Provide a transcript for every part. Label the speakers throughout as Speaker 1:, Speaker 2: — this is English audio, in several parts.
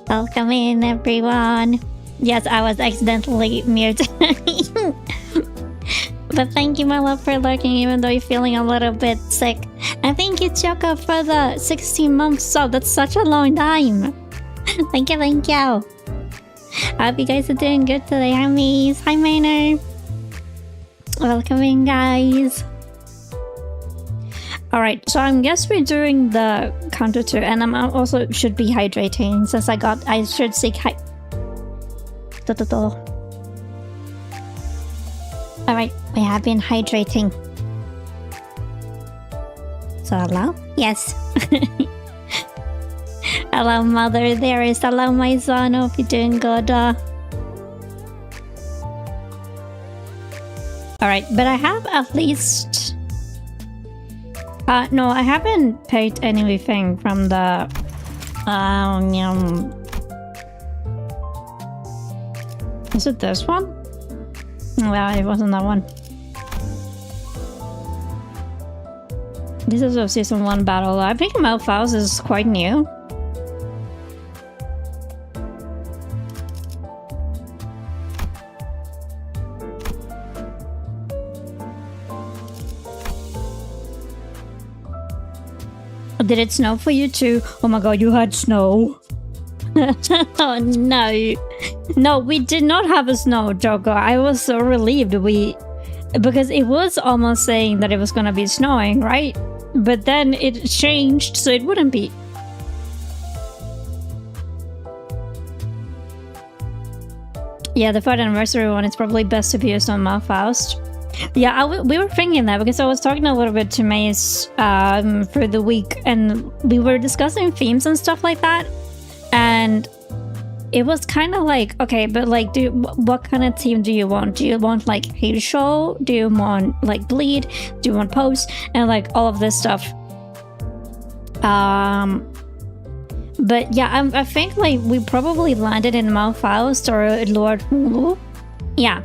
Speaker 1: Welcome in, everyone. Yes, I was accidentally muted. But thank you, my love, for lurking, even though you're feeling a little bit sick. And thank you, Choco, for the 16 months sub. That's such a long time. Thank you, thank you. I hope you guys are doing good today. Hi, Mies. Hi, Maynard. Welcome in, guys. Alright, so I guess we're doing the Canto 2, and I'm also should be hydrating since I should seek Alright, we have been hydrating. So hello? Yes. Hello, Mother Dearest. Hello, my son. Hope you're doing good. Alright, but I have at least... no, I haven't paid anything from the... Is it this one? Well, it wasn't that one. This is a season 1 battle. I think Malphite is quite new. Did it snow for you too? Oh my god, you had snow. Oh no. No, we did not have a snow, Joko. I was so relieved because it was almost saying that it was gonna be snowing, right? But then it changed so it wouldn't be. Yeah, the 3rd anniversary one is probably best to be used on Malphite. Yeah, we were thinking that because I was talking a little bit to Mace for the week, and we were discussing themes and stuff like that, and it was kind of like, okay, but like, what kind of team do you want? Do you want like hate show? Do you want like bleed? Do you want post? And like all of this stuff. But yeah, I think like we probably landed in Malphite or Lord Hulu. Yeah.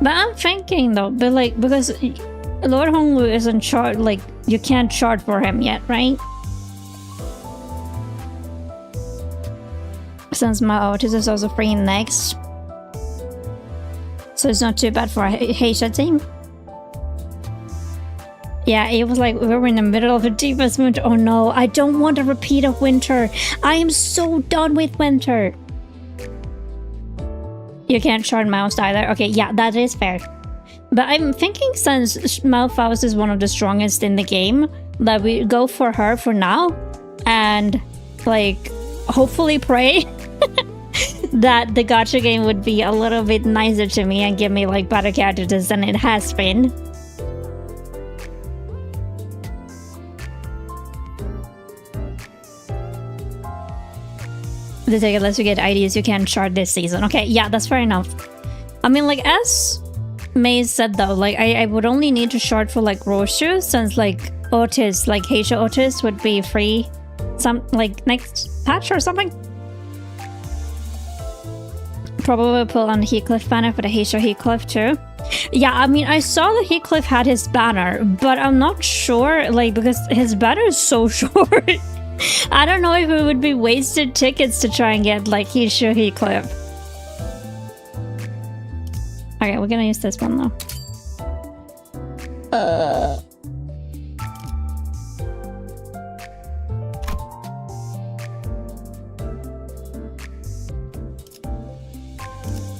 Speaker 1: But I'm thinking though, but like, because Lord Honglu isn't chart, like, you can't chart for him yet, right? Since my Otis is also free next. So it's not too bad for a Heisha team. Yeah, it was like we were in the middle of the deepest winter. Oh no, I don't want a repeat of winter. I am so done with winter. You can't shard Mouse either. Okay, yeah, that is fair. But I'm thinking since Malphite is one of the strongest in the game, that we go for her for now. And, like, hopefully pray that the gacha game would be a little bit nicer to me and give me, like, better characters than it has been. The ticket lets you get IDs you can shard this season. Okay, yeah, that's fair enough. I mean, like, as May said though, like, I would only need to shard for like Roshu, since like Otis, like Heisha Otis would be free like next patch or something. Probably pull on the Heathcliff banner for the Heisha Heathcliff too. Yeah, I mean, I saw that Heathcliff had his banner, but I'm not sure, like, because his banner is so short. I don't know if it would be wasted tickets to try and get like Heisha Heathcliff. Okay, we're gonna use this one though.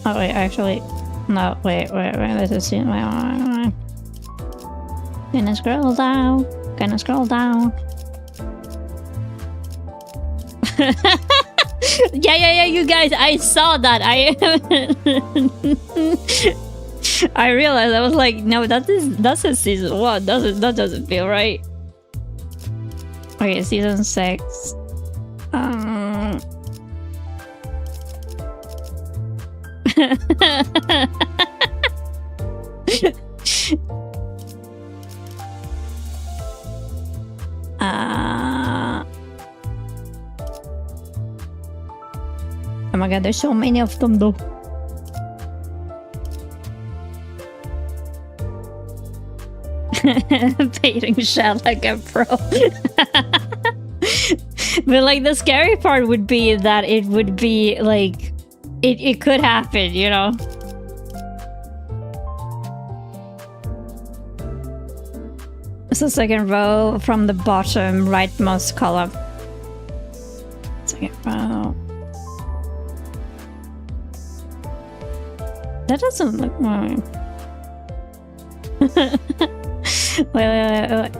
Speaker 1: Oh wait, actually, no, wait, this is wait. Gonna scroll down. Yeah, you guys, I saw that. I realized, I was like, no, that's a season 1. That doesn't feel right. Okay, season 6. Oh my god, there's so many of them though. Painting shell like a pro. But like the scary part would be that it would be like it could happen, you know. So second row from the bottom rightmost column. Second row. That doesn't look right. wait.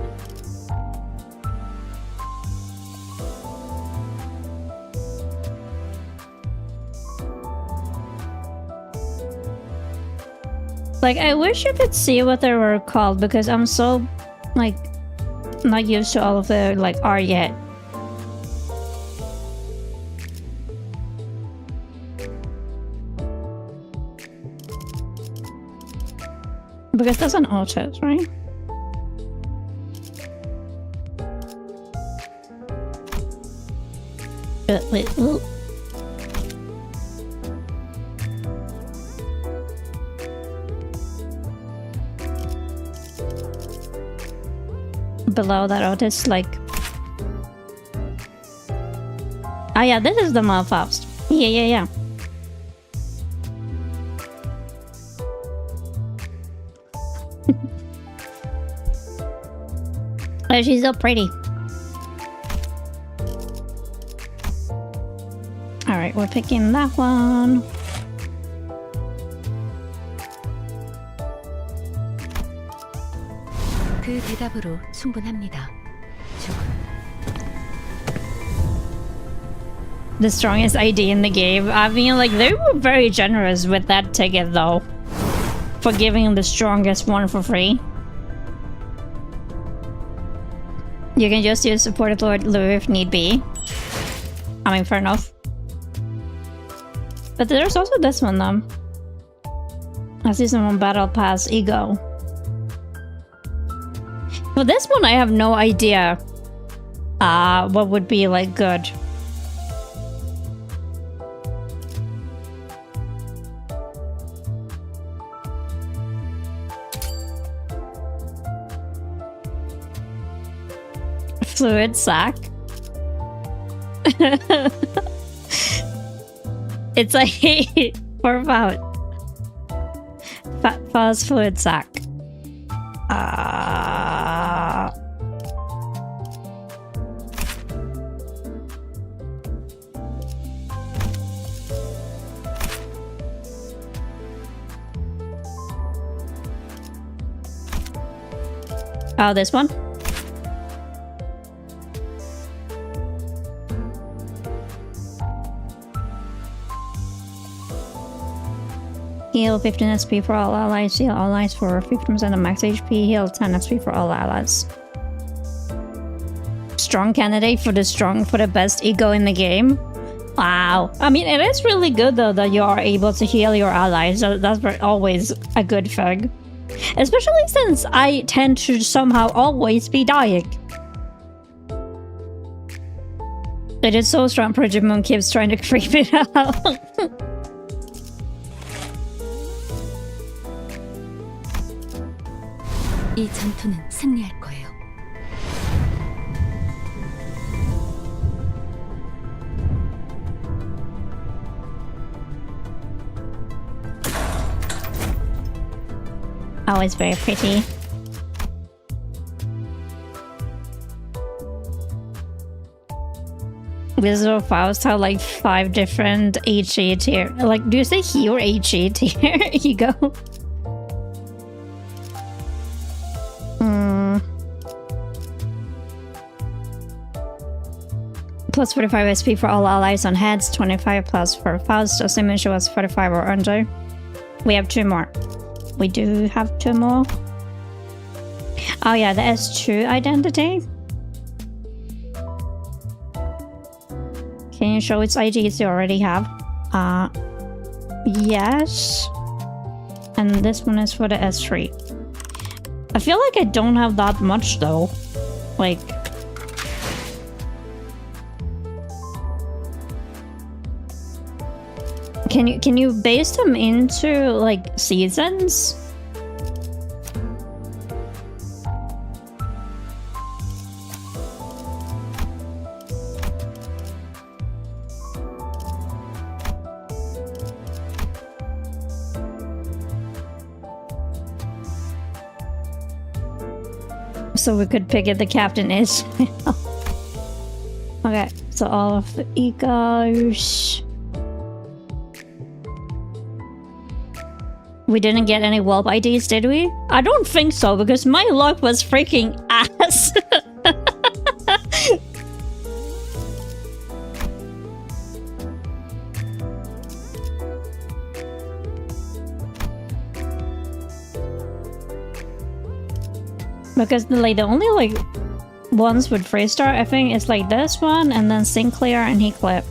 Speaker 1: Like, I wish you could see what they were called because I'm so, like, not used to all of the, like, art yet. Because that's an auto, right? Wait. Below that artist, like... Ah, yeah, this is the Malfaust. Yeah. Oh, she's so pretty. Alright, we're picking that one.
Speaker 2: 그 대답으로 충분합니다.
Speaker 1: The strongest ID in the game. I mean, like, they were very generous with that ticket, though. For giving the strongest one for free. You can just use supported Lord Louis if need be. I mean, fair enough. But there's also this one, though. I see someone Battle Pass Ego. For this one, I have no idea what would be, like, good. Fluid sack. It's like for about fast fluid sack. Oh, this one. Heal 15 SP for all allies, heal allies for 50% of max HP, heal 10 SP for all allies. Strong candidate for the best ego in the game. Wow. I mean, it is really good though that you are able to heal your allies. That's always a good thing. Especially since I tend to somehow always be dying. It is so strong, Project Moon keeps trying to creep it out.
Speaker 2: 이 전투는 승리할 거예요.
Speaker 1: Oh, it's very pretty. Wizard of Faust have like 5 different HE tier. Like, do you say he or HE tier? You go. Plus 45 SP for all allies on heads, 25 plus for Faust, assuming she was 45 or under. We have 2 more. We do have 2 more. Oh yeah, the S2 identity. Can you show its IDs you already have? Yes. And this one is for the S3. I feel like I don't have that much though. Like... Can you base them into like seasons? So we could pick it the captain is. Okay, so all of the egos. We didn't get any whelp IDs, did we? I don't think so, because my luck was freaking ass. Because like the only like ones with 3-star, I think it's like this one, and then Sinclair and Heathcliff.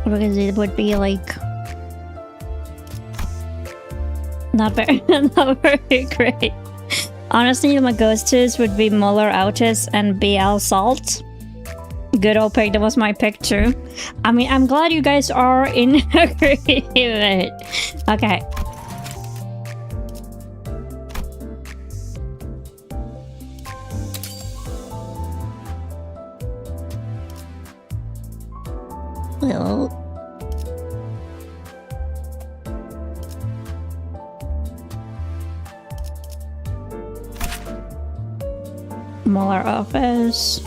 Speaker 1: Because it would be like not very great. Honestly, my go-tos would be Muller Altus and BL Salt. Good old pick, that was my pick too. I mean, I'm glad you guys are in agreement. Okay. Well, Muller office.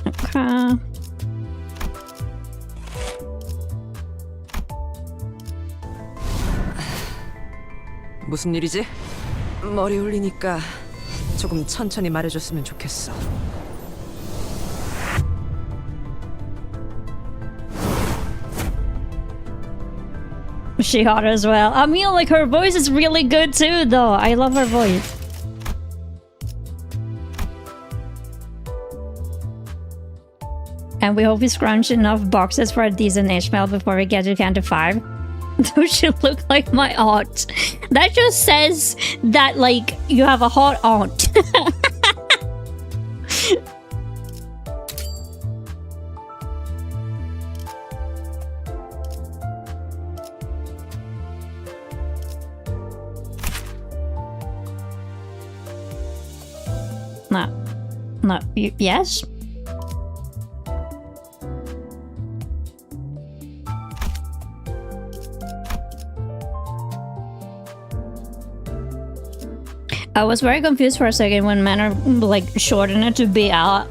Speaker 1: Okay.
Speaker 3: 무슨 일이지? 머리 올리니까 조금 천천히 말해줬으면 좋겠어.
Speaker 1: She hot as well. I mean, like, her voice is really good too, though. I love her voice. And we hope we scrunch enough boxes for a decent Ishmael before we get to Canto 5. Don't you look like my aunt? That just says that, like, you have a hot aunt. No, yes? I was very confused for a second when Manor like shortened it to BL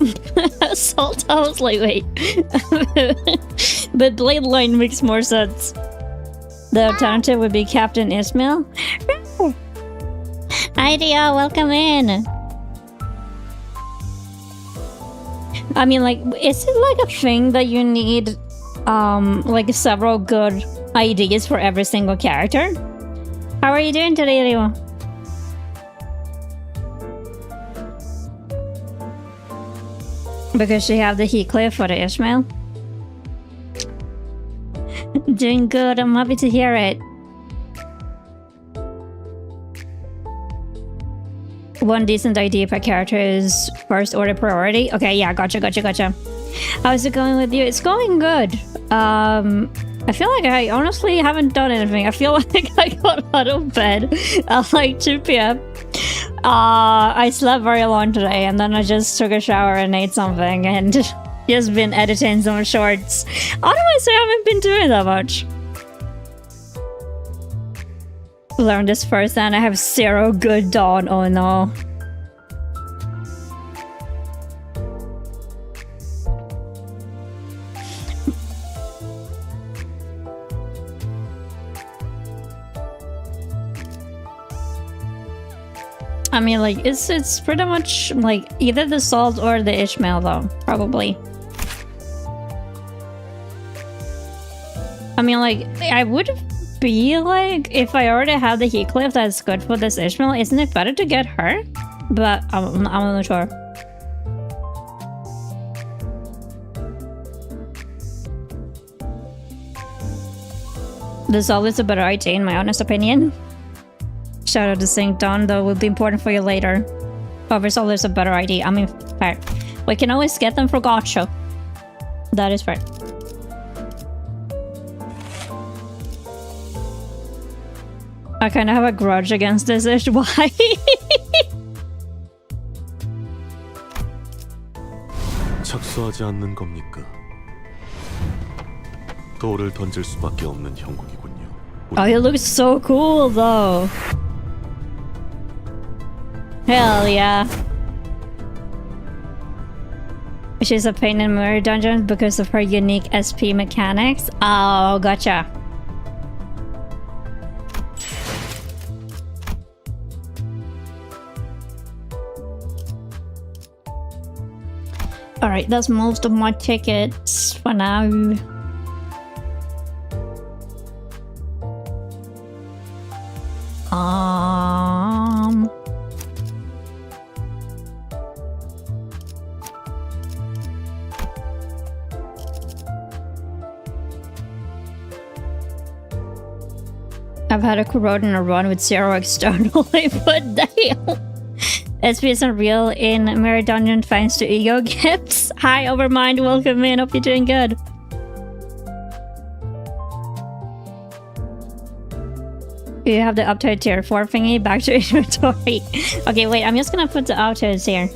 Speaker 1: Salt. I was like, wait. But Blade Line makes more sense. The alternative would be Captain Ismail. Hi Dia, welcome in. I mean, like, is it like a thing that you need like several good ideas for every single character? How are you doing today, Rio? Because she have the Heathcliff for the Ishmael. Doing good, I'm happy to hear it. One decent idea per character is first order priority. Okay, yeah, gotcha. How's it going with you? It's going good. I feel like I honestly haven't done anything. I feel like I got out of bed at like 2 p.m. I slept very long today, and then I just took a shower and ate something and just been editing some shorts. Otherwise, I haven't been doing that much. Learn this first, and I have 0 good dawn. Oh no. I mean, like, it's pretty much like either the Salt or the Ishmael, though, probably. I mean, like, I would be like, if I already have the Heathcliff that's good for this Ishmael, isn't it better to get her? But I'm not sure. The Salt is a better idea, in my honest opinion. Shout out to St. Dawn, though, will be important for you later. However, Salt is a better idea. I mean, fair. We can always get them for gotcha. That is fair. I kind of have a grudge against this ish. Why?
Speaker 4: 착수하지 않는 겁니까? 돌을 던질 수밖에 없는 형국이군요.
Speaker 1: Oh, he looks so cool though. Hell yeah. She's a pain in Mirror Dungeon because of her unique SP mechanics. Oh, gotcha. Alright, that's most of my tickets for now. I've had a corrode in a run with 0 externally, but damn. SP isn't real in Mirror Dungeon thanks to ego gifts. Hi, Overmind, welcome in. Hope you're doing good. You have the up to tier 4 thingy back to inventory. Okay, wait, I'm just gonna put the autos here.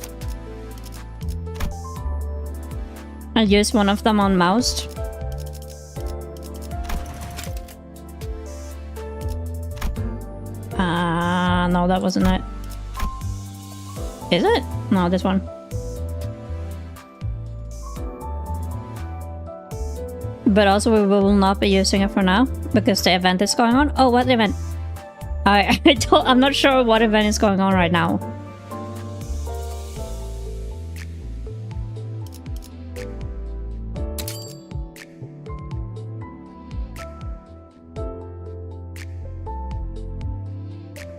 Speaker 1: I'll use one of them on mouse. No, that wasn't it. Is it? No, this one. But also we will not be using it for now because the event is going on. Oh, what event? I'm not sure what event is going on right now.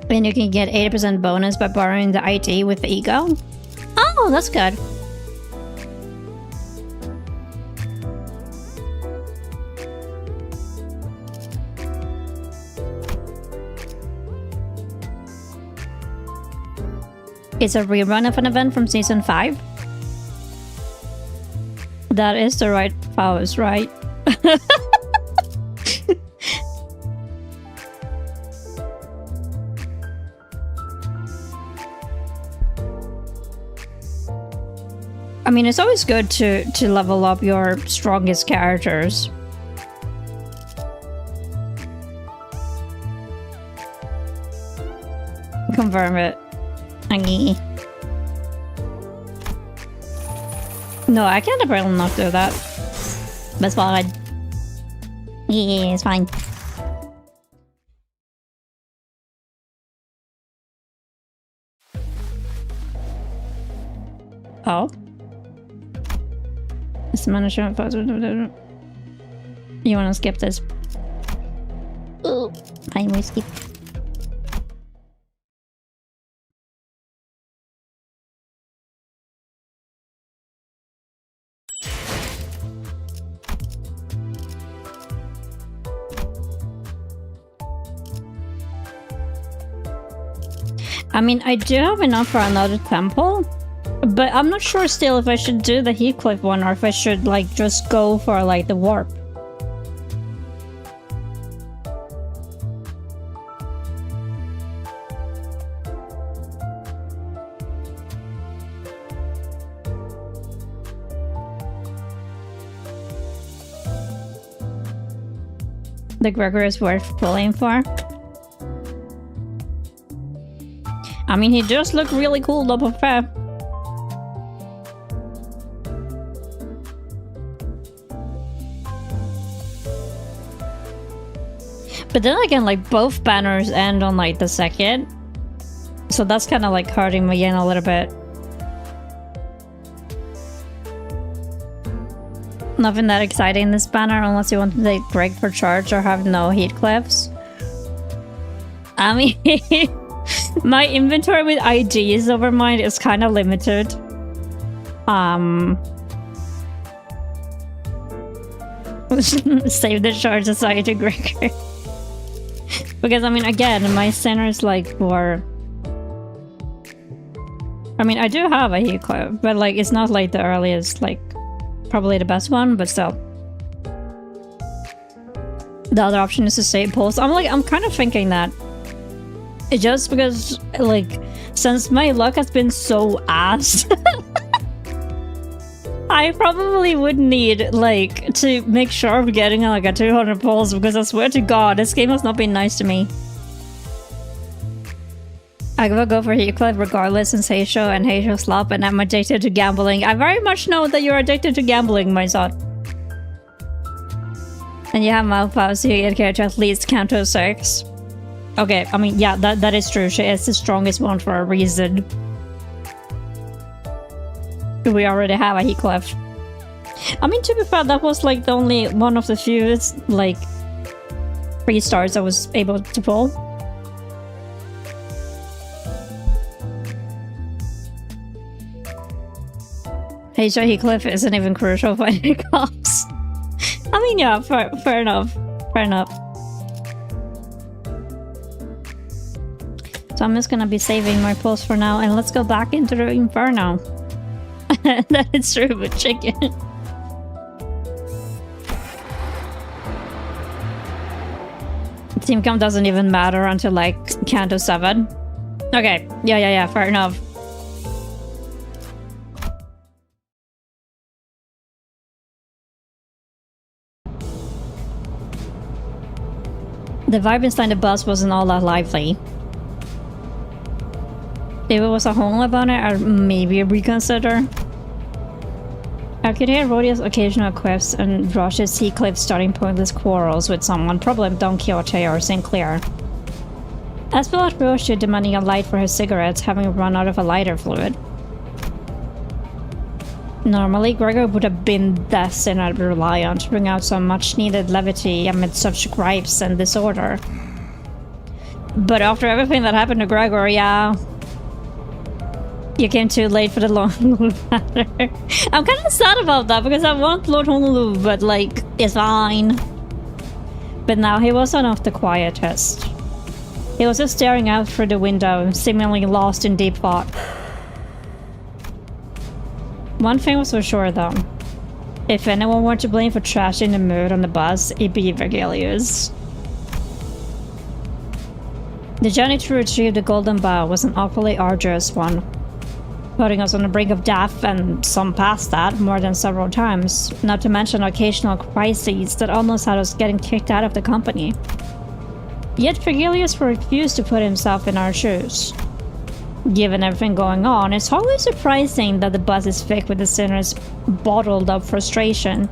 Speaker 1: And you can get 80% bonus by borrowing the ID with the ego. Oh, that's good. It's a rerun of an event from season 5. That is the right powers, right? I mean, it's always good to level up your strongest characters. Confirm it. No, I can't apparently not do that. That's fine. Yeah, it's fine. Oh. This management password. You wanna skip this? Oh, fine, we skip. I mean, I do have enough for another temple, but I'm not sure still if I should do the Heathcliff one or if I should, like, just go for, like, the warp. The Gregor is worth pulling for. I mean, he does look really cool, double fair. But then again, like, both banners end on, like, the 2nd. So that's kind of, like, hurting me again a little bit. Nothing that exciting this banner unless you want to take Greg for charge or have no Heathcliffs. I mean... My inventory with IGs over mine is kind of limited. Save the charge aside to Gregor. Because, I mean, again, my center is like for... I mean, I do have a Heathcliff, but like, it's not like the earliest, like, probably the best one, but still. The other option is to stay pulse. I'm kind of thinking that. It's just because, like, since my luck has been so ass, I probably would need, like, to make sure of getting, like, a 200 pulse, because I swear to God, this game has not been nice to me. I will go for Heathcliff regardless since Heisho and Heisho slop, and I'm addicted to gambling. I very much know that you're addicted to gambling, my son. And you have Malphite, so you get character at least Canto 6. Okay, I mean, yeah, that is true. She is the strongest one for a reason. We already have a Heathcliff. I mean, to be fair, that was like the only one of the few, like, 3 stars I was able to pull. Hey, so Heathcliff isn't even crucial for any cops. I mean, yeah, fair enough. Fair enough. So I'm just gonna be saving my pulse for now, and let's go back into the Inferno. That is true with chicken. Team count doesn't even matter until like Canto 7. Okay, yeah, fair enough. The vibe inside the bus wasn't all that lively. If it was a hole about it, I'd maybe reconsider. I could hear Rhodia's occasional quips and Rosh's Heathcliff starting pointless quarrels with someone, probably Don Quixote or Sinclair. As well as Roche demanding a light for his cigarettes, having run out of a lighter fluid. Normally, Gregor would have been the sin I'd rely on to bring out some much-needed levity amid such gripes and disorder. But after everything that happened to Gregor, yeah... You came too late for the long ladder. I'm kind of sad about that because I want Lord Honolulu, but like, it's fine. But now he wasn't of the quietest. He was just staring out through the window, seemingly lost in deep thought. One thing was for sure though. If anyone were to blame for trashing the mood on the bus, it'd be Virgilius. The journey to retrieve the Golden Bough was an awfully arduous one, putting us on the brink of death and some past that more than several times, not to mention occasional crises that almost had us getting kicked out of the company. Yet Virgilius refused to put himself in our shoes. Given everything going on, it's hardly surprising that the bus is thick with the sinner's bottled up frustration.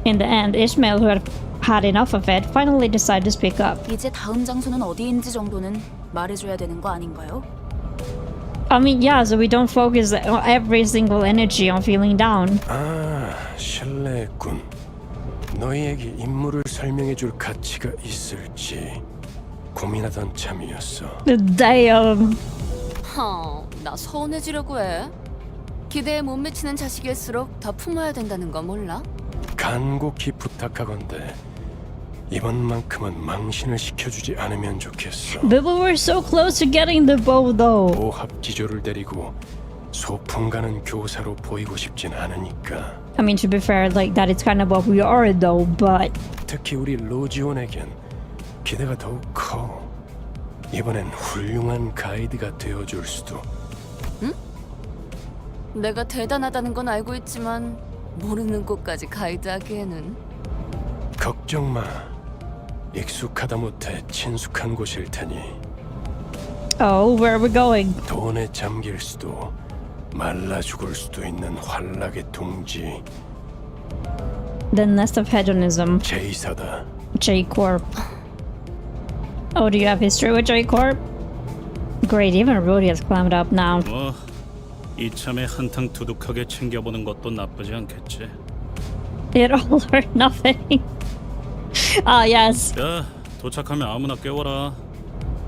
Speaker 1: In the end, Ishmael, who had had enough of it, finally decided to speak up.
Speaker 5: 이제 다음 장소는 어디인지 정도는 말해줘야 되는 거 아닌가요?
Speaker 1: I mean, yeah, so we don't focus every single energy on feeling down.
Speaker 6: 아, 실례했군. 너희에게 임무를 설명해줄 가치가 있을지 고민하던 참이었어.
Speaker 1: Damn.
Speaker 5: 나 서운해지려고 해. 기대에 못 미치는 자식일수록 더 품어야 된다는 거 몰라?
Speaker 6: 간곡히 부탁하건대 이번만큼은 망신을 시켜주지 않으면 좋겠어.
Speaker 1: But we were so close to getting the bow though.
Speaker 6: 오합지졸을 데리고 소풍 가는 교사로 보이고 싶진 않으니까.
Speaker 1: I mean, to be fair, like that is kind of what we are though, but...
Speaker 6: 특히 우리 로지온에겐 기대가 더욱 커. 이번엔 훌륭한 가이드가 되어줄 수도.
Speaker 5: 응? 내가 대단하다는 건 알고 있지만 모르는 곳까지 가이드하기에는.
Speaker 6: 걱정 마. 익숙하다 못해 친숙한 곳일 테니.
Speaker 1: Oh, where are we going?
Speaker 6: 돈에 잠길 수도 말라 죽을 수도 있는 환락의 둥지.
Speaker 1: The nest of hedonism.
Speaker 6: 제이사다.
Speaker 1: J-Corp. Oh, do you have history with J-Corp? Great, even Rudy has climbed up now.
Speaker 7: 뭐 이참에 한탕 두둑하게 챙겨보는 것도 나쁘지 않겠지.
Speaker 1: It all or nothing. Ah, yes.
Speaker 7: 야, 도착하면 아무나 깨워라.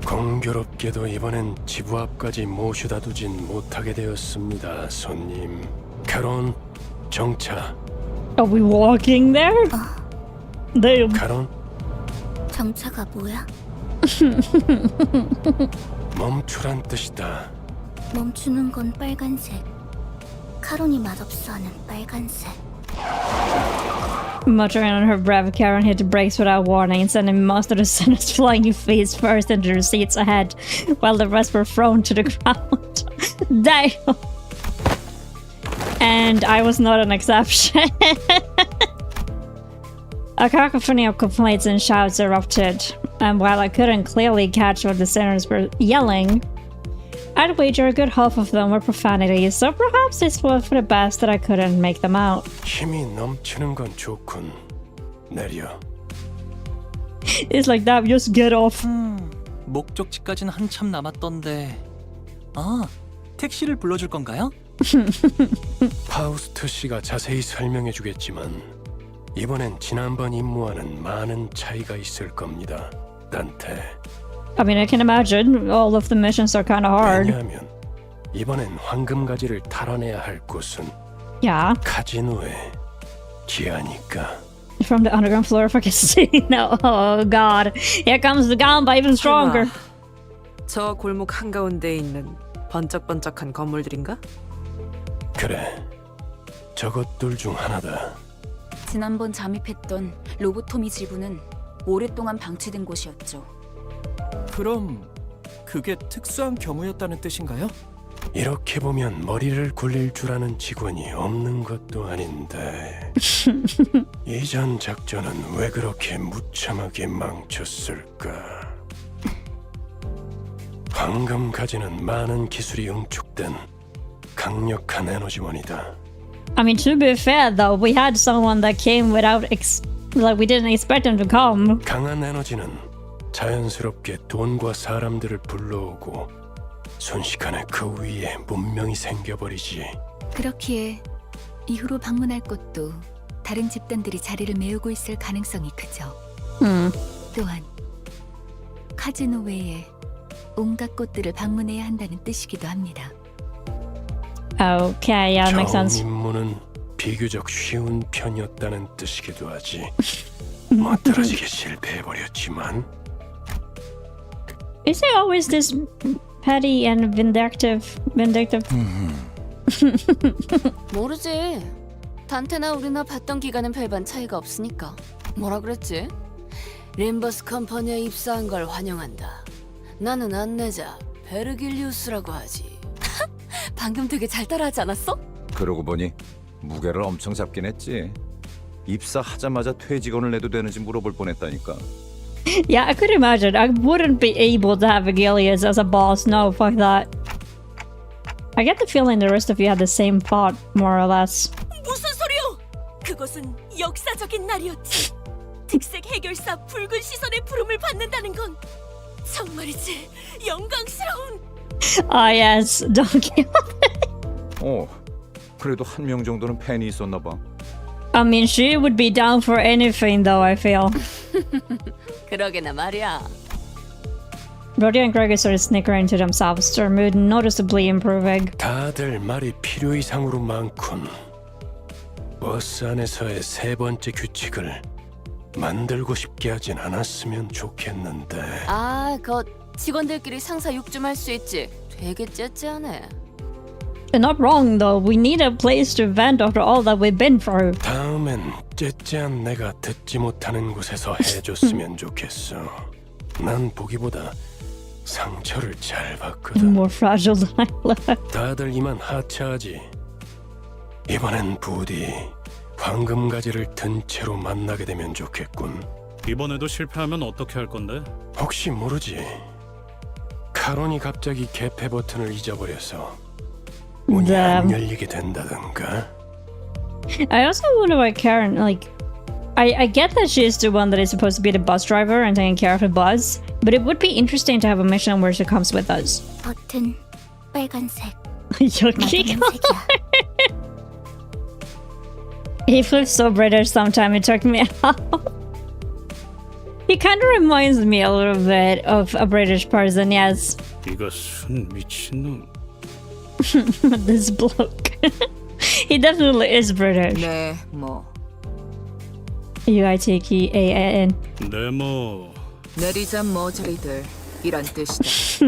Speaker 6: 공교롭게도 이번엔 지부 앞까지 모셔다 두진 못하게 되었습니다, 손님. 카론, 정차.
Speaker 1: Are we walking there? Damn.
Speaker 6: 카론,
Speaker 5: 정차가 뭐야?
Speaker 6: 멈추란 뜻이다.
Speaker 5: 멈추는 건 빨간색.
Speaker 8: 카론이 맛없어하는 빨간색.
Speaker 1: Muttering on her breath, Karen hit the brakes without warning, sending most of the sinners flying face first into the seats ahead, while the rest were thrown to the ground. Damn! And I was not an exception. A cacophony of complaints and shouts erupted, and while I couldn't clearly catch what the sinners were yelling, I'd wager a good half of them were profanities, so perhaps this was for the best that I couldn't make them out.
Speaker 6: 힘이 넘치는 건 좋군. 내려.
Speaker 1: It's like that, just get off.
Speaker 9: 목적지까지는 한참 남았던데. 아, 택시를 불러줄 건가요?
Speaker 6: 파우스트 씨가 자세히 설명해 주겠지만 이번엔 지난번 임무와는 많은 차이가 있을 겁니다. 단테.
Speaker 1: I mean, I can imagine all of the missions are kind of hard.
Speaker 6: 왜냐하면 이번엔 황금가지를 탈환해야 할 곳은
Speaker 1: Yeah,
Speaker 6: 카지노의 기아니까.
Speaker 1: from the underground floor of a casino. Oh god, here comes the gamba even stronger.
Speaker 3: 설마 저 골목 한가운데에 있는 번쩍번쩍한 건물들인가?
Speaker 6: 그래, 저것들 중 하나다.
Speaker 2: 지난번 잠입했던 로보토미 지부는 오랫동안 방치된 곳이었죠.
Speaker 9: 그럼 그게 특수한 경우였다는 뜻인가요?
Speaker 6: 이렇게 보면 머리를 굴릴 줄 아는 직원이 없는 것도 아닌데 이전 작전은 왜 그렇게 무참하게 망쳤을까? 황금가지는 많은 기술이 응축된 강력한 에너지원이다.
Speaker 1: I mean, to be fair though, we had someone that came without like we didn't expect him to come.
Speaker 6: 강한 에너지는 자연스럽게 돈과 사람들을 불러오고 순식간에 그 위에 문명이 생겨버리지.
Speaker 2: 그렇기에 이후로 방문할 곳도 다른 집단들이 자리를 메우고 있을 가능성이 크죠. 또한 카지노 외에 온갖 곳들을 방문해야 한다는 뜻이기도 합니다.
Speaker 1: Okay, yeah, that makes
Speaker 6: 처음
Speaker 1: sense.
Speaker 6: 임무는 비교적 쉬운 편이었다는 뜻이기도 하지. 멋들어지게 실패해버렸지만
Speaker 1: Is he always this petty and vindictive?
Speaker 5: 모르지. 단테나 우리나 봤던 기간은 별반 차이가 없으니까. 뭐라 그랬지? 림버스 컴퍼니에 입사한 걸 환영한다. 나는 안내자 베르길리우스라고 하지. 방금 되게 잘 따라하지 않았어?
Speaker 10: 그러고 보니 무게를 엄청 잡긴 했지. 입사하자마자 퇴직원을 내도 되는지 물어볼 뻔했다니까.
Speaker 1: Yeah, I could imagine. I wouldn't be able to have Vigilius as a boss. No, fuck that. I get the feeling the rest of you had the same thought, more or less.
Speaker 11: 무슨 소리요? 그것은 역사적인 날이었지. 특색 해결사 붉은 시선의 부름을 받는다는 건 정말이지 영광스러운.
Speaker 1: Ah, yes, Donkey.
Speaker 10: 그래도 한 명 정도는 팬이 있었나 봐.
Speaker 1: I mean, she would be down for anything, though, I feel.
Speaker 5: 그러게나 말이야.
Speaker 1: Brody and Gregor started snickering to themselves, their mood noticeably improving.
Speaker 6: 다들 말이 필요 이상으로 많군. 버스 안에서의 세 번째 규칙을 만들고 싶게 하진 않았으면 좋겠는데.
Speaker 5: 아, 그 직원들끼리 상사 욕 좀 할 수 있지. 되게 째째하네.
Speaker 1: You're not wrong, though. We need a place to vent after all that we've been through.
Speaker 6: 다음엔 째째한 내가 듣지 못하는 곳에서 해줬으면 좋겠어. 난 보기보다 상처를 잘 봤거든.
Speaker 1: More fragile than I left.
Speaker 6: 다들 이만 하차하지. 이번엔 부디 황금가지를 든 채로 만나게 되면 좋겠군.
Speaker 7: 이번에도 실패하면 어떻게 할 건데?
Speaker 6: 혹시 모르지. 카론이 갑자기 개폐 버튼을 잊어버려서 문이 안 열리게 된다던가.
Speaker 1: I also wonder why Karen, like, I get that she's the one that is supposed to be the bus driver and taking care of the bus, but it would be interesting to have a mission where she comes with us.
Speaker 8: 버튼 빨간색.
Speaker 1: Yucky.
Speaker 8: 맞는 색이야.
Speaker 1: He flips so British sometime, it took me out. He kind of reminds me a little bit of a British person, yes.
Speaker 7: 이것은 미친놈.
Speaker 1: This bloke. He definitely is British.
Speaker 3: 네, 뭐
Speaker 1: UITKEAN.
Speaker 7: 네 뭐.
Speaker 3: 내리자 머저리들 이란 뜻이다.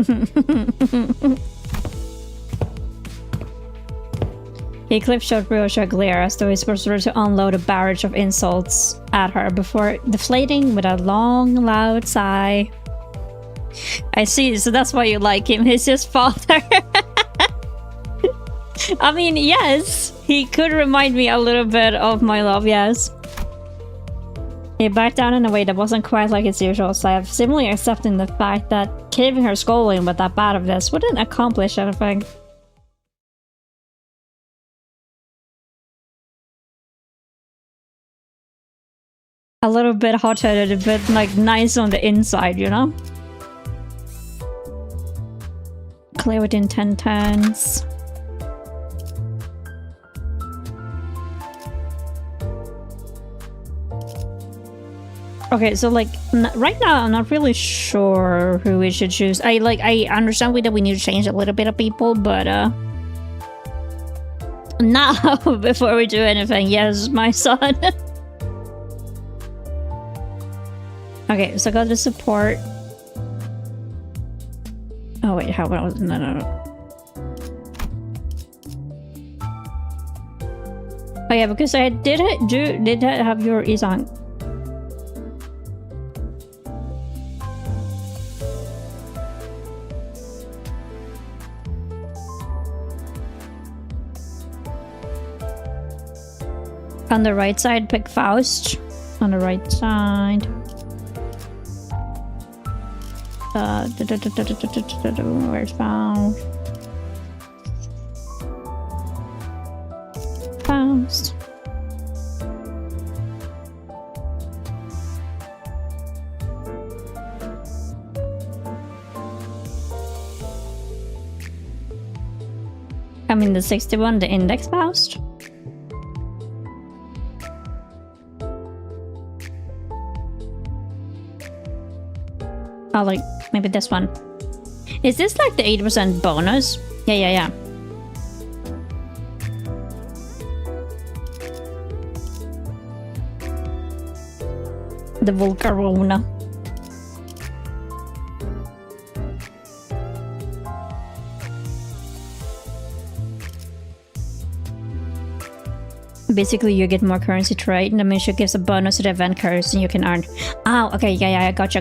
Speaker 1: He clipped short Ryosha glare as though he's supposed to unload a barrage of insults at her before deflating with a long, loud sigh. I see, so that's why you like him. He's just father. I mean, yes, he could remind me a little bit of my love, yes. He backed down in a way that wasn't quite like his usual self, seemingly accepting the fact that caving her scolding with that bad of this wouldn't accomplish anything. A little bit hot-headed, a bit like nice on the inside, you know? Clear within 10 turns. Okay, so like right now I'm not really sure who we should choose. I understand that we need to change a little bit of people, but now before we do anything, yes, my son. Okay, so I got the support. Oh wait, how about no. Oh yeah, because I did have your Isang. On the right side, pick Faust. On the right side. Where's Faust? Faust. I mean the 61, the index Faust. Oh, like, maybe this one. Is this like the 80% bonus? Yeah. The Volcarona. Basically, you get more currency trade, and that means it gives a bonus to the event currency you can earn. Oh, okay, yeah, gotcha.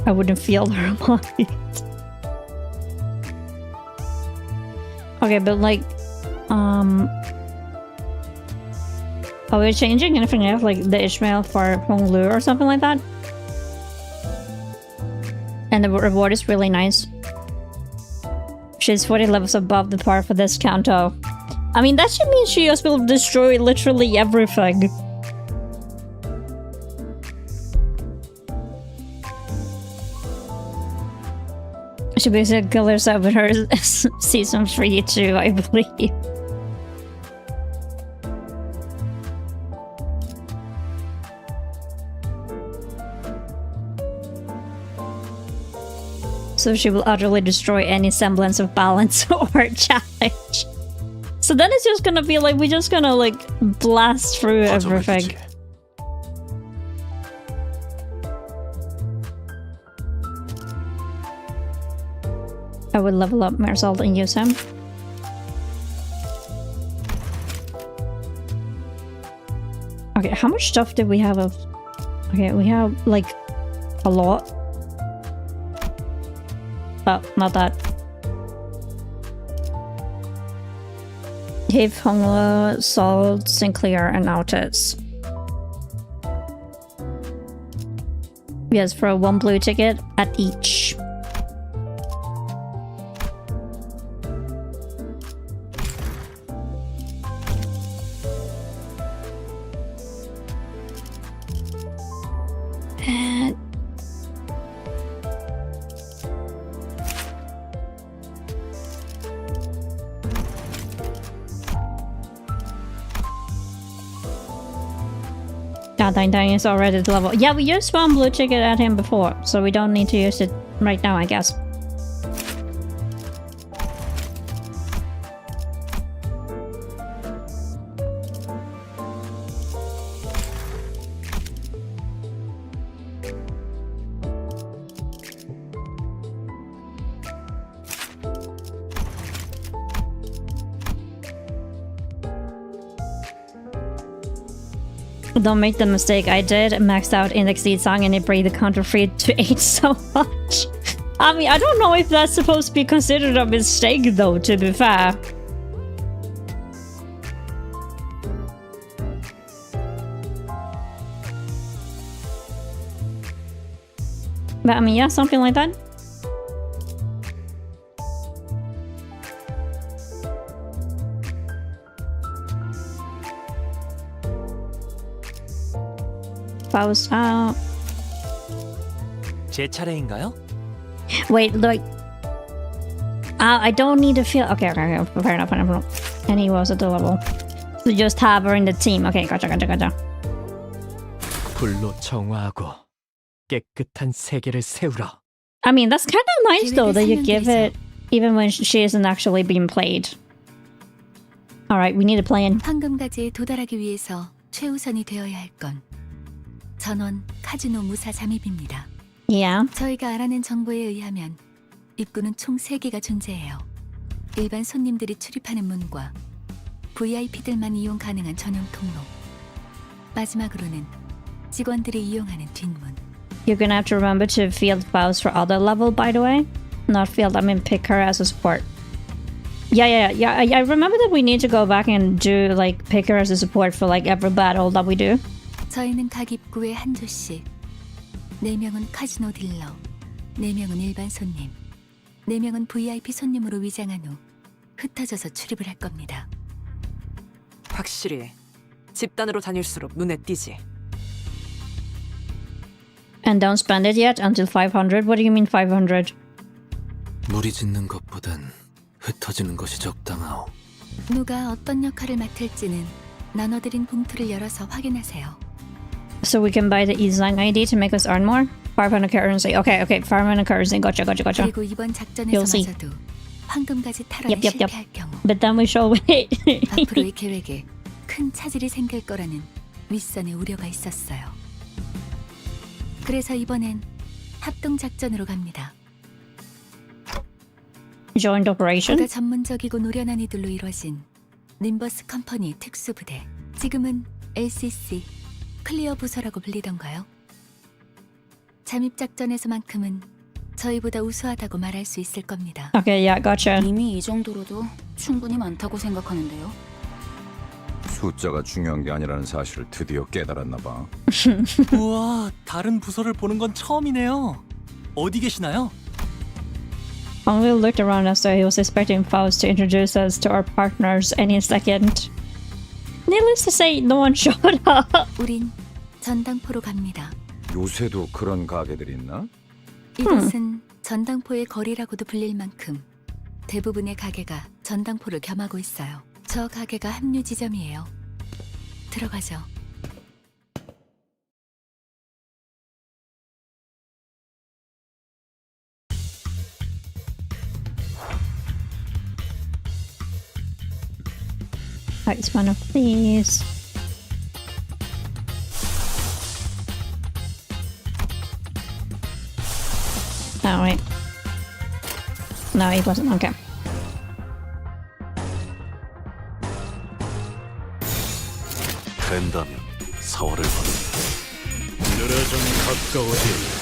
Speaker 1: I wouldn't feel her mind. Okay, but like, are we changing anything else, like the Ishmael for Honglu or something like that? And the reward is really nice. She's 40 levels above the par for this Canto. I mean, that should mean she just will destroy literally everything. She basically killed herself with her season 3 too, I believe. So she will utterly destroy any semblance of balance or challenge. So then it's just gonna be like, we're just gonna like blast through everything. I would level up Marisol and use him. Okay, how much stuff did we have of... Okay, we have like a lot. Oh, not that. Dave, Hongla, Salt, Sinclair, and Altus. Yes, for a 1 blue ticket at each. Dang is already at level. Yeah, we used 1 blue ticket at him before, so we don't need to use it right now, I guess. Don't make the mistake I did. Maxed out index lead song and it break the counter free to 8 so much. I mean, I don't know if that's supposed to be considered a mistake though, to be fair. But I mean, yeah, something like that. Faust out.
Speaker 9: 제 차례인가요?
Speaker 1: Wait, like, I don't need to feel. Okay, fair enough, fair enough. And he was at the level. So just have her in the team. Okay, gotcha.
Speaker 9: 불로 정화하고 깨끗한 세계를 세우라.
Speaker 1: I mean, that's kind of nice though that you give it even when she isn't actually being played. All right, we need a plan.
Speaker 2: 황금가지에 도달하기 위해서 최우선이 되어야 할 건 전원 카지노 무사 잠입입니다.
Speaker 1: Yeah.
Speaker 2: 저희가 알아낸 정보에 의하면 입구는 총 3개가 존재해요. 일반 손님들이 출입하는 문과 VIP들만 이용 가능한 전용 통로. 마지막으로는 직원들이 이용하는 뒷문.
Speaker 1: You're gonna have to remember to field Faust for other level, by the way. Not field, I mean pick her as a support. Yeah. I remember that we need to go back and do like pick her as a support for like every battle that we do.
Speaker 2: 저희는 각 입구에 한 조씩 4명은 카지노 딜러, 4명은 일반 손님, 4명은 VIP 손님으로 위장한 후 흩어져서 출입을 할 겁니다.
Speaker 3: 확실히 집단으로 다닐수록 눈에 띄지.
Speaker 1: And don't spend it yet until 500. What do you mean 500?
Speaker 6: 무리 짓는 것보단 흩어지는 것이 적당하오.
Speaker 2: 누가 어떤 역할을 맡을지는 나눠드린 봉투를 열어서 확인하세요.
Speaker 1: So we can buy the Izang ID to make us earn more? 500 currency. Okay, 500 currency. Gotcha.
Speaker 2: 그리고 이번 작전에서마저도 황금가지 탈환에
Speaker 1: Yep.
Speaker 2: 실패할 경우
Speaker 1: But then we shall wait.
Speaker 2: 앞으로의 계획에 큰 차질이 생길 거라는 윗선의 우려가 있었어요. 그래서 이번엔 합동 작전으로 갑니다.
Speaker 1: Joint operation?
Speaker 2: 보다 전문적이고 노련한 이들로 이루어진 림버스 컴퍼니 특수부대. 지금은 LCC 클리어 부서라고 불리던가요? 잠입 작전에서만큼은 저희보다 우수하다고 말할 수 있을 겁니다.
Speaker 1: Okay, yeah, gotcha.
Speaker 5: 이미 이 정도로도 충분히 많다고 생각하는데요.
Speaker 10: 숫자가 중요한 게 아니라는 사실을 드디어 깨달았나 봐.
Speaker 9: 우와, 다른 부서를 보는 건 처음이네요. 어디 계시나요?
Speaker 1: Only looked around us, so he was expecting Faust to introduce us to our partners any second. Needless to say, no one showed up.
Speaker 2: 우린 전당포로 갑니다.
Speaker 10: 요새도 그런 가게들이 있나?
Speaker 2: 이곳은 전당포의 거리라고도 불릴 만큼 대부분의 가게가 전당포를 겸하고 있어요. 저 가게가 합류 지점이에요. 들어가죠.
Speaker 1: It's one of these. Oh, wait. No, he wasn't. Okay.
Speaker 4: 된다면 사활을 받는
Speaker 7: 늘어좀 가까워지.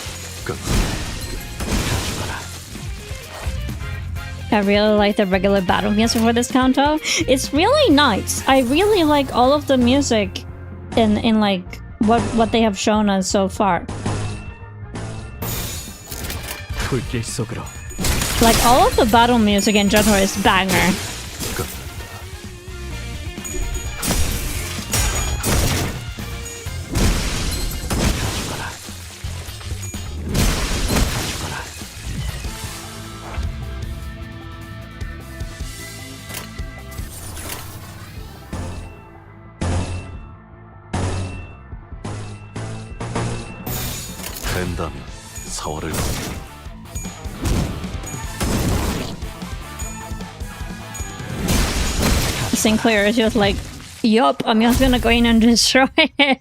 Speaker 1: I really like the regular battle music for this Canto. It's really nice. I really like all of the music in like what they have shown us so far.
Speaker 9: 불길 속으로.
Speaker 1: Like all of the battle music in general is banger.
Speaker 4: 된다면 사활을 받는
Speaker 1: Sinclair is just like, yup, I'm just gonna go in and destroy it.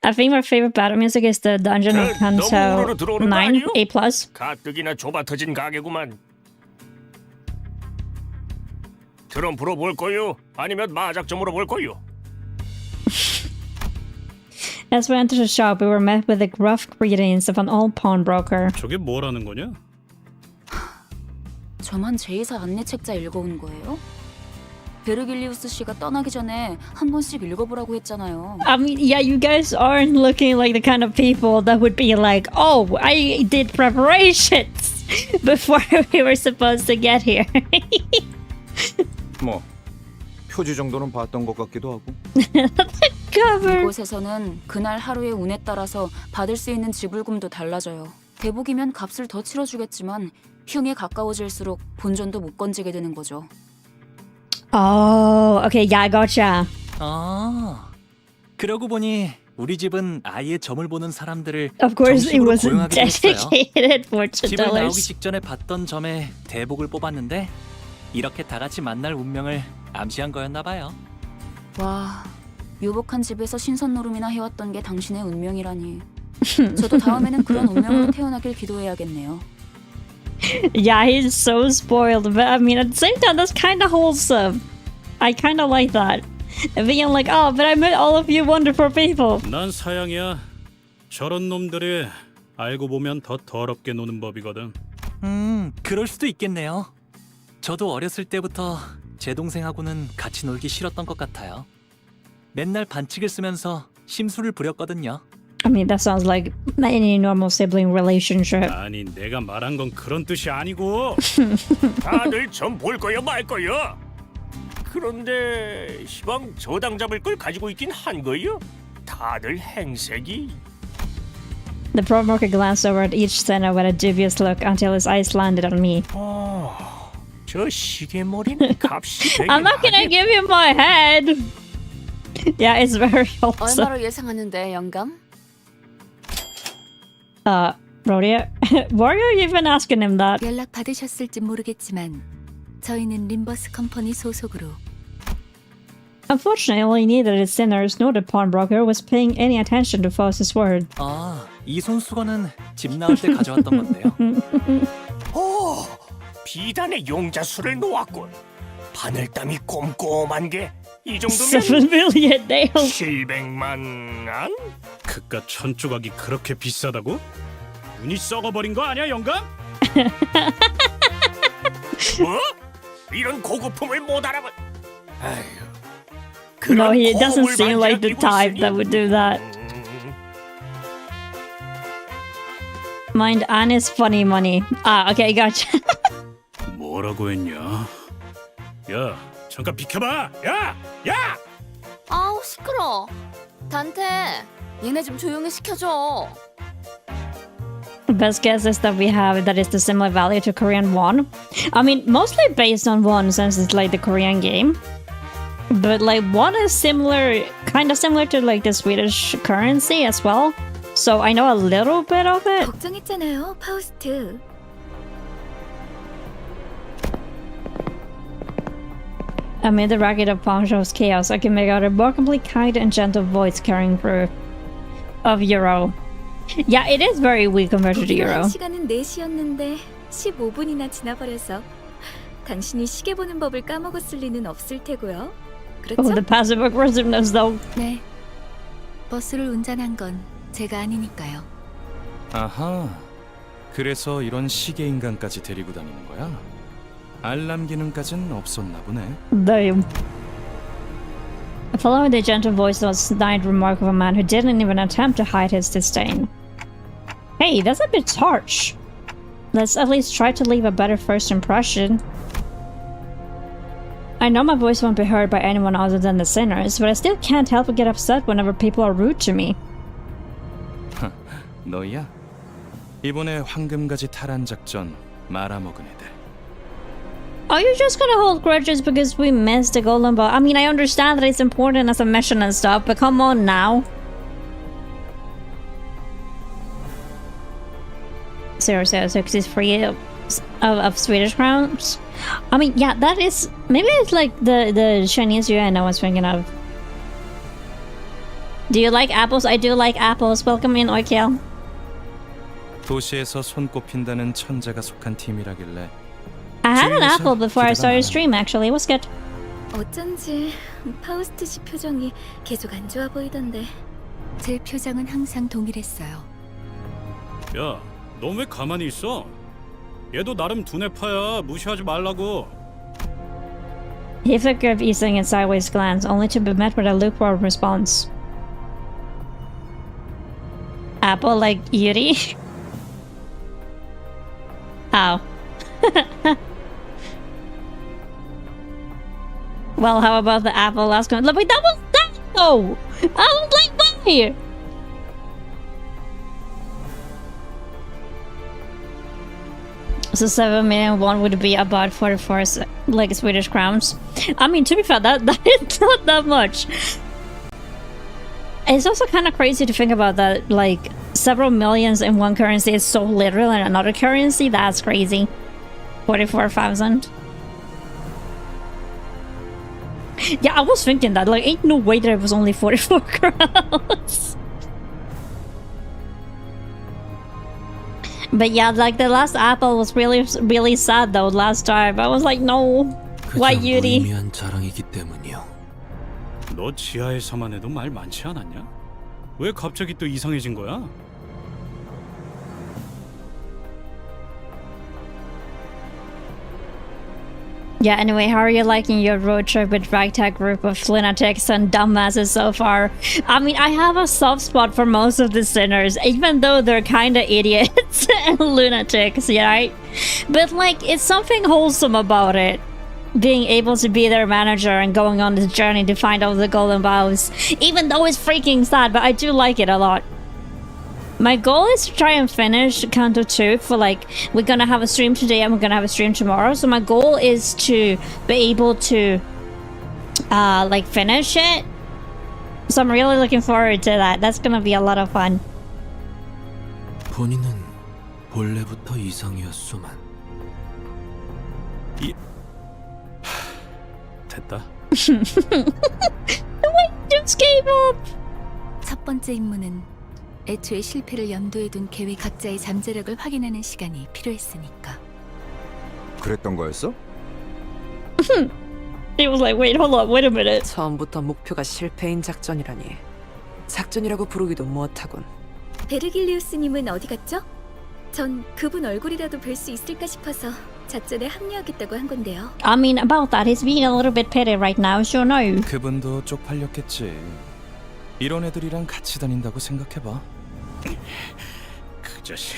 Speaker 1: I think my favorite battle music is the Dungeon of Canto 9, A+.
Speaker 7: 가뜩이나 좁아터진 가게구만. 트럼프로 볼 거요? 아니면 마작점으로 볼 거요?
Speaker 1: As we entered the shop, we were met with the gruff greetings of an old pawnbroker.
Speaker 7: 저게 뭐라는 거냐?
Speaker 2: 저만 제2사 안내 책자 읽어온 거예요? 베르길리우스 씨가 떠나기 전에 한 번씩 읽어보라고 했잖아요.
Speaker 1: I mean, yeah, you guys aren't looking like the kind of people that would be like, oh, I did preparations before we were supposed to get here.
Speaker 10: 뭐 표지 정도는 봤던 것 같기도 하고.
Speaker 1: Cover.
Speaker 2: 이곳에서는 그날 하루의 운에 따라서 받을 수 있는 지불금도 달라져요. 대복이면 값을 더 치러주겠지만 흉에 가까워질수록 본전도 못 건지게 되는 거죠.
Speaker 1: Oh, okay, yeah, I gotcha.
Speaker 9: 아, 그러고 보니 우리 집은 아예 점을 보는 사람들을
Speaker 1: Of course, it
Speaker 9: 정식으로
Speaker 1: was
Speaker 9: 고용하기로 했어요.
Speaker 1: dedicated for
Speaker 9: 집을 나오기
Speaker 1: $2.
Speaker 9: 직전에 봤던 점에 대복을 뽑았는데 이렇게 다 같이 만날 운명을 암시한 거였나 봐요.
Speaker 2: 와, 유복한 집에서 신선 노름이나 해왔던 게 당신의 운명이라니. 저도 다음에는 그런 운명으로 태어나길 기도해야겠네요.
Speaker 1: Yeah, he's so spoiled, but I mean, at the same time, that's kind of wholesome. I kind of like that. And being like, oh, but I met all of you wonderful people.
Speaker 7: 난 사양이야. 저런 놈들이 알고 보면 더 더럽게 노는 법이거든.
Speaker 9: 그럴 수도 있겠네요. 저도 어렸을 때부터 제 동생하고는 같이 놀기 싫었던 것 같아요. 맨날 반칙을 쓰면서 심술을 부렸거든요.
Speaker 1: I mean, that sounds like any normal sibling relationship.
Speaker 7: 아니 내가 말한 건 그런 뜻이 아니고.
Speaker 6: 다들 점 볼 거야 말 거야. 그런데 시방 저당 잡을 걸 가지고 있긴 한 거요. 다들 행색이.
Speaker 1: The pawnbroker glanced over at each center with a dubious look until his eyes landed on me.
Speaker 6: 저 시계머리는 값이 되게
Speaker 1: I'm not gonna give you my head. Yeah, it's very wholesome.
Speaker 5: 얼마로 예상하는데 영감?
Speaker 1: Rodeo, why are you even asking him that?
Speaker 2: 연락 받으셨을지 모르겠지만 저희는 림버스 컴퍼니 소속으로
Speaker 1: Unfortunately, neither the sinners nor the pawnbroker was paying any attention to Faust's word.
Speaker 9: 아, 이 손수건은 집 나올 때 가져왔던 건데요.
Speaker 6: 오, 비단의 용자수를 놓았군. 바늘땀이 꼼꼼한 게 이 정도면
Speaker 1: 7 million nails.
Speaker 6: 700만 원?
Speaker 7: 그깟 천조각이 그렇게 비싸다고? 눈이 썩어버린 거 아니야 영감?
Speaker 6: 뭐? 이런 고급품을 못 알아봐. 아휴.
Speaker 1: No, he doesn't seem like the type that would do that. Mind Annie's funny money. Ah, okay, gotcha.
Speaker 7: 뭐라고 했냐? 야, 잠깐 비켜봐! 야! 야!
Speaker 5: 아우 시끄러. 단테, 얘네 좀 조용히 시켜줘.
Speaker 1: The best guess is that we have that is the similar value to Korean won. I mean, mostly based on won since it's like the Korean game. But like won is similar, kind of similar to like the Swedish currency as well. So I know a little bit of it.
Speaker 2: 걱정했잖아요, 파우스트.
Speaker 1: Amid the racket of Pawnshop's chaos, I can make out a remarkably kind and gentle voice carrying through. Of Euro. Yeah, it is very weak compared to the Euro.
Speaker 2: 시간은 4시였는데 15분이나 지나버려서 당신이 시계 보는 법을 까먹었을 리는 없을 테고요. 그렇죠?
Speaker 1: Oh, the passive aggressiveness though.
Speaker 2: 네. 버스를 운전한 건 제가 아니니까요.
Speaker 12: 아하. 그래서 이런 시계 인간까지 데리고 다니는 거야? 알람 기능까진 없었나 보네.
Speaker 1: Damn. Following the gentle voice was the snide remark of a man who didn't even attempt to hide his disdain. Hey, that's a bit harsh. Let's at least try to leave a better first impression. I know my voice won't be heard by anyone other than the sinners, but I still can't help but get upset whenever people are rude to me.
Speaker 12: 너야? 이번에 황금가지 탈환 작전 말아먹은 애들.
Speaker 1: Are you just gonna hold grudges because we missed the golden ball? I mean, I understand that it's important as a mission and stuff, but come on now. Seriously, 63 of Swedish crowns? I mean, yeah, that is... Maybe it's like the Chinese yuan I was thinking of. Do you like apples? I do like apples. Welcome in, Oikel.
Speaker 12: 도시에서 손꼽힌다는 천재가 속한 팀이라길래
Speaker 1: I had an apple before I started stream, actually. It was good.
Speaker 2: 어쩐지 파우스트 씨 표정이 계속 안 좋아 보이던데. 제 표정은 항상 동일했어요.
Speaker 7: 야, 넌 왜 가만히 있어? 얘도 나름 두뇌파야. 무시하지 말라고.
Speaker 1: He flicked up Ising a sideways glance, only to be met with a lukewarm response. Apple like Yuri? How? Well, how about the apple last one? Wait, that was that though! I was like, why? So 7 million won would be about 44 like Swedish crowns. I mean, to be fair, that is not that much. It's also kind of crazy to think about that, like, several millions in one currency is so little in another currency. That's crazy. 44,000. Yeah, I was thinking that, like, ain't no way that it was only 44 crowns. But yeah, like, the last apple was really, really sad though, last time. I was like, no. Why Yuri?
Speaker 12: 무의미한 자랑이기 때문이요.
Speaker 7: 너 지하에서만 해도 말 많지 않았냐? 왜 갑자기 또 이상해진 거야?
Speaker 1: Yeah, anyway, how are you liking your road trip with ragtag group of lunatics and dumbasses so far? I mean, I have a soft spot for most of the sinners, even though they're kinda idiots and lunatics, yeah, right? But like, it's something wholesome about it. Being able to be their manager and going on this journey to find all the golden bows. Even though it's freaking sad, but I do like it a lot. My goal is to try and finish Canto 2 for like, we're gonna have a stream today and we're gonna have a stream tomorrow. So my goal is to be able to like finish it. So I'm really looking forward to that. That's gonna be a lot of fun.
Speaker 12: 본인은 본래부터 이상이었소만.
Speaker 7: 됐다.
Speaker 1: Wait, just gave up.
Speaker 2: 첫 번째 임무는 애초에 실패를 염두에 둔 계획 각자의 잠재력을 확인하는 시간이 필요했으니까.
Speaker 10: 그랬던 거였어?
Speaker 1: He was like, wait, hold on, wait a minute.
Speaker 3: 처음부터 목표가 실패인 작전이라니. 작전이라고 부르기도 못하군.
Speaker 11: 베르길리우스님은 어디 갔죠? 전 그분 얼굴이라도 뵐 수 있을까 싶어서 작전에 합류하겠다고 한 건데요.
Speaker 1: I mean, about that, he's being a little bit petty right now, so no.
Speaker 12: 그분도 쪽팔렸겠지. 이런 애들이랑 같이 다닌다고 생각해봐.
Speaker 7: 그 자식,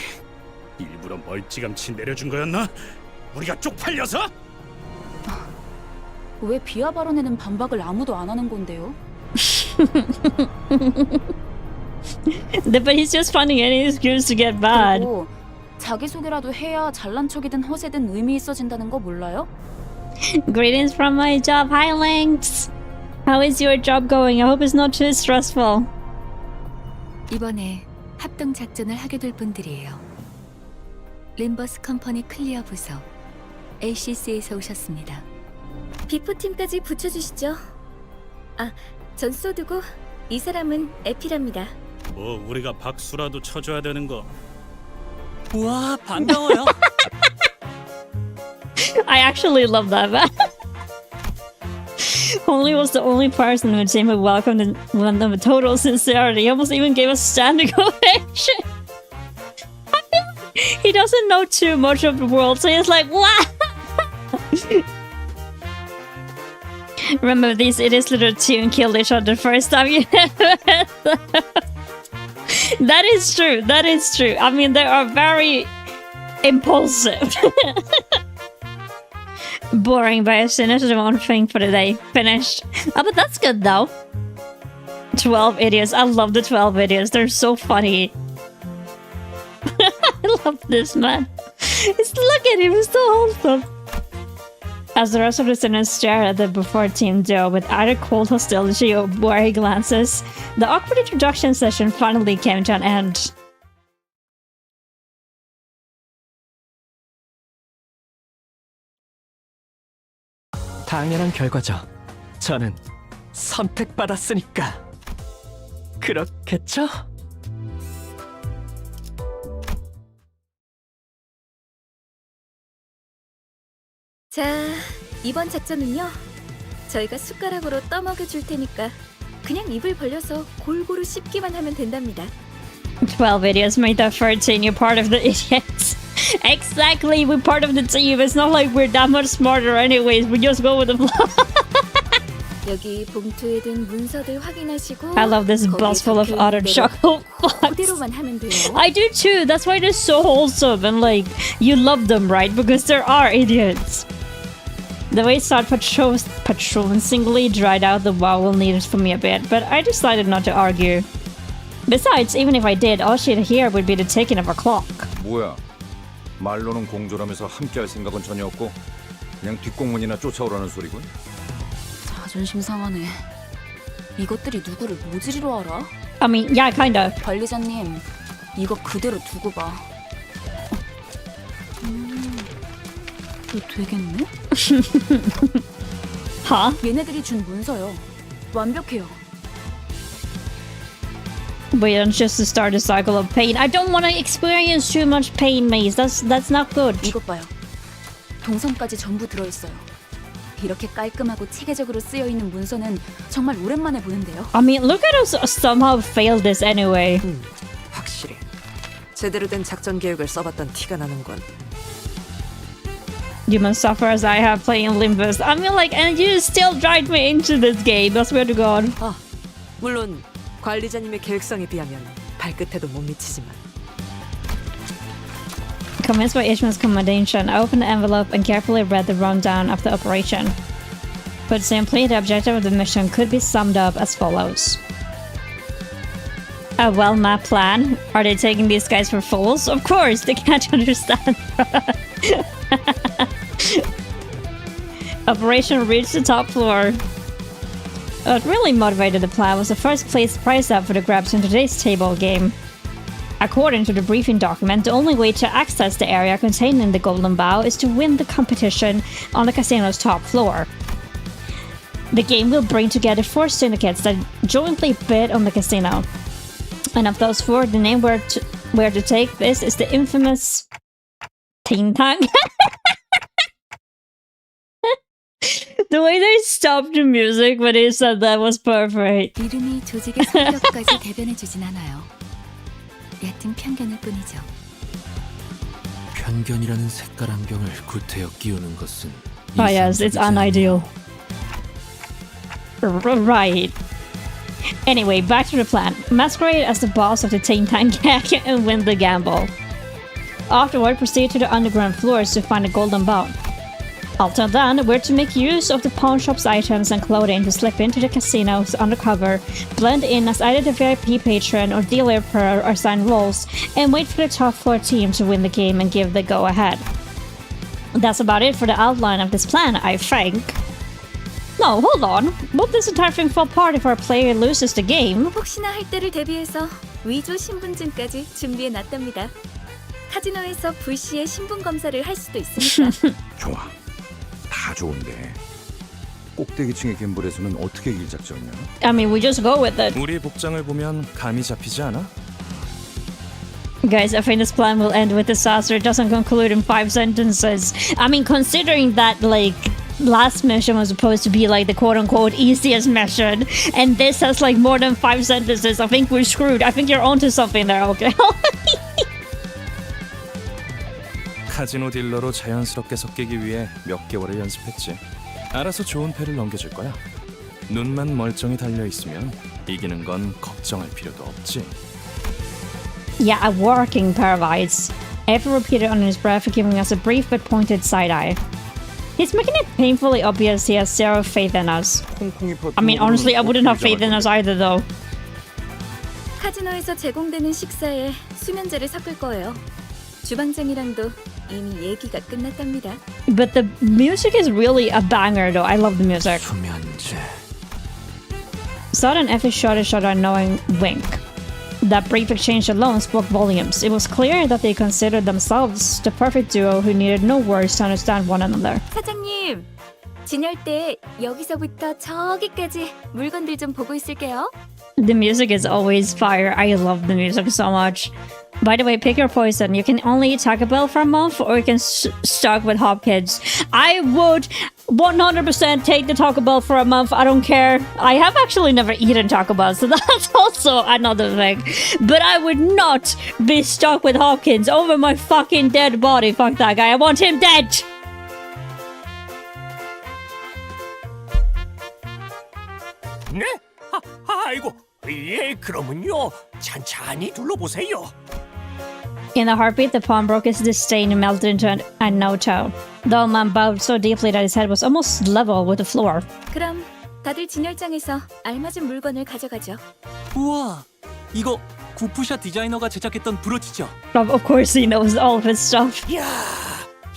Speaker 7: 일부러 멀찌감치 내려준 거였나? 우리가 쪽팔려서?
Speaker 11: 왜 비하 발언에는 반박을 아무도 안 하는 건데요?
Speaker 1: But he's just finding any excuse to get bad.
Speaker 11: 그리고 자기소개라도 해야 잘난 척이든 허세든 의미 있어진다는 거 몰라요?
Speaker 1: Greetings from my job. Hi, Lynx. How is your job going? I hope it's not too stressful.
Speaker 2: 이번에 합동 작전을 하게 될 분들이에요. 림버스 컴퍼니 클리어 부서 ACC에서 오셨습니다.
Speaker 11: 비포팀까지 붙여주시죠. 아, 전 소드고 이 사람은 에피랍니다.
Speaker 7: 뭐 우리가 박수라도 쳐줘야 되는 거.
Speaker 9: 우와, 반가워요.
Speaker 1: I actually love that man. Only was the only person in the team who welcomed them with total sincerity. He almost even gave a standing ovation. I mean, he doesn't know too much of the world, so he's like, wow. Remember, these idiots literally team killed each other the first time you ever met them. That is true. That is true. I mean, they are very impulsive. Boring, but I finished one thing for the day. Finished. Oh, but that's good though. 12 idiots. I love the 12 idiots. They're so funny. I love this man. Look at him. He's so wholesome. As the rest of the sinners stare at the before team duo with either cold hostility or wary glances, the awkward introduction session finally came to an end.
Speaker 9: 당연한 결과죠. 저는 선택받았으니까. 그렇겠죠?
Speaker 11: 자, 이번 작전은요. 저희가 숟가락으로 떠먹여 줄 테니까 그냥 입을 벌려서 골고루 씹기만 하면 된답니다.
Speaker 1: 12 idiots made that 13. You're part of the idiots. Exactly, we're part of the team. It's not like we're that much smarter anyways. We just go with the flow.
Speaker 11: 여기 봉투에 든 문서들 확인하시고
Speaker 1: I love this bus full of utter chocolate fucks.
Speaker 11: 그대로만 하면 돼요.
Speaker 1: I do too. That's why they're so wholesome and like you love them, right? Because there are idiots. The way it started patronsingly dried out the vowel needed for me a bit, but I decided not to argue. Besides, even if I did, all she'd hear would be the ticking of a clock.
Speaker 10: 뭐야? 말로는 공조라면서 함께할 생각은 전혀 없고 그냥 뒷공문이나 쫓아오라는 소리군.
Speaker 5: 자존심 상하네. 이것들이 누구를 모지리로 알아?
Speaker 1: I mean, yeah, kinda.
Speaker 5: 관리자님, 이거 그대로 두고 봐. 이거 되겠네?
Speaker 1: Huh?
Speaker 5: 얘네들이 준 문서요. 완벽해요.
Speaker 1: But just to start a cycle of pain. I don't want to experience too much pain, Maze. That's not good.
Speaker 5: 이것 봐요. 동선까지 전부 들어있어요. 이렇게 깔끔하고 체계적으로 쓰여 있는 문서는 정말 오랜만에 보는데요.
Speaker 1: I mean, look at us somehow fail this anyway.
Speaker 3: 확실히 제대로 된 작전 계획을 써봤던 티가 나는군.
Speaker 1: You must suffer as I have playing Limbus. I mean, like, and you still dragged me into this game. I swear to God.
Speaker 3: 아, 물론 관리자님의 계획성에 비하면 발끝에도 못 미치지만.
Speaker 1: Convinced by Ishmael's commendation, I opened the envelope and carefully read the rundown of the operation. Put simply, the objective of the mission could be summed up as follows. A well-mapped plan? Are they taking these guys for fools? Of course, they can't understand. Operation reached the top floor. What really motivated the plan was the first place prize up for the grabs in today's table game. According to the briefing document, the only way to access the area contained in the Golden Bow is to win the competition on the casino's top floor. The game will bring together 4 syndicates that jointly bid on the casino. And of those 4, the name where to take this is the infamous Teen Tank. The way they stopped the music when he said that was perfect.
Speaker 2: 이름이 조직의 성격까지 대변해주진 않아요. 얕은 편견일 뿐이죠.
Speaker 12: 편견이라는 색깔 안경을 구태여 끼우는 것은
Speaker 1: Oh yes, it's unideal. Right. Anyway, back to the plan. Masquerade as the boss of the Teen Tank Gang and win the gamble. Afterward, proceed to the underground floors to find a golden bow. Until then, we're to make use of the pawnshop's items and clothing to slip into the casinos undercover, blend in as either the VIP patron or dealer per our assigned roles, and wait for the top 4 team to win the game and give the go-ahead. That's about it for the outline of this plan, I think. No, hold on. Won't this entire thing fall apart if our player loses the game?
Speaker 11: 혹시나 할 때를 대비해서 위조 신분증까지 준비해놨답니다. 카지노에서 불시에 신분 검사를 할 수도 있으니까.
Speaker 10: 좋아. 다 좋은데 꼭대기층의 갬블에서는 어떻게 이길 작전이야?
Speaker 1: I mean, we just go with it.
Speaker 12: 우리 복장을 보면 감이 잡히지 않아?
Speaker 1: Guys, I think this plan will end with disaster. It doesn't conclude in 5 sentences. I mean, considering that, like, last mission was supposed to be, like, the quote-unquote easiest mission, and this has, like, more than 5 sentences, I think we're screwed. I think you're onto something there, okay?
Speaker 12: 카지노 딜러로 자연스럽게 섞이기 위해 몇 개월을 연습했지. 알아서 좋은 패를 넘겨줄 거야. 눈만 멀쩡히 달려있으면 이기는 건 걱정할 필요도 없지.
Speaker 1: Yeah, a working paradise. Evan repeated under his breath, giving us a brief but pointed side-eye. He's making it painfully obvious he has zero faith in us. I mean, honestly, I wouldn't have faith in us either, though.
Speaker 11: 카지노에서 제공되는 식사에 수면제를 섞을 거예요. 주방장이랑도 이미 얘기가 끝났답니다.
Speaker 1: But the music is really a banger, though. I love the music.
Speaker 12: 수면제.
Speaker 1: Sudden Effie shot a knowing wink. That brief exchange alone spoke volumes. It was clear that they considered themselves the perfect duo who needed no words to understand one another.
Speaker 11: 사장님, 진열 때 여기서부터 저기까지 물건들 좀 보고 있을게요.
Speaker 1: The music is always fire. I love the music so much. By the way, pick your poison. You can only eat Taco Bell for a month, or you can stuck with Hopkins. I would 100% take the Taco Bell for a month. I don't care. I have actually never eaten Taco Bell, so that's also another thing. But I would not be stuck with Hawkins over my fucking dead body. Fuck that guy. I want him dead.
Speaker 6: 네? 아이고, 예, 그러면요. 찬찬히 둘러보세요.
Speaker 1: In a heartbeat, the pawnbroker's disdain melted into a no-toe. The old man bowed so deeply that his head was almost level with the floor.
Speaker 11: 그럼 다들 진열장에서 알맞은 물건을 가져가죠.
Speaker 9: 우와, 이거 구프샷 디자이너가 제작했던 브로치죠?
Speaker 1: Of course he knows all of his stuff.
Speaker 6: 이야,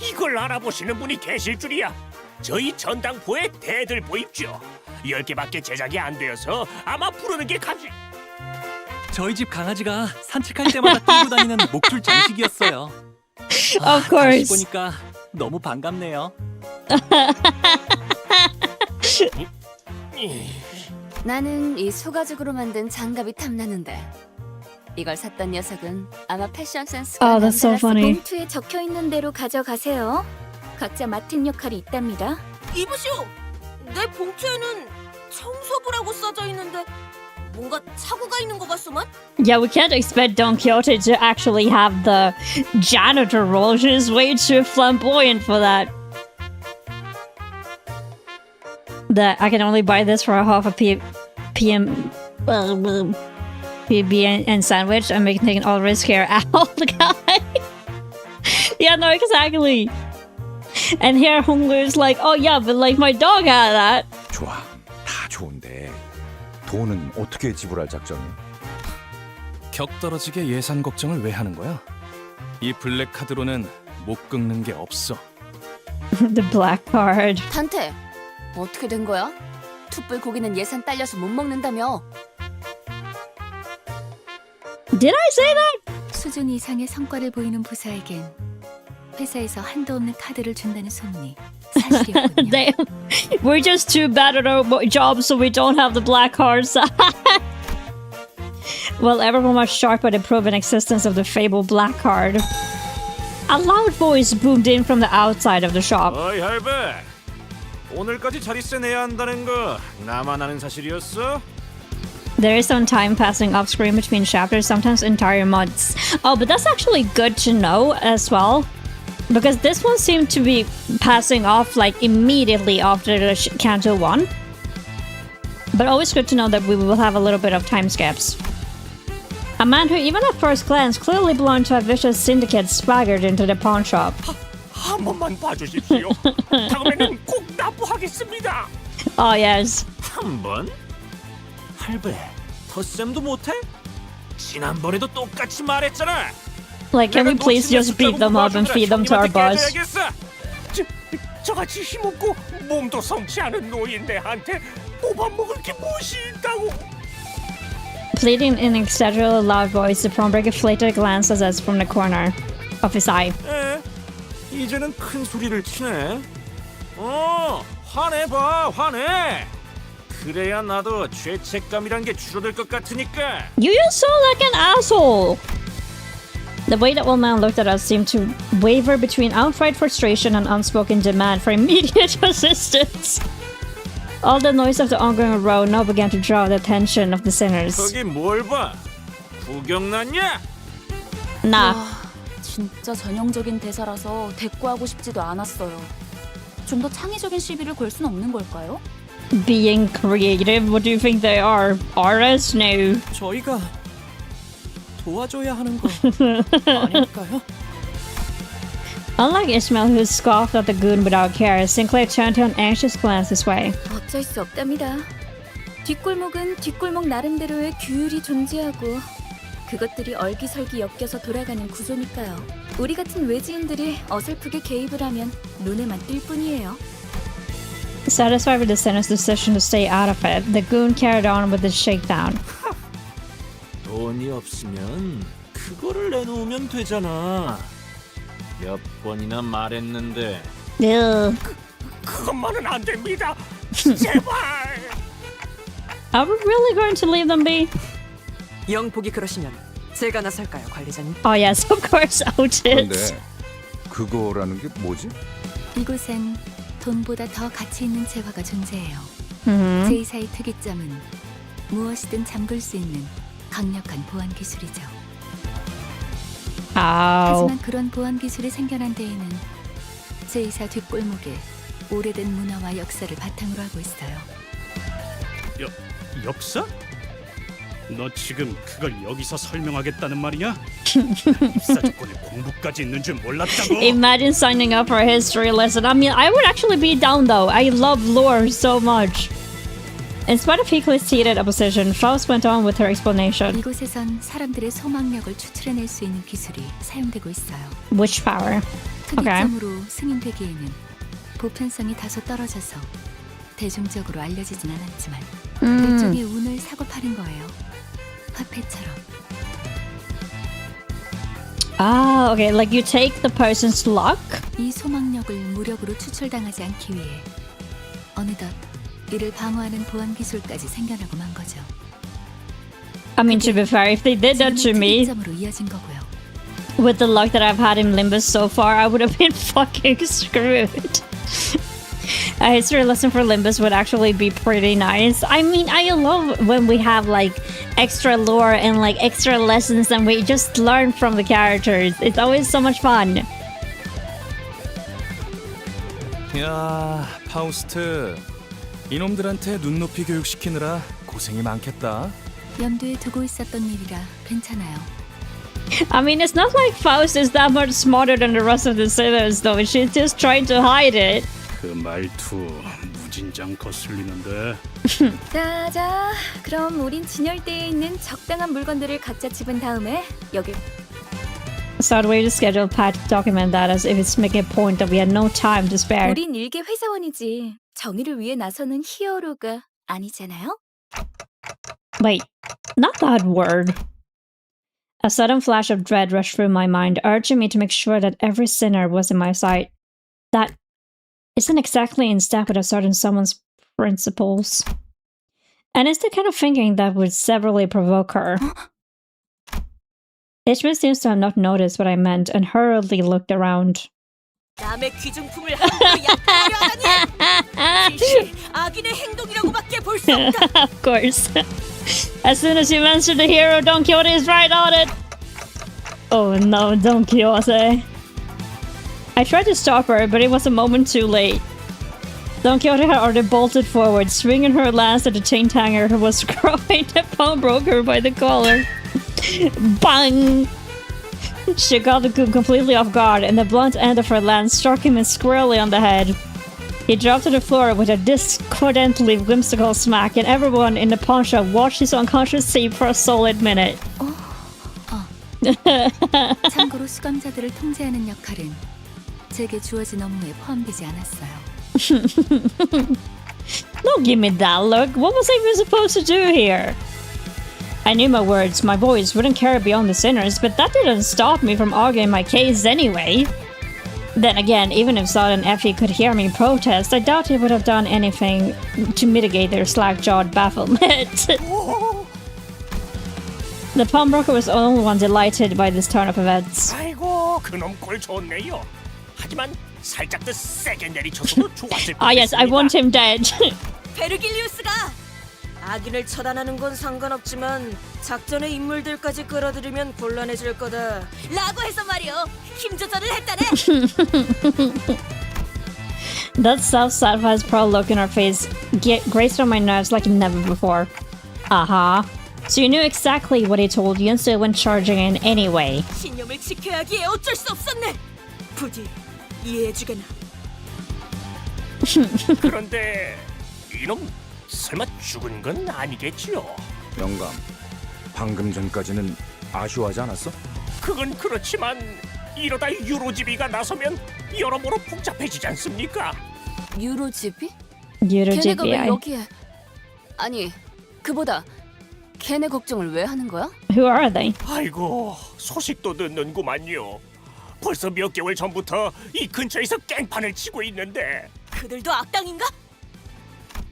Speaker 6: 이걸 알아보시는 분이 계실 줄이야. 저희 전당포에 대들 보입죠. 10개밖에 제작이 안 되어서 아마 부르는 게 값이...
Speaker 9: 저희 집 강아지가 산책할 때마다 끼고 다니는 목줄 장식이었어요.
Speaker 1: Of course.
Speaker 9: 다시 보니까 너무 반갑네요.
Speaker 5: 나는 이 소가죽으로 만든 장갑이 탐나는데 이걸 샀던 녀석은 아마 패션 센스가
Speaker 1: Oh, that's so funny.
Speaker 11: 봉투에 적혀 있는 대로 가져가세요. 각자 맡은 역할이 있답니다.
Speaker 5: 이보시오! 내 봉투에는 청소부라고 써져 있는데 뭔가 착오가 있는 것 같소만?
Speaker 1: Yeah, we can't expect Don Quixote to actually have the janitor role. She's way too flamboyant for that. I can only buy this for a half a PM PB and sandwich. I'm taking all risk here. Ow, the guy. Yeah, no, exactly. And here Honglu's like, oh yeah, but like my dog had that.
Speaker 10: 좋아, 다 좋은데 돈은 어떻게 지불할 작정이야?
Speaker 12: 격떨어지게 예산 걱정을 왜 하는 거야? 이 블랙 카드로는 못 긁는 게 없어.
Speaker 1: The black card.
Speaker 5: 단테, 어떻게 된 거야? 툭불 고기는 예산 딸려서 못 먹는다며?
Speaker 1: Did I say that?
Speaker 2: 수준 이상의 성과를 보이는 부사에겐 회사에서 한도 없는 카드를 준다는 소문이 사실이었군요.
Speaker 1: Damn. We're just too bad at our jobs, so we don't have the black cards. Well, everyone was shocked by the proven existence of the fabled black card. A loud voice boomed in from the outside of the shop.
Speaker 13: 어이 할배, 오늘까지 자리세 내야 한다는 거 나만 아는 사실이었어?
Speaker 1: There is some time passing off screen between chapters, sometimes entire months. Oh, but that's actually good to know as well. Because this one seemed to be passing off like immediately after the Canto 1. But always good to know that we will have a little bit of time skips. A man who even at first glance clearly belonged to a vicious syndicate swaggered into the pawn shop.
Speaker 6: 한 번만 봐주십시오. 다음에는 꼭 납부하겠습니다.
Speaker 1: Oh yes.
Speaker 13: 한 번? 할배, 덧셈도 못해? 지난번에도 똑같이 말했잖아.
Speaker 1: Like, can we please just beat them up and feed them to our boss?
Speaker 6: 저같이 힘없고 몸도 성치 않은 노인네한테 뽑아먹을 게 무엇이 있다고?
Speaker 1: Pleading in an exaggerally loud voice, the pawnbroker flattered glances us from the corner of his eye.
Speaker 13: 에? 이제는 큰 소리를 치네. 화내봐, 화내. 그래야 나도 죄책감이란 게 줄어들 것 같으니까.
Speaker 1: You just sound like an asshole! The way the old man looked at us seemed to waver between outright frustration and unspoken demand for immediate assistance. All the noise of the ongoing row now began to draw the attention of the sinners.
Speaker 13: 거기 뭘 봐? 구경 났냐?
Speaker 1: Nah.
Speaker 14: 진짜 전형적인 대사라서 대꾸하고 싶지도 않았어요. 좀 더 창의적인 시비를 걸 순 없는 걸까요?
Speaker 1: Being creative, what do you think they are? Artists? No.
Speaker 9: 저희가 도와줘야 하는 거 아닐까요?
Speaker 1: Unlike Ishmael, who scoffed at the goon without care, Sinclair turned an anxious glance his way.
Speaker 11: 어쩔 수 없답니다. 뒷골목은 뒷골목 나름대로의 규율이 존재하고 그것들이 얼기설기 엮여서 돌아가는 구조니까요. 우리 같은 외지인들이 어설프게 개입을 하면 눈에만 띌 뿐이에요.
Speaker 1: Satisfied with the sinner's decision to stay out of it, the goon carried on with the shakedown.
Speaker 13: 돈이 없으면 그거를 내놓으면 되잖아. 몇 번이나 말했는데.
Speaker 6: 그것만은 안 됩니다. 제발.
Speaker 1: Are we really going to leave them be?
Speaker 3: 영폭이 그러시면 제가 나설까요, 관리자님?
Speaker 1: Oh yes, of course, Otis.
Speaker 10: 근데 그거라는 게 뭐지?
Speaker 2: 이곳엔 돈보다 더 가치 있는 재화가 존재해요. 제이사의 특이점은 무엇이든 잠글 수 있는 강력한 보안 기술이죠. 하지만 그런 보안 기술이 생겨난 데에는 제이사 뒷골목에 오래된 문화와 역사를 바탕으로 하고 있어요.
Speaker 7: 역사? 너 지금 그걸 여기서 설명하겠다는 말이냐? 입사 조건에 공부까지 있는 줄 몰랐다고.
Speaker 1: Imagine signing up for a history lesson. I mean, I would actually be down though. I love lore so much. In spite of Hiku's heated opposition, Faust went on with her explanation.
Speaker 2: 이곳에선 사람들의 소망력을 추출해낼 수 있는 기술이 사용되고 있어요.
Speaker 1: Witch power. Okay.
Speaker 2: 특이점으로 승인되기에는 보편성이 다소 떨어져서 대중적으로 알려지진 않았지만 일종의 운을 사고 파는 거예요. 화폐처럼.
Speaker 1: Ah, okay. Like you take the person's luck.
Speaker 2: 이 소망력을 무력으로 추출당하지 않기 위해 어느덧 이를 방어하는 보안 기술까지 생겨나고 만 거죠.
Speaker 1: I mean, to be fair, if they did that to me,
Speaker 2: 특이점으로 이어진 거고요.
Speaker 1: with the luck that I've had in Limbus so far, I would have been fucking screwed. A history lesson for Limbus would actually be pretty nice. I mean, I love when we have like extra lore and like extra lessons and we just learn from the characters. It's always so much fun.
Speaker 12: 야, 파우스트. 이놈들한테 눈높이 교육시키느라 고생이 많겠다.
Speaker 2: 염두에 두고 있었던 일이라 괜찮아요.
Speaker 1: I mean, it's not like Faust is that much smarter than the rest of the sailors, though. She's just trying to hide it.
Speaker 7: 그 말투 무진장 거슬리는데.
Speaker 11: 자, 그럼 우린 진열대에 있는 적당한 물건들을 각자 집은 다음에 여기.
Speaker 1: So the way to schedule Pat to document that as if it's making a point that we had no time to spare.
Speaker 11: 우린 일개 회사원이지 정의를 위해 나서는 히어로가 아니잖아요.
Speaker 1: Wait, not that word. A sudden flash of dread rushed through my mind, urging me to make sure that every sinner was in my sight. That isn't exactly in step with a certain someone's principles. And it's the kind of thinking that would severely provoke her. Ishmael seems to have not noticed what I meant and hurriedly looked around.
Speaker 5: 남의 귀중품을 함부로 약탈하다니! 지시 악인의 행동이라고밖에 볼 수 없다.
Speaker 1: Of course. As soon as you mentioned the hero, Don Quixote is right on it. Oh no, Don Quixote. I tried to stop her, but it was a moment too late. Don Quixote had already bolted forward, swinging her lance at the chain hanger who was grabbing the pawnbroker by the collar. Bang! She got the goon completely off guard, and the blunt end of her lance struck him squarely on the head. He dropped to the floor with a discordantly whimsical smack, and everyone in the pawnshop watched his unconscious heap for a solid minute.
Speaker 2: 참고로 수감자들을 통제하는 역할은 제게 주어진 업무에 포함되지 않았어요.
Speaker 1: Don't give me that look. What was I even supposed to do here? I knew my words, my voice wouldn't carry beyond the sinners, but that didn't stop me from arguing my case anyway. Then again, even if Zod and Effie could hear me protest, I doubt it would have done anything to mitigate their slack-jawed bafflement. The pawnbroker was the only one delighted by this turn of events.
Speaker 13: 아이고, 그놈 꼴 좋네요. 하지만 살짝 더 세게 내리쳐서도 좋았을
Speaker 1: Ah yes, I want him dead.
Speaker 5: 베르길리우스가 악인을 처단하는 건 상관없지만 작전의 인물들까지 끌어들이면 곤란해질 거다 라고 해서 말이요 힘 조절을 했다네.
Speaker 1: That self-satisfied proud look in her face graced on my nerves like never before. Uh-huh. So you knew exactly what he told you and still went charging in anyway.
Speaker 5: 신념을 지켜야 하기에 어쩔 수 없었네. 부디 이해해주게나.
Speaker 13: 그런데 이놈 설마 죽은 건 아니겠지요?
Speaker 10: 영감, 방금 전까지는 아쉬워하지 않았어?
Speaker 13: 그건 그렇지만 이러다 유로지비가 나서면 여러모로 복잡해지지 않습니까?
Speaker 5: 유로지비?
Speaker 1: 유로지비.
Speaker 5: 걔네가 왜 여기에? 아니, 그보다 걔네 걱정을 왜 하는 거야?
Speaker 1: Who are they?
Speaker 13: 아이고, 소식도 듣는구만요. 벌써 몇 개월 전부터 이 근처에서 깽판을 치고 있는데.
Speaker 5: 그들도 악당인가?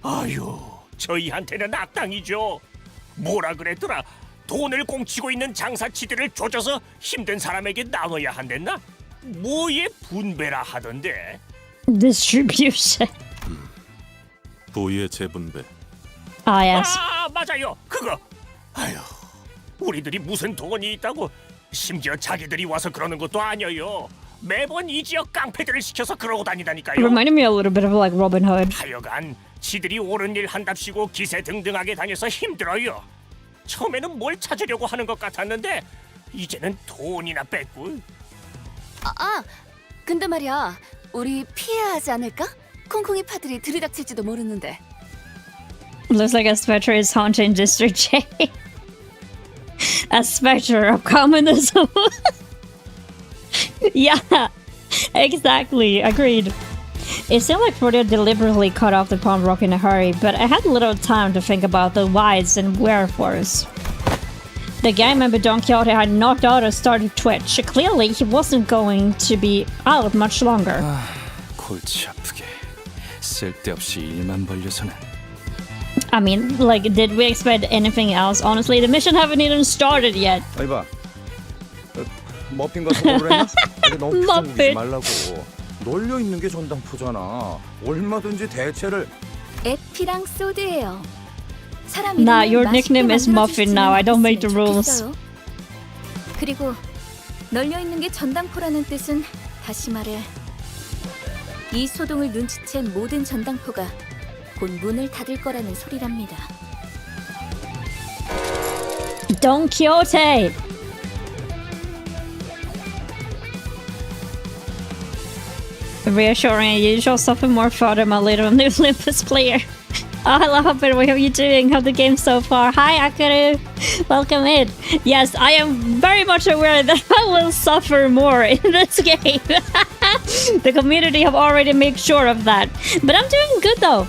Speaker 13: 아유, 저희한테는 악당이죠. 뭐라 그랬더라? 돈을 공치고 있는 장사치들을 조져서 힘든 사람에게 나눠야 한댔나? 뭐에 분배라 하던데.
Speaker 1: Distribution.
Speaker 4: 부의 재분배.
Speaker 1: Ah, yes.
Speaker 13: 아, 맞아요. 그거. 아휴, 우리들이 무슨 돈이 있다고 심지어 자기들이 와서 그러는 것도 아니에요. 매번 이 지역 깡패들을 시켜서 그러고 다니다니까요.
Speaker 1: Reminded me a little bit of like Robin Hood.
Speaker 13: 하여간 지들이 옳은 일 한답시고 기세등등하게 다녀서 힘들어요. 처음에는 뭘 찾으려고 하는 것 같았는데 이제는 돈이나 뺏고.
Speaker 5: 근데 말이야, 우리 피해야 하지 않을까? 콩콩이 파들이 들이닥칠지도 모르는데.
Speaker 1: Looks like a spectre is haunting District J. A spectre of communism. Yeah, exactly. Agreed. It seemed like Frodo deliberately cut off the palm rock in a hurry, but I had little time to think about the whys and wherefores. The gang member Don Quixote had knocked out a started twitch. Clearly, he wasn't going to be out much longer.
Speaker 12: 골치 아프게 쓸데없이 일만 벌려서는.
Speaker 1: I mean, like, did we expect anything else? Honestly, the mission haven't even started yet.
Speaker 10: 아니 봐. 머핀과 소보를 했나? 아니 너무 표정 부리지 말라고. 널려 있는 게 전당포잖아. 얼마든지 대체를.
Speaker 11: 에피랑 소드예요. 사람
Speaker 1: Nah,
Speaker 11: 이름은
Speaker 1: your
Speaker 11: 맛있게
Speaker 1: nickname is Muffin now. I don't make the
Speaker 11: 만들어주시면
Speaker 1: rules.
Speaker 11: 좋겠어요. 그리고 널려 있는 게 전당포라는 뜻은 다시 말해 이 소동을 눈치챈 모든 전당포가 곧 문을 닫을 거라는 소리랍니다.
Speaker 1: Don Quixote! Reassuring, you shall suffer more further, my little new Limbus player. Oh, hello, Hopper. How are you doing? How's the game so far? Hi, Akaru. Welcome in. Yes, I am very much aware that I will suffer more in this game. The community have already made sure of that. But I'm doing good, though.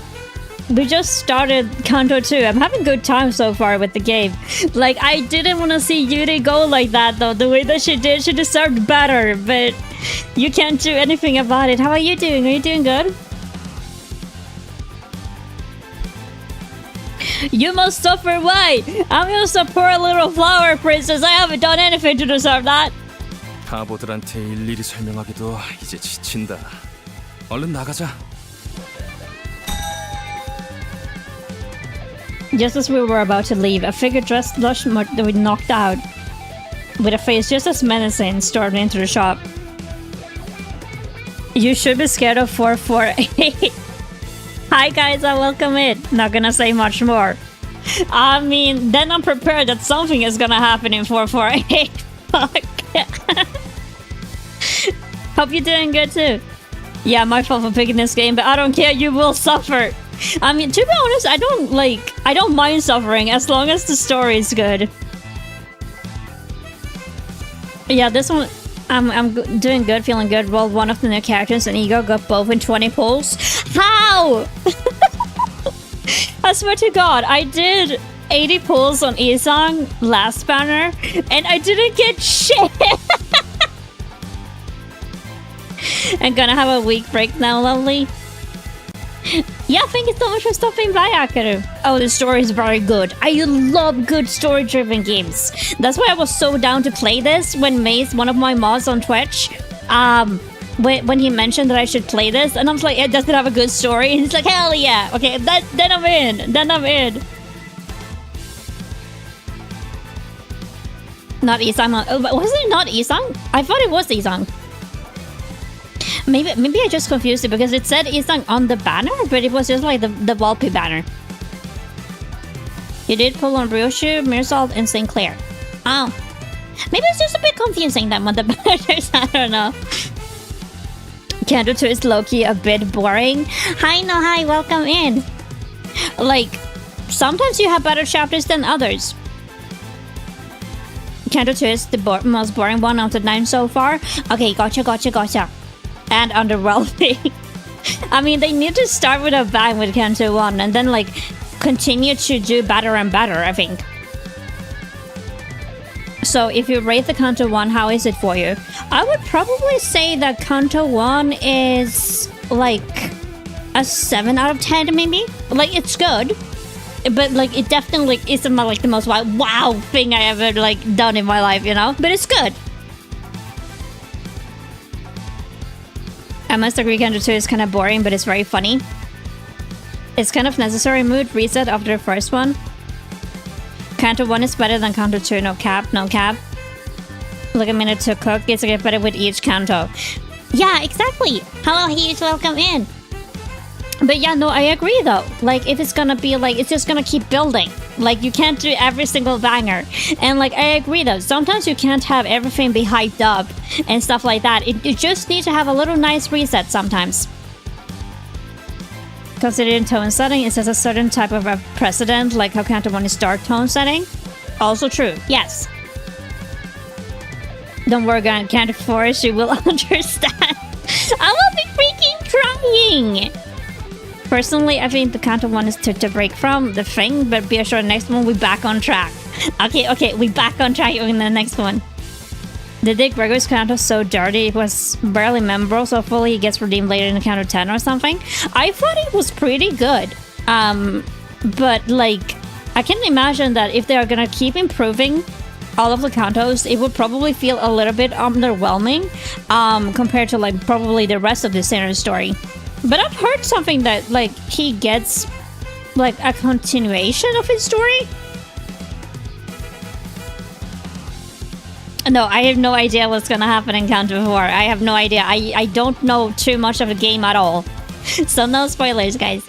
Speaker 1: We just started Canto 2. I'm having good time so far with the game. Like, I didn't want to see Yuri go like that, though. The way that she did, she deserved better. But you can't do anything about it. How are you doing? Are you doing good? You must suffer. Why? I'm just a poor little flower princess. I haven't done anything to deserve that.
Speaker 12: 바보들한테 일일이 설명하기도 이제 지친다. 얼른 나가자.
Speaker 1: Just as we were about to leave, a figure dressed with knocked out, with a face just as menacing, stormed into the shop. You should be scared of 448. Hi guys, and welcome in. Not gonna say much more. I mean, then I'm prepared that something is gonna happen in 448. Fuck. Hope you're doing good too. Yeah, my fault for picking this game, but I don't care, you will suffer. I mean, to be honest, I don't mind suffering as long as the story is good. Yeah, this one, I'm doing good, feeling good. Rolled one of the new characters and Ego got both in 20 pulls. How? I swear to God, I did 80 pulls on Isang last banner and I didn't get shit. I'm gonna have a week break now, lovely. Yeah, thank you so much for stopping by, Akaru. Oh, the story is very good. I love good story-driven games. That's why I was so down to play this when Mace, one of my mods on Twitch, when he mentioned that I should play this, and I was like, yeah, does it have a good story? And he's like, hell yeah. Okay, then I'm in. Then I'm in. Not Isang. Wasn't it not Isang? I thought it was Isang. Maybe I just confused it because it said Isang on the banner, but it was just like the Volpe banner. You did pull on Ryoshu, Mirsalt, and St. Clair. Oh. Maybe it's just a bit confusing them on the banners. I don't know. Canto 2 is low-key a bit boring. Hi, no, hi, welcome in. Like, sometimes you have better chapters than others. Canto 2 is the most boring one out of 9 so far. Okay, gotcha. And underwhelming. I mean, they need to start with a bang with Canto 1 and then, like, continue to do better and better, I think. So, if you rate the Canto 1, how is it for you? I would probably say that Canto 1 is, like, a 7 out of 10, maybe? Like, it's good. But, like, it definitely isn't, like, the most wow thing I ever, like, done in my life, you know? But it's good. I must agree, Canto 2 is kind of boring, but it's very funny. It's kind of necessary mood reset after the first one. Canto 1 is better than Canto 2, no cap, no cap. Look a minute to cook, it's get better with each Canto. Yeah, exactly! Hello, huge welcome in! But yeah, no, I agree though. Like, if it's gonna be like, it's just gonna keep building. Like, you can't do every single banger. And like, I agree though, sometimes you can't have everything be hyped up and stuff like that. You just need to have a little nice reset sometimes. Considering tone setting, it says a certain type of a precedent, like how Canto 1 is dark tone setting. Also true, yes. Don't worry, Canto 4, she will understand. I will be freaking crying! Personally, I think the Canto 1 is to break from the thing, but be assured next one we back on track. Okay, we back on track in the next one. They did Gregor's Canto so dirty it was barely memorable, so hopefully he gets redeemed later in the Canto 10 or something. I thought it was pretty good. But like, I can imagine that if they are gonna keep improving all of the Cantos, it would probably feel a little bit underwhelming compared to like probably the rest of the Sinner story. But I've heard something that like he gets like a continuation of his story. No, I have no idea what's gonna happen in Canto 4. I have no idea. I don't know too much of the game at all. So no spoilers, guys.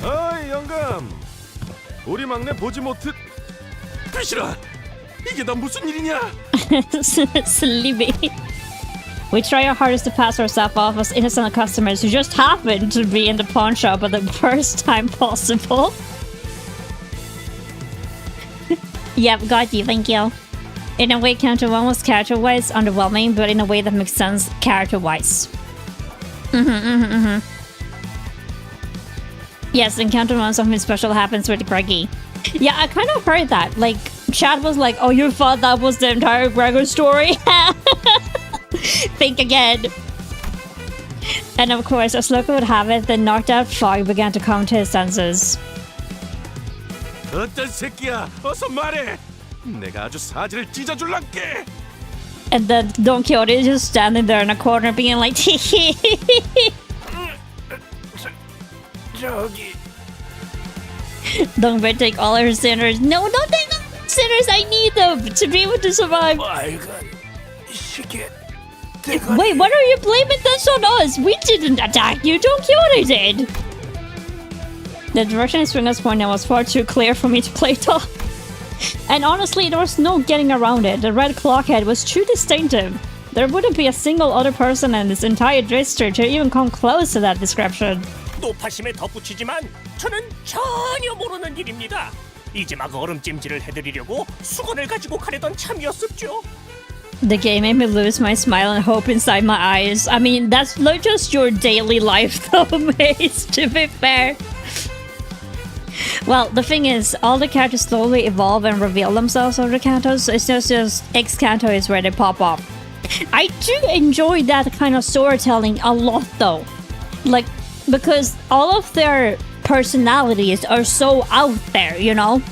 Speaker 4: 어이 영감, 우리 막내 보지 못해. 그시라, 이게 다 무슨 일이냐?
Speaker 1: Sleepy. We try our hardest to pass ourselves off as innocent customers who just happen to be in the pawn shop at the first time possible. Yep, got you, thank you. In a way, Canto 1 was character-wise underwhelming, but in a way that makes sense character-wise. Yes, in Canto 1 something special happens with Greggy. Yeah, I kind of heard that. Like, Chad was like, oh, you thought that was the entire Gregor story? Think again. And of course, as luck would have it, the knocked out Fog began to come to his senses.
Speaker 4: 어떤 새끼야, 어서 말해. 내가 아주 사지를 찢어줄란게.
Speaker 1: And then Don Quixote is just standing there in a corner being like,
Speaker 13: 저기
Speaker 1: don't take all our sinners. No, don't take all our sinners. I need them to be able to survive.
Speaker 13: 빨간 시계.
Speaker 1: Wait, what are you blaming this on us? We didn't attack you. Don Quixote did. The direction his fingers pointed was far too clear for me to play it off. And honestly, there was no getting around it. The red clock head was too distinctive. There wouldn't be a single other person in this entire district to even come close to that description.
Speaker 13: 노파심에 덧붙이지만 저는 전혀 모르는 일입니다. 이제 막 얼음찜질을 해드리려고 수건을 가지고 가려던 참이었었죠.
Speaker 1: The game made me lose my smile and hope inside my eyes. I mean, that's not just your daily life though, Mace, to be fair. Well, the thing is, all the characters slowly evolve and reveal themselves over the Cantos. It's just X-Canto is where they pop up. I do enjoy that kind of storytelling a lot though. Like, because all of their personalities are so out there, you know?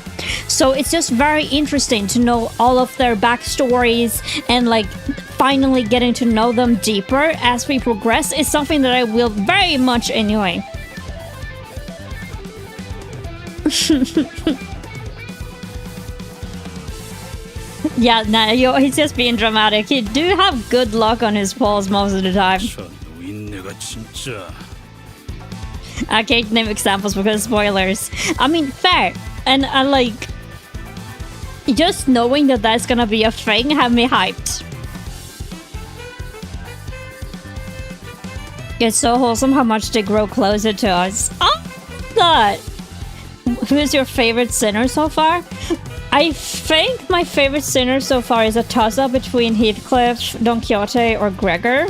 Speaker 1: So it's just very interesting to know all of their backstories and like finally getting to know them deeper as we progress is something that I will very much enjoy. Yeah, nah, he's just being dramatic. He do have good luck on his paws most of the time.
Speaker 7: 저 노인네가 진짜.
Speaker 1: I can't name examples because spoilers. I mean, fair. And I like... just knowing that that's gonna be a thing had me hyped. It's so wholesome how much they grow closer to us. Oh, that! Who's your favorite sinner so far? I think my favorite sinner so far is a toss-up between Heathcliff, Don Quixote, or Gregor.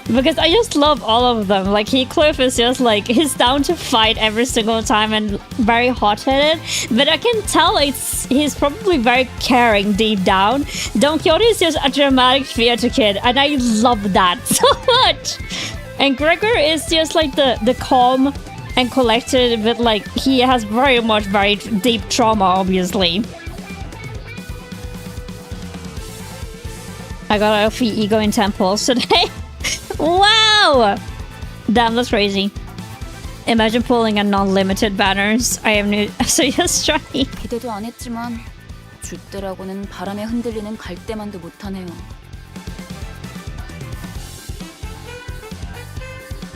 Speaker 1: Because I just love all of them. Like, Heathcliff is just like, he's down to fight every single time and very hot-headed. But I can tell he's probably very caring deep down. Don Quixote is just a dramatic theater kid, and I love that so much. And Gregor is just like the calm and collected, but like, he has very deep trauma, obviously. I got a free ego in temples today. Wow! Damn, that's crazy. Imagine pulling a non-limited banners. I have no serious try.
Speaker 14: 기대도 안 했지만 줏대라고는 바람에 흔들리는 갈대만도 못하네요.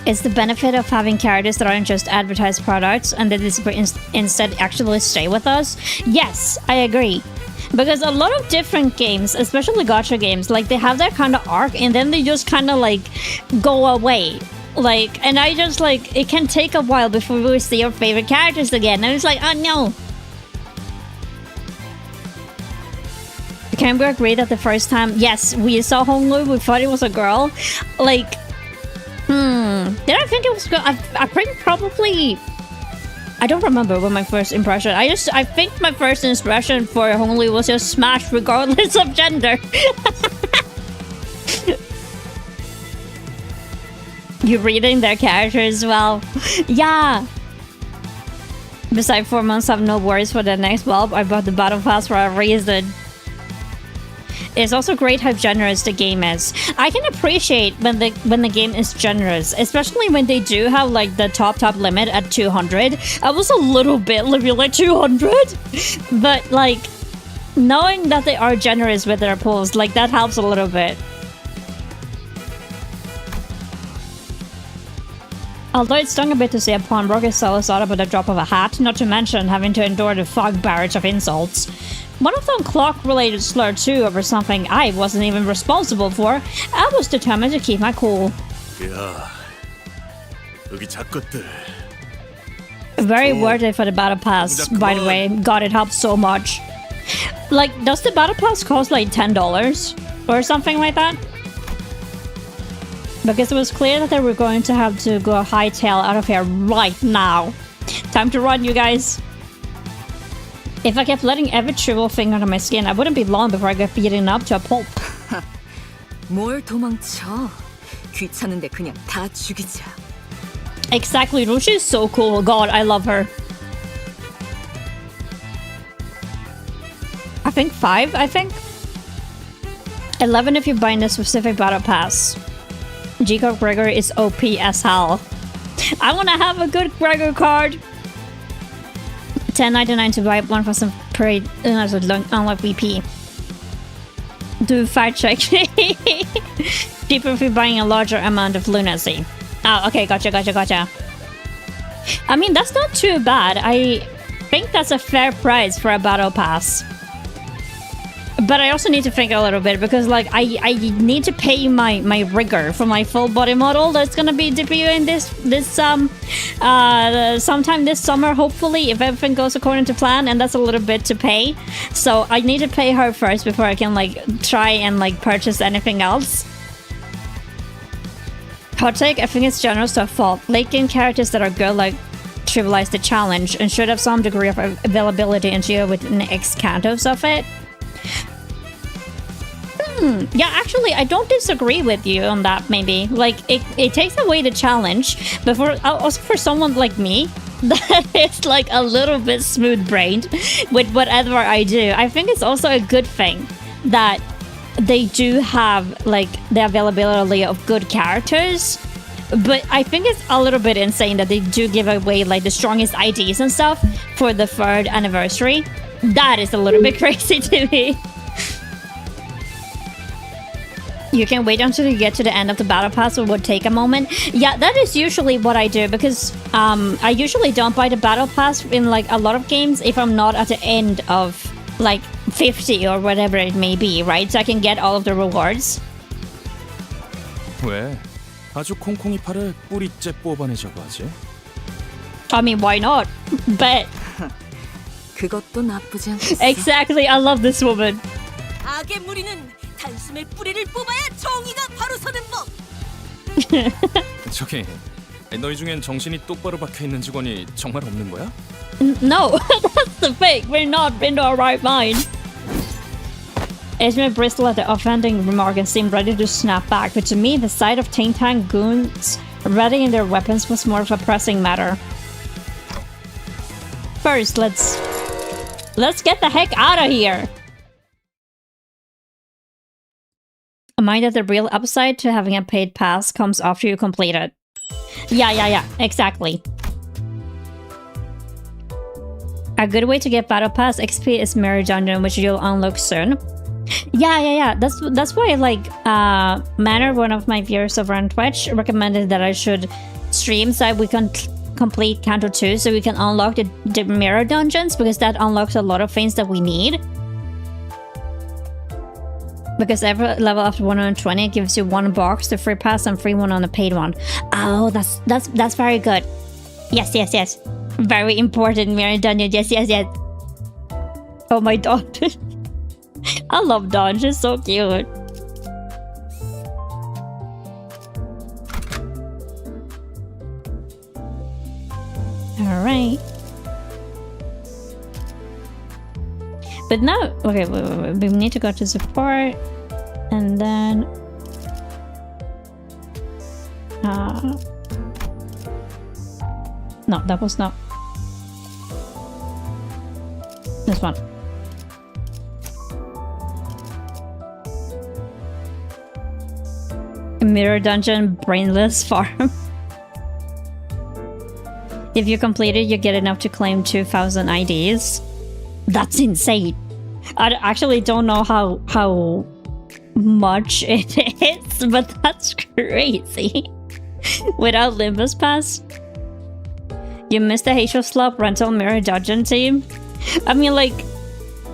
Speaker 1: It's the benefit of having characters that aren't just advertised products and that is instead actually stay with us. Yes, I agree. Because a lot of different games, especially gacha games, like they have that kind of arc and then they just kind of like go away. Like, and I just like, it can take a while before we see our favorite characters again. And it's like, oh no. Can we agree that the first time, yes, we saw Honglu, we thought it was a girl. Like, did I think it was a girl? I think probably, I don't remember what my first impression. I think my first impression for Honglu was just smash regardless of gender. You're reading their characters well. Yeah. Besides 4 months, I have no worries for the next bulb. I bought the battle pass for a reason. It's also great how generous the game is. I can appreciate when the game is generous, especially when they do have like the top limit at 200. I was a little bit like 200, but like knowing that they are generous with their pulls, like that helps a little bit. Although it stung a bit to see a pawnbroker sell us out with a drop of a hat, not to mention having to endure the fog barrage of insults. One of them clock-related slur too over something I wasn't even responsible for. I was determined to keep my cool.
Speaker 4: 야, 여기 작것들.
Speaker 1: Very worth it for the battle pass, by the way. God, it helps so much. Like, does the battle pass cost like $10 or something like that? Because it was clear that they were going to have to go hightail out of here right now. Time to run, you guys. If I kept letting every trivial thing under my skin, I wouldn't be long before I got beaten up to a pulp.
Speaker 2: 뭘 도망쳐? 귀찮은데 그냥 다 죽이자.
Speaker 1: Exactly, Rushi is so cool. God, I love her. I think 5, 11 if you buy in a specific battle pass. G-Card Gregor is OP as hell. I want to have a good Gregor card. $10.99 to buy 1,000 per unlock VP. Do fact check. Cheaper if you're buying a larger amount of lunacy. Oh, okay, gotcha. I mean, that's not too bad. I think that's a fair price for a battle pass. But I also need to think a little bit because, like, I need to pay my rigger for my full body model that's gonna be debuting sometime this summer, hopefully, if everything goes according to plan, and that's a little bit to pay. So I need to pay her first before I can like try and like purchase anything else. Hot take, I think it's generous to a fault. Late game characters that are good like trivialize the challenge and should have some degree of availability and geo within X Cantos of it. Yeah, actually, I don't disagree with you on that, maybe. Like, it takes away the challenge, but also for someone like me, that is, like, a little bit smooth-brained with whatever I do, I think it's also a good thing that they do have, like, the availability of good characters, but I think it's a little bit insane that they do give away, like, the strongest IDs and stuff for the 3rd anniversary. That is a little bit crazy to me. You can wait until you get to the end of the battle pass, it would take a moment. Yeah, that is usually what I do because I usually don't buy the battle pass in like a lot of games if I'm not at the end of like 50 or whatever it may be, right? So I can get all of the rewards.
Speaker 12: 왜? 아주 콩콩이 팔을 뿌리째 뽑아내자고 하지?
Speaker 1: I mean, why not? But
Speaker 2: 그것도 나쁘지 않겠어.
Speaker 1: Exactly, I love this woman.
Speaker 2: 악의 무리는 단숨에 뿌리를 뽑아야 정의가 바로 서는 법.
Speaker 12: 저기, 너희 중엔 정신이 똑바로 박혀 있는 직원이 정말 없는 거야?
Speaker 1: No, that's the thing. We're not in our right mind. Esme bristled at the offending remark and seemed ready to snap back, but to me, the sight of Ting-Tang goons readying their weapons was more of a pressing matter. First, let's get the heck out of here. Mind that the real upside to having a paid pass comes after you complete it. Yeah, exactly. A good way to get Battle Pass XP is Mirror Dungeon, which you'll unlock soon. Yeah. That's why, like, Manor, one of my viewers over on Twitch, recommended that I should stream so we can complete Canto 2 so we can unlock the Mirror Dungeons, because that unlocks a lot of things that we need. Because every level after 120 gives you one box, the free pass, and free one on the paid one. Oh, that's very good. Yes. Very important, Mirror Dungeon. Yes. Oh my god. I love Dawn, she's so cute. Alright. But now, okay, wait. We need to go to support, and then no, that was not this one. Mirror Dungeon Brainless Farm. If you complete it, you get enough to claim 2,000 IDs. That's insane. I actually don't know how much it is, but that's crazy. Without Limbus Pass, you missed the Hateful Slop rental Mirror Dungeon team. I mean, like,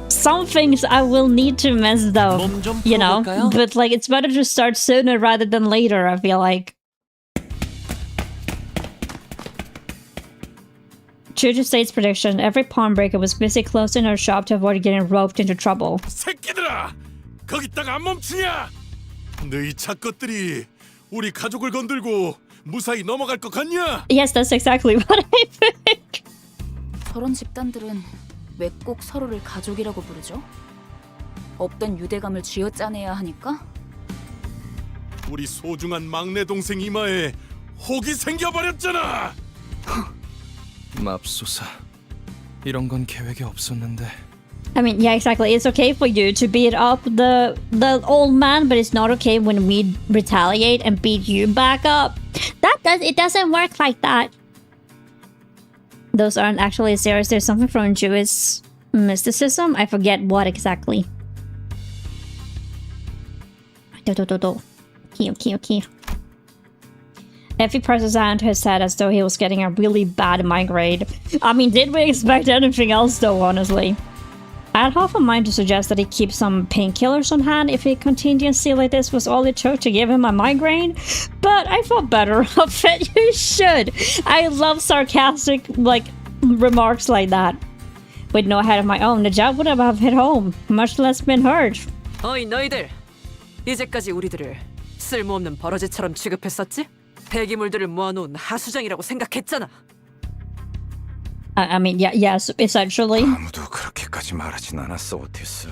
Speaker 1: some things I will need to miss though, you know? But like, it's better to start sooner rather than later, I feel like. True to State's prediction, every pawn breaker was busy closing her shop to avoid getting roped into trouble.
Speaker 4: 새끼들아! 거기다가 안 멈추냐? 너희 작것들이 우리 가족을 건들고 무사히 넘어갈 것 같냐?
Speaker 1: Yes, that's exactly what I think.
Speaker 14: 저런 집단들은 왜 꼭 서로를 가족이라고 부르죠? 없던 유대감을 쥐어짜내야 하니까?
Speaker 4: 우리 소중한 막내 동생 이마에 혹이 생겨버렸잖아!
Speaker 12: 맙소사. 이런 건 계획에 없었는데.
Speaker 1: I mean, yeah, exactly. It's okay for you to beat up the old man, but it's not okay when we retaliate and beat you back up. It doesn't work like that. Those aren't actually serious. There's something from Jewish mysticism. I forget what exactly. Okay. Effie presses hand to his head as though he was getting a really bad migraine. I mean, did we expect anything else though, honestly? I had half a mind to suggest that he keep some painkillers on hand if he contingency like this was all it took to give him a migraine, but I thought better of it. You should. I love sarcastic, like, remarks like that. With no head of my own, the jab would have hit home, much less been heard.
Speaker 3: 어이 너희들, 이제까지 우리들을 쓸모없는 버러지처럼 취급했었지? 폐기물들을 모아놓은 하수장이라고 생각했잖아.
Speaker 1: I mean, yes, essentially.
Speaker 10: 아무도 그렇게까지 말하진 않았어, 오티스.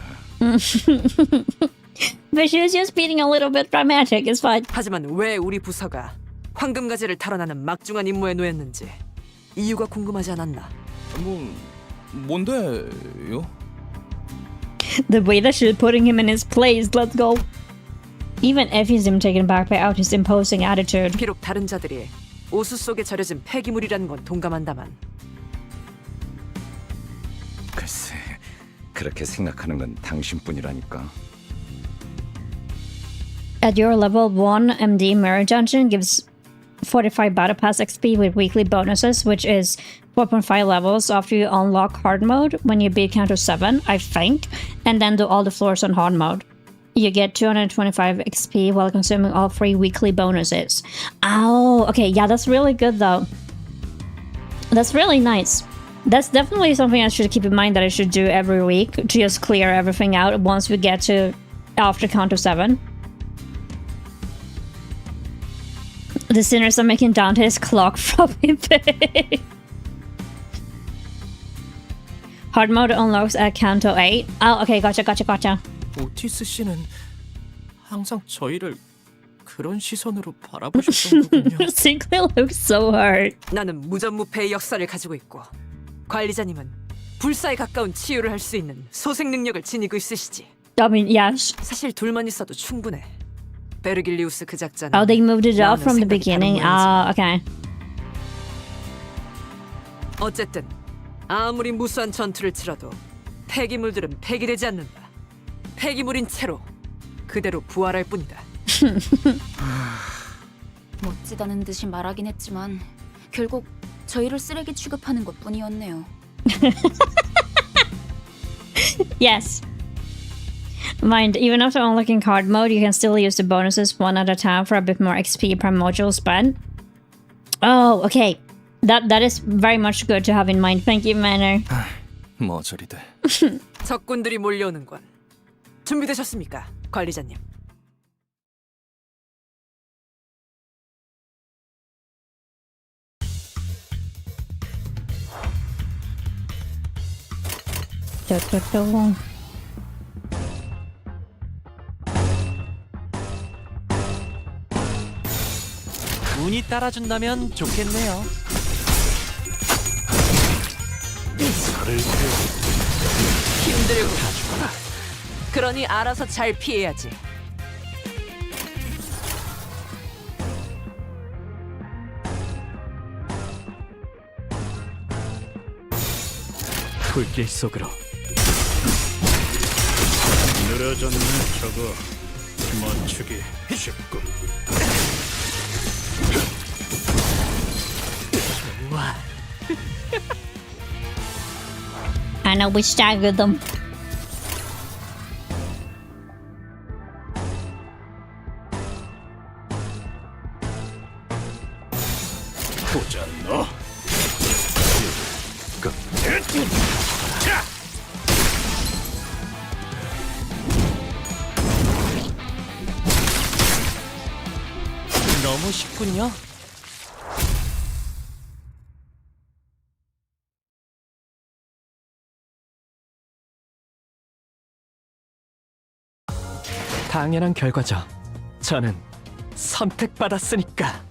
Speaker 1: But she was just being a little bit dramatic, it's fine.
Speaker 3: 하지만 왜 우리 부서가 황금가지를 탈환하는 막중한 임무에 놓였는지 이유가 궁금하지 않았나?
Speaker 12: 뭔데요?
Speaker 1: The way that she's putting him in his place, let's go. Even Effie seemed taken back by out his imposing attitude.
Speaker 3: 비록 다른 자들이 오수 속에 절여진 폐기물이라는 건 동감한다만
Speaker 10: 글쎄, 그렇게 생각하는 건 당신뿐이라니까.
Speaker 1: At your level 1, MD Mirror Dungeon gives 45 Battle Pass XP with weekly bonuses, which is 4.5 levels after you unlock hard mode when you beat Canto 7, I think, and then do all the floors on hard mode. You get 225 XP while consuming all 3 weekly bonuses. Oh, okay, yeah, that's really good though. That's really nice. That's definitely something I should keep in mind that I should do every week to just clear everything out once we get to after Canto 7. The sinners are making Dante's clock from eBay. Hard mode unlocks at Canto 8. Oh, okay, gotcha.
Speaker 13: 오티스 씨는 항상 저희를 그런 시선으로 바라보셨던 거군요.
Speaker 1: Sinclair looks so hurt.
Speaker 3: 나는 무전무패의 역사를 가지고 있고 관리자님은 불사에 가까운 치유를 할 수 있는 소생 능력을 지니고 있으시지.
Speaker 1: I mean, yes.
Speaker 3: 사실 둘만 있어도 충분해. 베르길리우스 그 작자는
Speaker 1: Oh, they moved it up
Speaker 3: 나와는
Speaker 1: from the
Speaker 3: 생각이 다른
Speaker 1: beginning.
Speaker 3: 모양이지.
Speaker 1: Okay.
Speaker 3: 어쨌든 아무리 무수한 전투를 치러도 폐기물들은 폐기되지 않는다. 폐기물인 채로 그대로 부활할 뿐이다.
Speaker 14: 멋지다는 듯이 말하긴 했지만 결국 저희를 쓰레기 취급하는 것뿐이었네요.
Speaker 1: Yes. Mind, even after unlocking card mode, you can still use the bonuses one at a time for a bit more XP per module spent. Oh, okay. That is very much good to have in mind. Thank you, Manor.
Speaker 12: 뭐 저리들.
Speaker 3: 적군들이 몰려오는군. 준비되셨습니까, 관리자님?
Speaker 9: 운이 따라준다면 좋겠네요.
Speaker 3: 힘들고 그러니 알아서 잘 피해야지.
Speaker 9: 불길 속으로.
Speaker 7: 늘어졌네 저거. 멈추기 쉽고.
Speaker 1: Wow. I know we staggered them.
Speaker 7: 보자 너.
Speaker 9: 너무 쉽군요. 당연한 결과죠. 저는 선택받았으니까.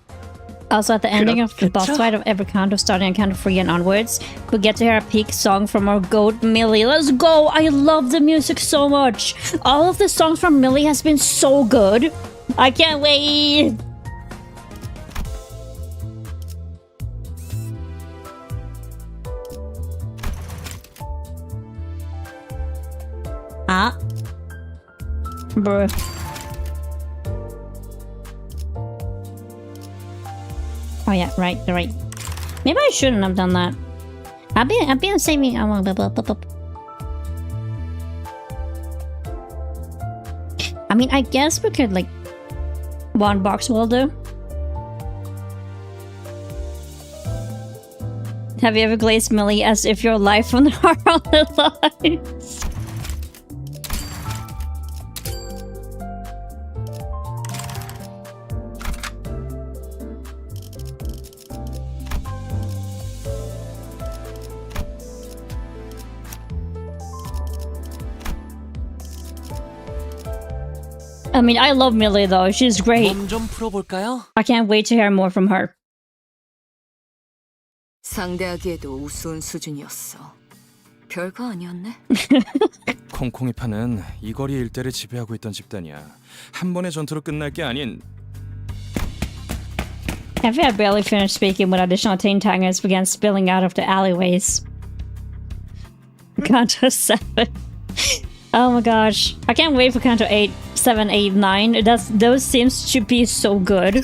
Speaker 1: Also, at the ending of the boss fight of every Canto, starting at Canto 3 and onwards, we get to hear a peak song from our goat Millie. Let's go! I love the music so much. All of the songs from Millie has been so good. I can't wait. Ah. Bruh. Oh yeah, right, you're right. Maybe I shouldn't have done that. I've been saving. I mean, I guess we could like one box will do. Have you ever glazed Millie as if your life from the heart on the lines? I mean, I love Millie though. She's great.
Speaker 9: 몸 좀 풀어볼까요?
Speaker 1: I can't wait to hear more from her.
Speaker 2: 상대하기에도 우스운 수준이었어. 별거 아니었네.
Speaker 12: 콩콩이파는 이 거리 일대를 지배하고 있던 집단이야. 한 번의 전투로 끝날 게 아닌.
Speaker 1: I think I barely finished speaking when additional teen tangers began spilling out of the alleyways. Canto 7. Oh my gosh. I can't wait for Canto 8, 7, 8, 9. Those seems to be so good.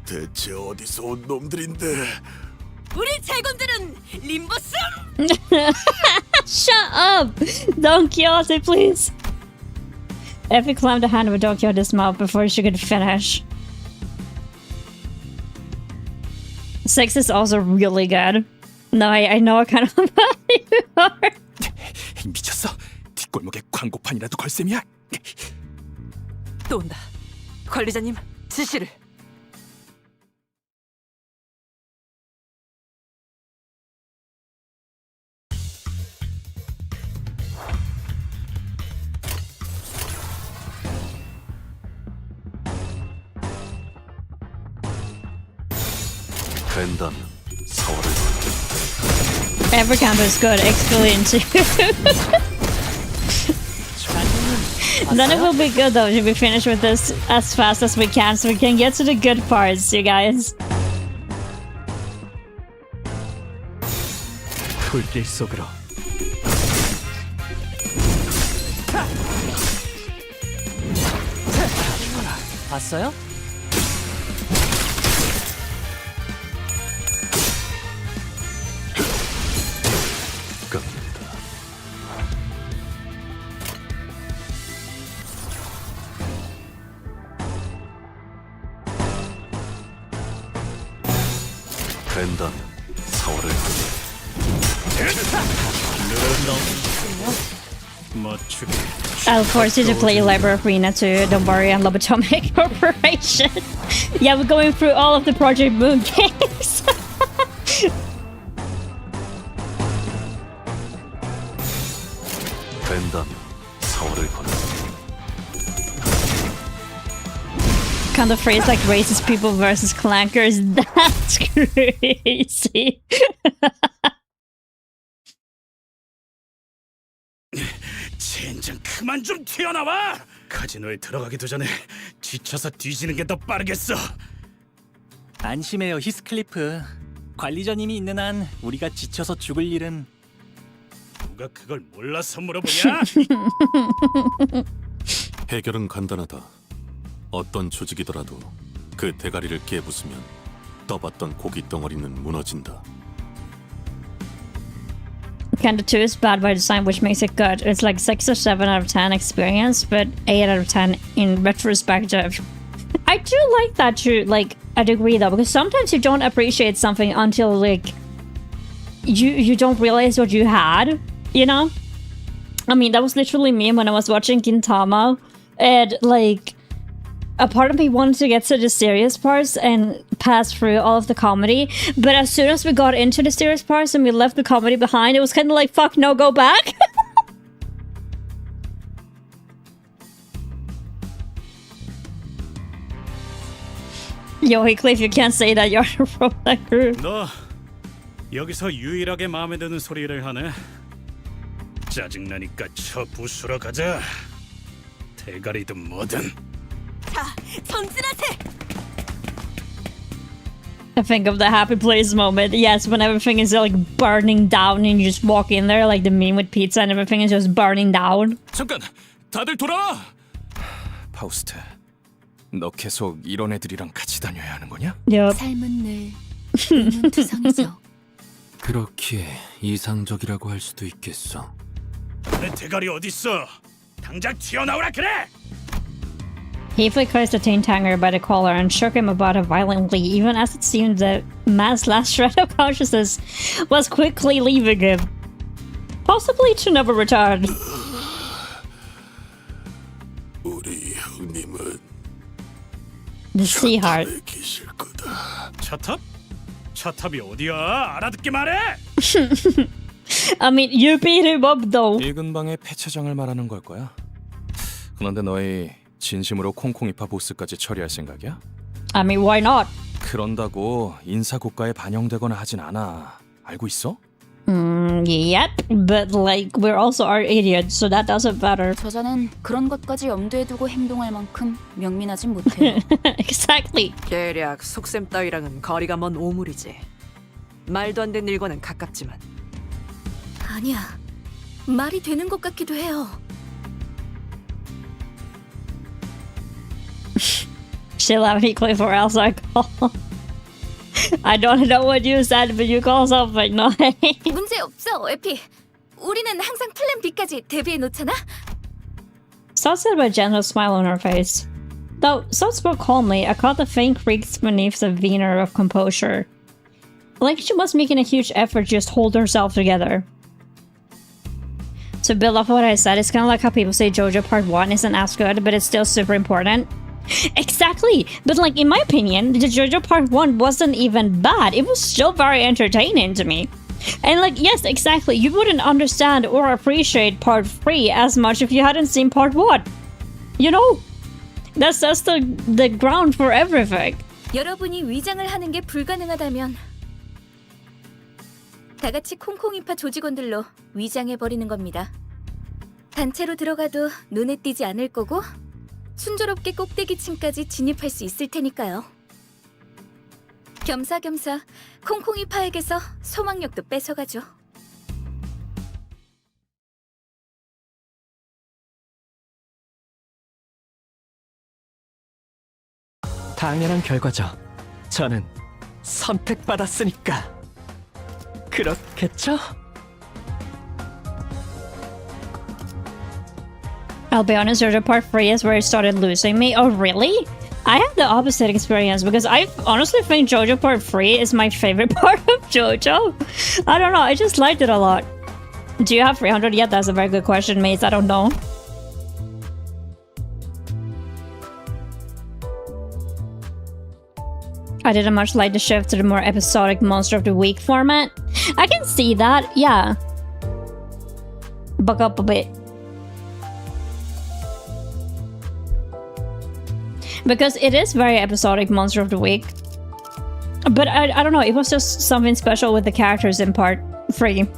Speaker 4: 대체 어디서 온 놈들인데?
Speaker 2: 우리 제군들은 림버스!
Speaker 1: Shut up! Don Quixote, please. Effie climbed the hand of Don Quixote's mouth before she could finish. 6 is also really good. No, I know what kind of you are.
Speaker 12: 미쳤어. 뒷골목에 광고판이라도 걸 셈이야.
Speaker 3: 또 온다. 관리자님, 지시를.
Speaker 4: 된다면 서울을
Speaker 1: Every Canto is good, excellent. Then it will be good though if we finish with this as fast as we can so we can get to the good parts, you guys.
Speaker 7: 불길 속으로.
Speaker 9: 봤어요?
Speaker 6: 된다면 서울을
Speaker 7: 멋지게.
Speaker 1: I'll force you to play Library Arena too, don't worry, and Lobotomic Corporation. Yeah, we're going through all of the Project Moon games.
Speaker 6: 된다면 서울을 거는
Speaker 1: Kind of phrase like racist people versus clankers. That's crazy.
Speaker 7: 젠장 그만 좀 튀어나와! 카지노에 들어가기도 전에 지쳐서 뒤지는 게 더 빠르겠어.
Speaker 9: 안심해요, 히스클리프. 관리자님이 있는 한 우리가 지쳐서 죽을 일은.
Speaker 7: 누가 그걸 몰라서 물어보냐?
Speaker 4: 해결은 간단하다. 어떤 조직이더라도 그 대가리를 깨부수면 떠봤던 고기 덩어리는 무너진다.
Speaker 1: Canto 2 is bad by design, which makes it good. It's like 6 or 7 out of 10 experience, but 8 out of 10 in retrospective. I do like that to like a degree though, because sometimes you don't appreciate something until like you don't realize what you had, you know? I mean, that was literally me when I was watching Gintama, and like a part of me wanted to get to the serious parts and pass through all of the comedy, but as soon as we got into the serious parts and we left the comedy behind, it was kind of like, fuck no, go back. Yo, hey Cliff, you can't say that, you're from that group.
Speaker 7: 너 여기서 유일하게 마음에 드는 소리를 하네. 짜증나니까 저 부수러 가자. 대가리든 뭐든.
Speaker 2: 자, 전진하세!
Speaker 1: I think of the happy place moment. Yes, when everything is like burning down and you just walk in there, like the meme with pizza and everything is just burning down.
Speaker 12: 잠깐, 다들 돌아와. 파우스트, 너 계속 이런 애들이랑 같이 다녀야 하는 거냐?
Speaker 1: Yep.
Speaker 2: 삶은 늘 의문투성이죠.
Speaker 6: 그렇게 이상적이라고 할 수도 있겠어.
Speaker 7: 내 대가리 어딨어? 당장 튀어나오라 그래!
Speaker 1: He flicked the taint hanger by the collar and shook him about it violently, even as it seemed the man's last shred of consciousness was quickly leaving him. Possibly to never return.
Speaker 4: 우리 형님은
Speaker 1: The Sea Heart.
Speaker 4: 계실 거다.
Speaker 7: 차탑? 차탑이 어디야? 알아듣게 말해!
Speaker 1: I mean, you beat him up though.
Speaker 12: 이 근방의 폐차장을 말하는 걸 거야. 그런데 너희 진심으로 콩콩이파 보스까지 처리할 생각이야?
Speaker 1: I mean, why not?
Speaker 12: 그런다고 인사고가에 반영되거나 하진 않아. 알고 있어?
Speaker 1: Yep, but like we're also art idiots, so that doesn't matter.
Speaker 14: 저자는 그런 것까지 염두에 두고 행동할 만큼 명민하진 못해요.
Speaker 1: Exactly.
Speaker 3: 대략 속셈 따위랑은 거리가 먼 오물이지. 말도 안 되는 일과는 가깝지만.
Speaker 11: 아니야. 말이 되는 것 같기도 해요.
Speaker 1: Chill out, Cliff, or else I call. I don't know what you said, but you call something, no?
Speaker 11: 문제 없어, 에피. 우리는 항상 플랜 B까지 대비해 놓잖아.
Speaker 1: Sot said with a gentle smile on her face. Though Sot spoke calmly, I caught the faint creaks beneath the veneer of composure. Like she was making a huge effort to just hold herself together. To build off what I said, it's kind of like how people say JoJo Part 1 isn't as good, but it's still super important. Exactly! But like, in my opinion, the JoJo Part 1 wasn't even bad. It was still very entertaining to me. And like, yes, exactly, you wouldn't understand or appreciate Part 3 as much if you hadn't seen Part 1. You know? That's the ground for everything.
Speaker 11: 여러분이 위장을 하는 게 불가능하다면 다 같이 콩콩이파 조직원들로 위장해 버리는 겁니다. 단체로 들어가도 눈에 띄지 않을 거고 순조롭게 꼭대기층까지 진입할 수 있을 테니까요. 겸사겸사 콩콩이 파에게서 소망력도 뺏어가죠.
Speaker 15: 당연한 결과죠. 저는 선택받았으니까. 그렇겠죠?
Speaker 1: I'll be honest, JoJo Part 3 is where it started losing me. Oh, really? I have the opposite experience because I honestly think JoJo Part 3 is my favorite part of JoJo. I don't know, I just liked it a lot. Do you have 300 yet? That's a very good question, mates. I don't know. I didn't much like the shift to the more episodic Monster of the Week format. I can see that, yeah. Buck up a bit. Because it is very episodic Monster of the Week. But I don't know, it was just something special with the characters in Part 3.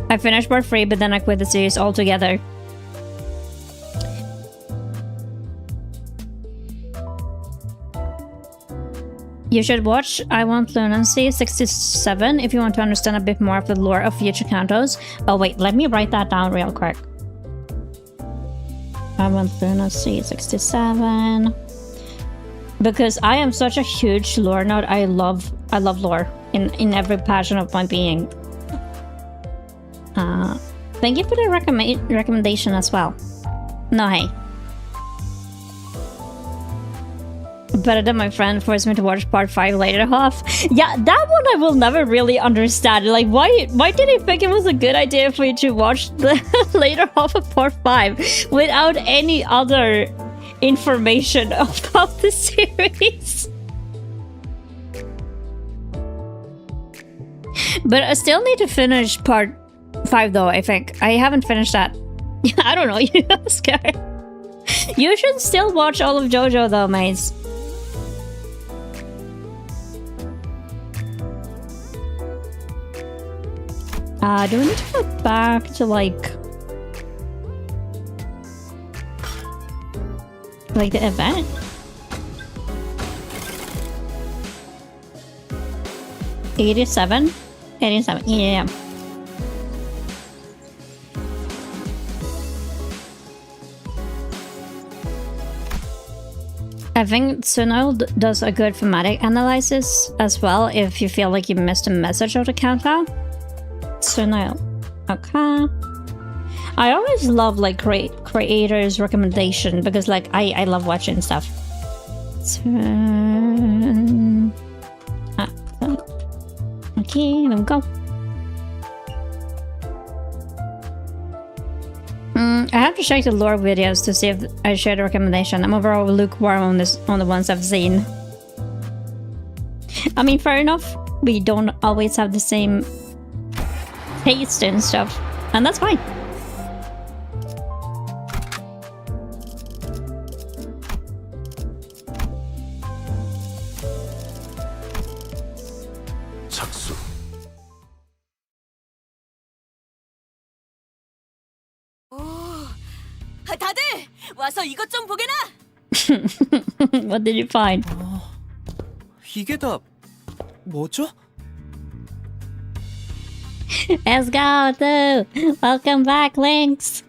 Speaker 1: I finished Part 3, but then I quit the series altogether. You should watch I Want Lunacy 67 if you want to understand a bit more of the lore of future Cantos. Oh wait, let me write that down real quick. I Want Lunacy 67. Because I am such a huge lore nerd. I love lore in every passion of my being. Thank you for the recommendation as well. No, hey. Better than my friend forced me to watch Part 5 later half. Yeah, that one I will never really understand. Like, why did he think it was a good idea for you to watch the later half of Part 5 without any other information about the series? But I still need to finish Part 5 though, I think. I haven't finished that. I don't know, you scared. You should still watch all of JoJo though, mates. Do we need to go back to like the event? $87? $87, yeah. I think Sunil does a good thematic analysis as well if you feel like you missed a message of the countdown. Sunil. Okay. I always love like creators' recommendation because like I love watching stuff. Okay, let me go. I have to check the lore videos to see if I shared a recommendation. I'm overall lukewarm on the ones I've seen. I mean, fair enough. We don't always have the same taste and stuff, and that's fine.
Speaker 6: 착수.
Speaker 5: 다들 와서 이것 좀 보게나.
Speaker 1: What did you find?
Speaker 15: 이게 다 뭐죠?
Speaker 1: Let's go, dude. Welcome back, Lynx.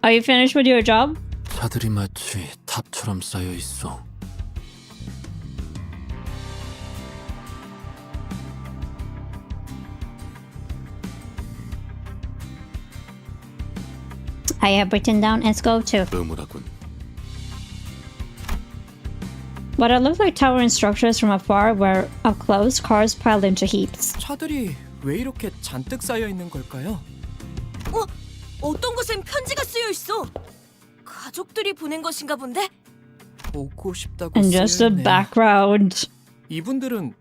Speaker 1: Are you finished with your job?
Speaker 16: 차들이 마치 탑처럼 쌓여 있어.
Speaker 1: I have written down let's go too.
Speaker 16: 의무라군.
Speaker 1: What it looked like towering structures from afar were up close, cars piled into heaps.
Speaker 15: 차들이 왜 이렇게 잔뜩 쌓여 있는 걸까요?
Speaker 5: 어떤 곳엔 편지가 쓰여 있어. 가족들이 보낸 것인가 본데?
Speaker 15: 보고 싶다고
Speaker 1: And just the
Speaker 15: 쓰여있네.
Speaker 1: background.
Speaker 15: 이분들은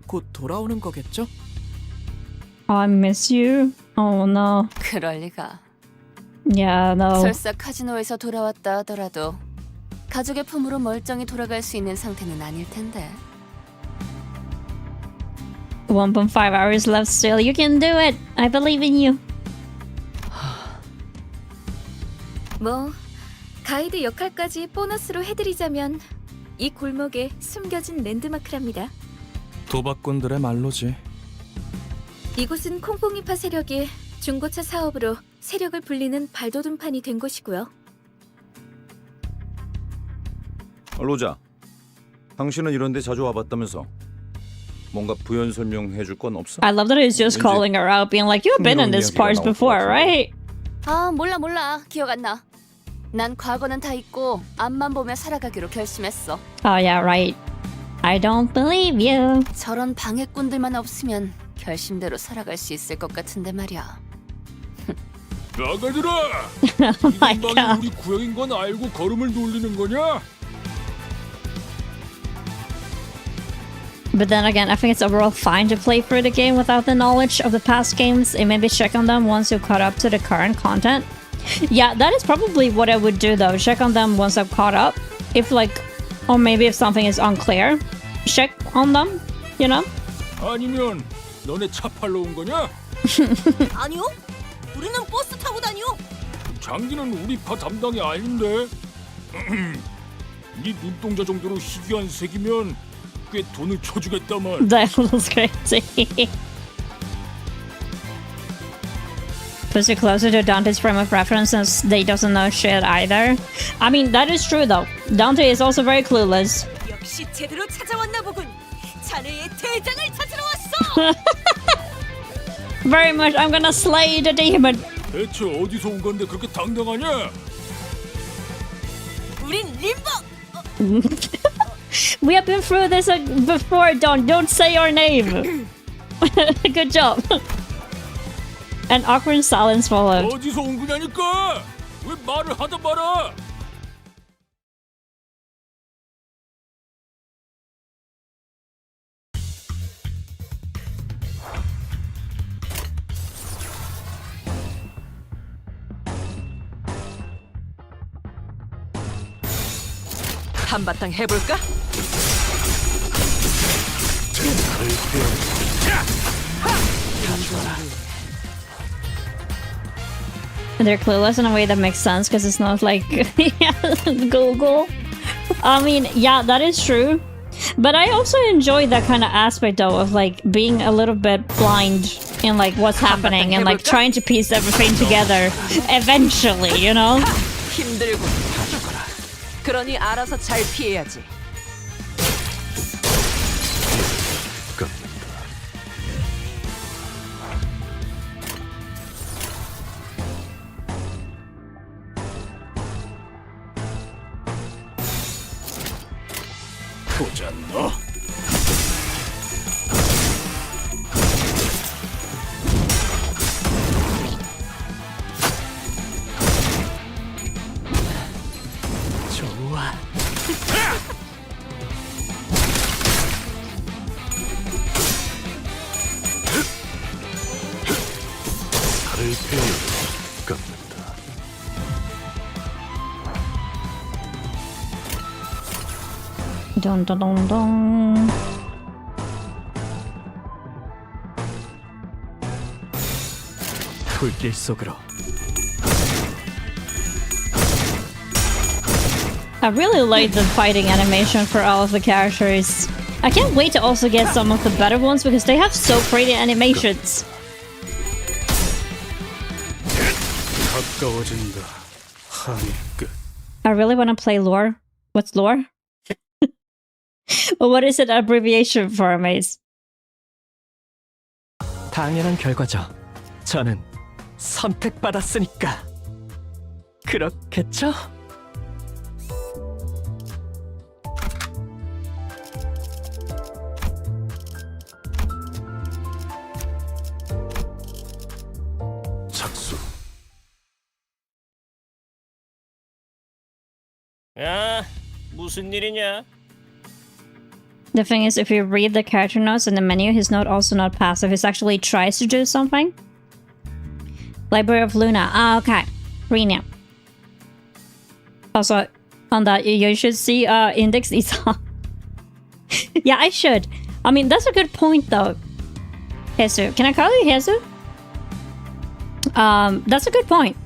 Speaker 15: 곧 돌아오는 거겠죠?
Speaker 1: I miss you. Oh no.
Speaker 5: 그럴 리가.
Speaker 1: Yeah, no.
Speaker 5: 설사 카지노에서 돌아왔다 하더라도 가족의 품으로 멀쩡히 돌아갈 수 있는 상태는 아닐 텐데.
Speaker 1: 1.5 hours left still. You can do it. I believe in you.
Speaker 11: 뭐 가이드 역할까지 보너스로 해드리자면 이 골목에 숨겨진 랜드마크랍니다.
Speaker 12: 도박꾼들의 말로지.
Speaker 11: 이곳은 콩콩이파 세력이 중고차 사업으로 세력을 불리는 발돋움판이 된 곳이고요.
Speaker 10: 로자, 당신은 이런 데 자주 와봤다면서? 뭔가 부연 설명해 줄 건 없어?
Speaker 1: I love that he's just calling her out, being like, "You've been in this parts before, right?"
Speaker 5: 아, 몰라. 기억 안 나. 난 과거는 다 잊고 앞만 보며 살아가기로 결심했어.
Speaker 1: Oh yeah, right. I don't believe you.
Speaker 5: 저런 방해꾼들만 없으면 결심대로 살아갈 수 있을 것 같은데 말이야.
Speaker 4: 나가들아!
Speaker 1: Oh my
Speaker 4: 방이
Speaker 1: god.
Speaker 4: 우리 구역인 건 알고 걸음을 돌리는 거냐?
Speaker 1: But then again, I think it's overall fine to play through the game without the knowledge of the past games and maybe check on them once you've caught up to the current content. Yeah, that is probably what I would do though. Check on them once I've caught up. If like, or maybe if something is unclear, check on them, you know?
Speaker 4: 아니면 너네 차 팔러 온 거냐?
Speaker 5: 아니요. 우리는 버스 타고 다녀.
Speaker 4: 장기는 우리 파 담당이 아닌데. 네 눈동자 정도로 희귀한 색이면 꽤 돈을 쳐주겠다만.
Speaker 1: That was crazy. Puts you closer to Dante's frame of reference since they doesn't know shit either. I mean, that is true though. Dante is also very clueless.
Speaker 5: 역시 제대로 찾아왔나 보군. 자네의 대장을 찾으러 왔어.
Speaker 1: Very much, I'm gonna slay the demon.
Speaker 4: 대체 어디서 온 건데 그렇게 당당하냐?
Speaker 5: 우린 림버.
Speaker 1: We have been through this before, Don't say your name. Good job. An awkward silence followed.
Speaker 4: 어디서 온 거냐니까? 왜 말을 하다 말아?
Speaker 3: 한바탕 해볼까?
Speaker 1: They're clueless in a way that makes sense because it's not like Google. I mean, yeah, that is true. But I also enjoy that kind of aspect though of like being a little bit blind in like what's happening and like trying to piece everything together eventually, you know?
Speaker 3: 힘들고 죽어라. 그러니 알아서 잘 피해야지.
Speaker 4: 보자 너.
Speaker 9: 좋아.
Speaker 6: 살을 베어 깎는다.
Speaker 1: Dun dun dun dun.
Speaker 9: 불길 속으로.
Speaker 1: I really like the fighting animation for all of the characters. I can't wait to also get some of the better ones because they have so pretty animations.
Speaker 7: 가까워진다. 한이 끝.
Speaker 1: I really want to play lore. What's lore? Well, what is it abbreviation for, Maze?
Speaker 9: 당연한 결과죠. 저는 선택받았으니까. 그렇겠죠?
Speaker 6: 착수.
Speaker 13: 야, 무슨 일이냐?
Speaker 1: The thing is, if you read the character notes in the menu, he's also not passive. He actually tries to do something. Library of Luna. Ah, okay. Renia. Also, on that, you should see Index Isa. Yeah, I should. I mean, that's a good point, though. Jesus. Can I call you Jesus? That's a good point.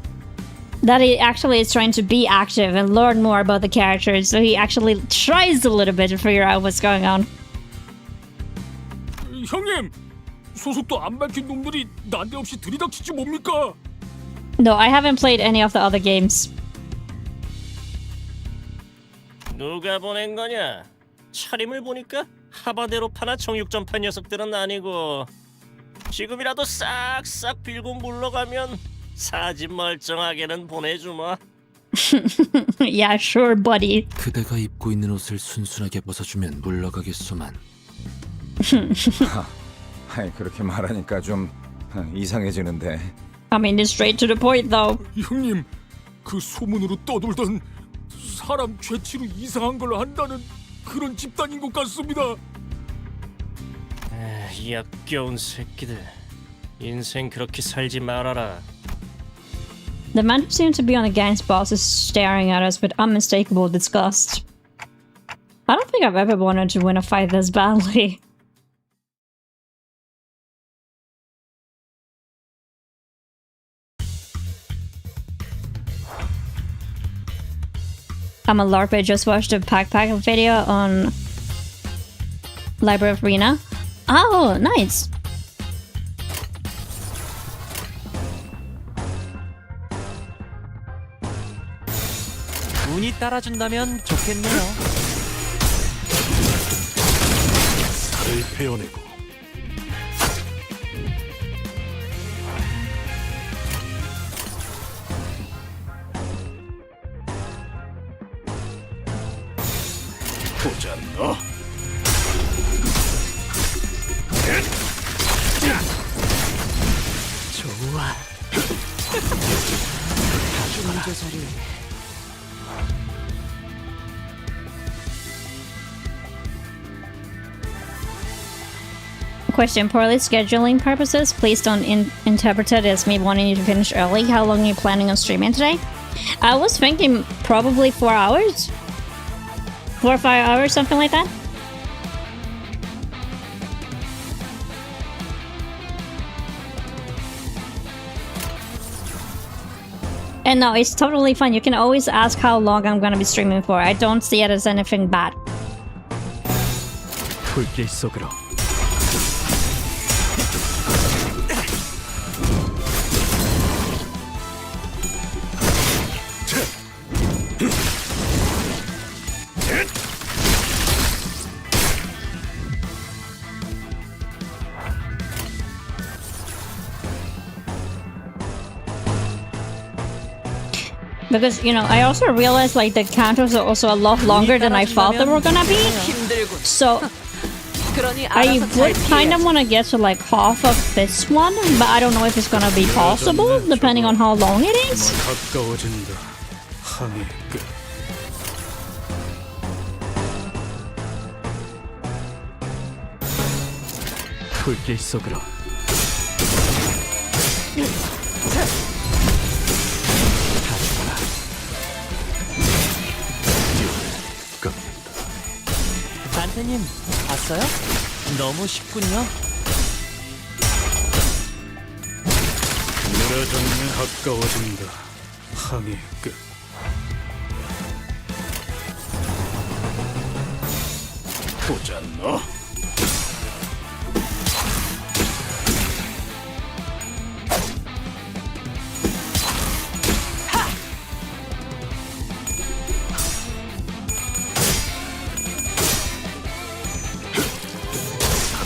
Speaker 1: that he actually is trying to be active and learn more about the characters, so he actually tries a little bit to figure out what's going on.
Speaker 17: 형님, 소속도 안 밝힌 놈들이 난데없이 들이닥치지 뭡니까?
Speaker 1: No, I haven't played any of the other games.
Speaker 13: 누가 보낸 거냐? 차림을 보니까 하바데로파나 정육점파 녀석들은 아니고 지금이라도 싹싹 빌고 물러가면 사진 멀쩡하게는 보내주마.
Speaker 1: Yeah, sure, buddy.
Speaker 16: 그대가 입고 있는 옷을 순순하게 벗어주면 물러가겠소만.
Speaker 10: 아이, 그렇게 말하니까 좀 이상해지는데.
Speaker 1: I mean, it's straight to the point, though.
Speaker 17: 형님, 그 소문으로 떠돌던 사람 죄치로 이상한 걸 한다는 그런 집단인 것 같습니다.
Speaker 13: 역겨운 새끼들. 인생 그렇게 살지 말아라.
Speaker 1: The man who seems to be on the gang's boss is staring at us with unmistakable disgust. I don't think I've ever wanted to win a fight this badly. I'm a LARP. I just watched a pack video on Library of Arena. Oh, nice.
Speaker 9: 운이 따라준다면 좋겠네요.
Speaker 4: 살을 베어내고 보자 너.
Speaker 9: 좋아.
Speaker 3: 좀 조절이.
Speaker 1: Question: poorly scheduling purposes, please don't interpret it as me wanting you to finish early. How long are you planning on streaming today? I was thinking probably 4 hours. 4 or 5 hours, something like that. And no, it's totally fine. You can always ask how long I'm gonna be streaming for. I don't see it as anything bad.
Speaker 9: 불길 속으로. Because, you know, I also realized like the Cantos are also a lot longer than I thought they were gonna be. So I would kind of want to get to like half of this one, but I don't know if it's gonna be possible depending on how long it is.
Speaker 7: 가까워진다. 항해 끝.
Speaker 9: 불길 속으로. 단테님, 봤어요? 너무 쉽군요.
Speaker 7: 늘어졌네. 가까워진다. 항해 끝. 보자 너.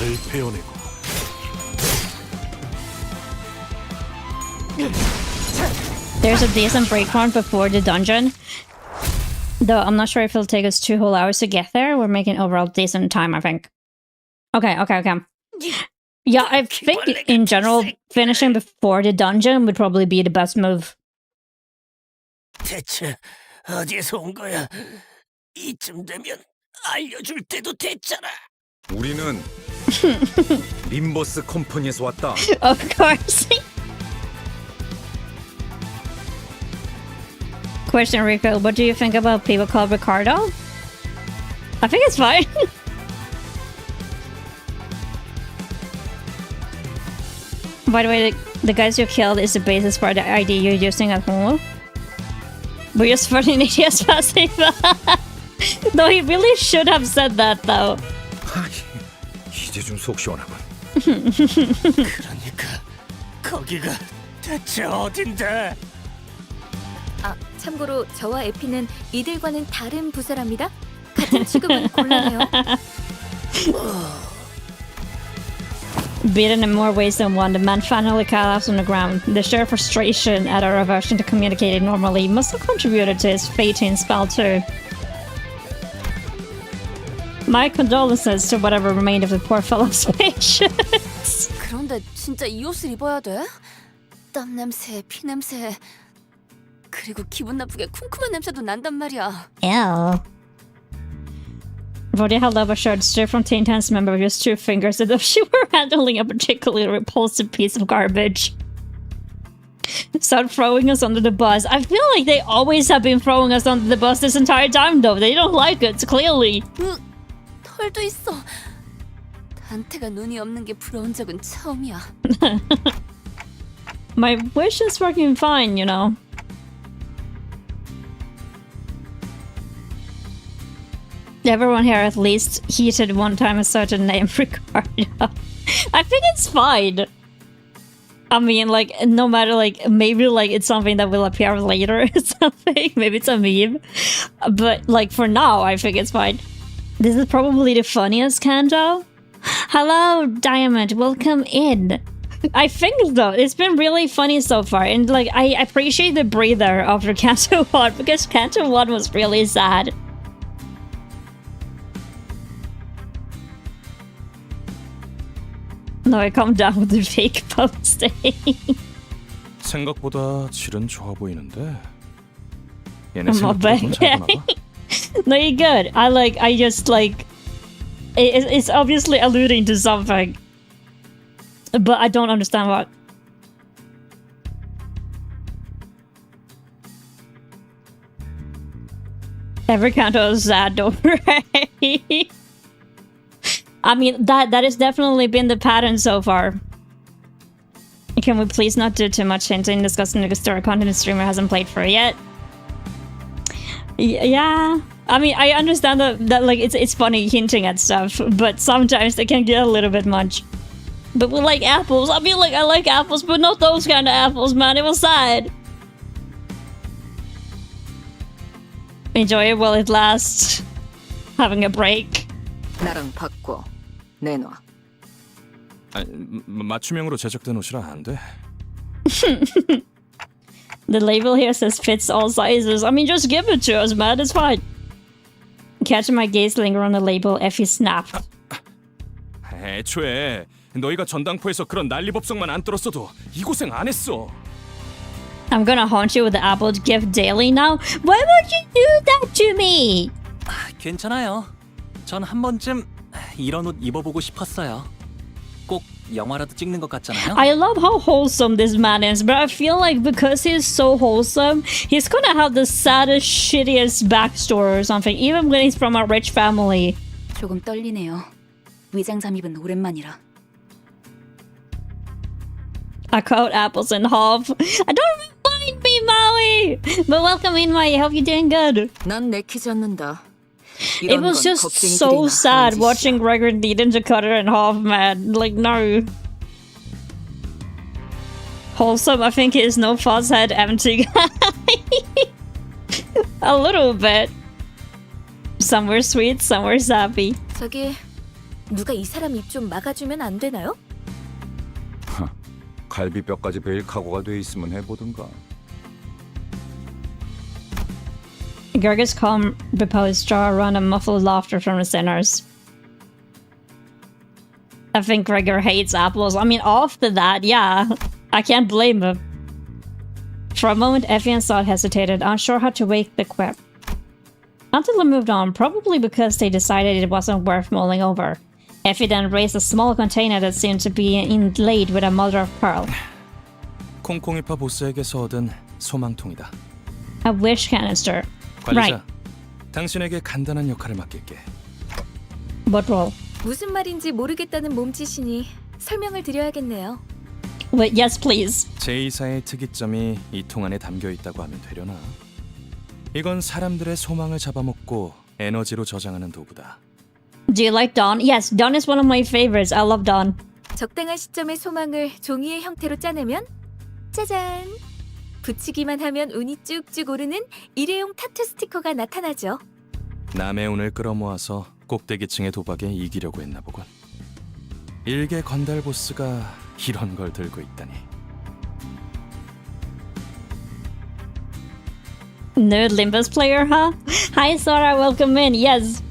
Speaker 7: 살을 베어내고.
Speaker 1: There's a decent breakpoint before the dungeon. Though I'm not sure if it'll take us 2 whole hours to get there. We're making overall decent time, I think. Okay. Yeah, I think in general, finishing before the dungeon would probably be the best move.
Speaker 13: 대체 어디에서 온 거야? 이쯤 되면 알려줄 때도 됐잖아.
Speaker 10: 우리는 림버스 컴퍼니에서 왔다.
Speaker 1: Of course. Question, Rico, what do you think about people called Ricardo? I think it's fine. By the way, the guys you killed is the basis for the ID you're using at home.
Speaker 9: Voy a Spartanitas passiva. No, he really should have said that though.
Speaker 10: 이제 좀 속 시원하군.
Speaker 13: 그러니까 거기가 대체 어딘데?
Speaker 11: 아, 참고로 저와 에피는 이들과는 다른 부서랍니다. 같은 취급은 곤란해요.
Speaker 9: Beaten in more ways than one, the man finally collapsed on the ground. The sheer frustration at our aversion to communicate normally must have contributed to his fating spell too. My condolences to whatever remained of the poor fellow's patience.
Speaker 5: 그런데 진짜 이 옷을 입어야 돼? 땀 냄새, 피 냄새, 그리고 기분 나쁘게 쿰쿰한 냄새도 난단 말이야.
Speaker 9: Ew. Rhodia held up a shirt straight from Tintin's member with just 2 fingers as if she were handling a particularly repulsive piece of garbage. Start throwing us under the bus. I feel like they always have been throwing us under the bus this entire time though. They don't like it, clearly.
Speaker 5: 털도 있어. 단테가 눈이 없는 게 부러운 적은 처음이야.
Speaker 9: My wish is working fine, you know. Everyone here at least heated one time a certain name, Ricardo. I think it's fine. I mean, like, no matter, like, maybe, like, it's something that will appear later or something. Maybe it's a meme. But, like, for now, I think it's fine. This is probably the funniest Canto. Hello, Diamond. Welcome in. I think, though, it's been really funny so far. And, like, I appreciate the breather after Canto 1 because Canto 1 was really sad. No, I calm down with the fake posting.
Speaker 12: 생각보다 질은 좋아 보이는데. 얘네
Speaker 9: I'm not bad.
Speaker 12: 생각보다 잘 보나 봐.
Speaker 9: No, you're good. I just like... It's obviously alluding to something. But I don't understand what. Every Canto is sad, don't worry. I mean, that has definitely been the pattern so far. Can we please not do too much hinting discussing the story content the streamer hasn't played for yet? Yeah. I mean, I understand that like it's funny hinting at stuff, but sometimes they can get a little bit much. But we like apples. I mean, like, I like apples, but not those kind of apples, man. It was sad. Enjoy it while it lasts. Having a break.
Speaker 3: 나랑 바꿔 내놔.
Speaker 12: 아니, 맞춤형으로 제작된 옷이라 안 돼.
Speaker 9: The label here says fits all sizes. I mean, just give it to us, man. It's fine. Catching my gaze linger on the label, Effie snapped.
Speaker 12: 애초에 너희가 전당포에서 그런 난리법석만 안 떨었어도 이 고생 안 했어.
Speaker 9: I'm gonna haunt you with the apple gift daily now. Why would you do that to me?
Speaker 18: 괜찮아요. 전 한 번쯤 이런 옷 입어보고 싶었어요. 꼭 영화라도 찍는 것 같잖아요.
Speaker 9: I love how wholesome this man is, but I feel like because he's so wholesome, he's gonna have the saddest, shittiest backstory or something, even when he's from a rich family.
Speaker 14: 조금 떨리네요. 위장 잠입은 오랜만이라.
Speaker 9: I cut apples in half. I don't mind me, Maui! But welcome in, Maui. I hope you're doing good.
Speaker 3: 난 내키지 않는다.
Speaker 9: It was just so sad watching Gregor needing to cut it in half, man. Like, no. Wholesome, I think, is no fuzzhead empty guy. A little bit. Somewhere sweet, somewhere sappy.
Speaker 11: 저기 누가 이 사람 입 좀 막아주면 안 되나요?
Speaker 10: 갈비뼈까지 베일 각오가 돼 있으면 해보든가.
Speaker 9: Gregor's calm repose draw around a muffled laughter from the sinners. I think Gregor hates apples. I mean, after that, yeah. I can't blame him. For a moment, Effie and Sod hesitated, unsure how to wake the quip. Until they moved on, probably because they decided it wasn't worth mulling over. Effie then raised a small container that seemed to be inlaid with a mother of pearl.
Speaker 12: 콩콩이파 보스에게서 얻은 소망통이다.
Speaker 9: A wish canister.
Speaker 12: 관리자,
Speaker 9: Right.
Speaker 12: 당신에게 간단한 역할을 맡길게.
Speaker 9: What role?
Speaker 11: 무슨 말인지 모르겠다는 몸짓이니 설명을 드려야겠네요.
Speaker 9: Wait, yes, please.
Speaker 12: 제2사의 특이점이 이 통 안에 담겨 있다고 하면 되려나? 이건 사람들의 소망을 잡아먹고 에너지로 저장하는 도구다.
Speaker 1: Do you like Dawn? Yes, Dawn is one of my favorites. I love Dawn.
Speaker 11: 적당한 시점에 소망을 종이의 형태로 짜내면 짜잔! 붙이기만 하면 운이 쭉쭉 오르는 일회용 타투 스티커가 나타나죠.
Speaker 12: 남의 운을 끌어모아서 꼭대기층의 도박에 이기려고 했나 보군. 일개 건달 보스가 이런 걸 들고 있다니.
Speaker 1: New Limbus player, huh? Hi, Sora. Welcome in. Yes.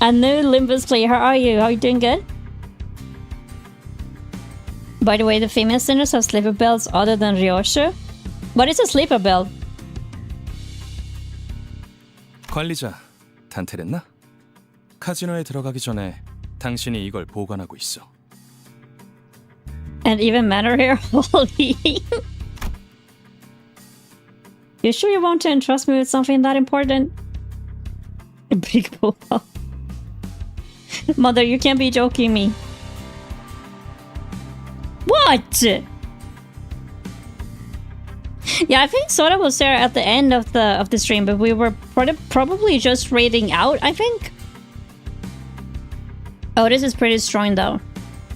Speaker 1: A new Limbus player. How are you? Are you doing good? By the way, the female sinners have sleeper belts other than Ryoshu. What is a sleeper belt?
Speaker 12: 관리자, 단테랬나? 카지노에 들어가기 전에 당신이 이걸 보관하고 있어.
Speaker 1: And even men are here? Holy. You sure you want to entrust me with something that important? A big boa. Mother, you can't be joking me. What? Yeah, I think Sora was there at the end of the stream, but we were probably just raiding out, I think. Oh, this is pretty strong though.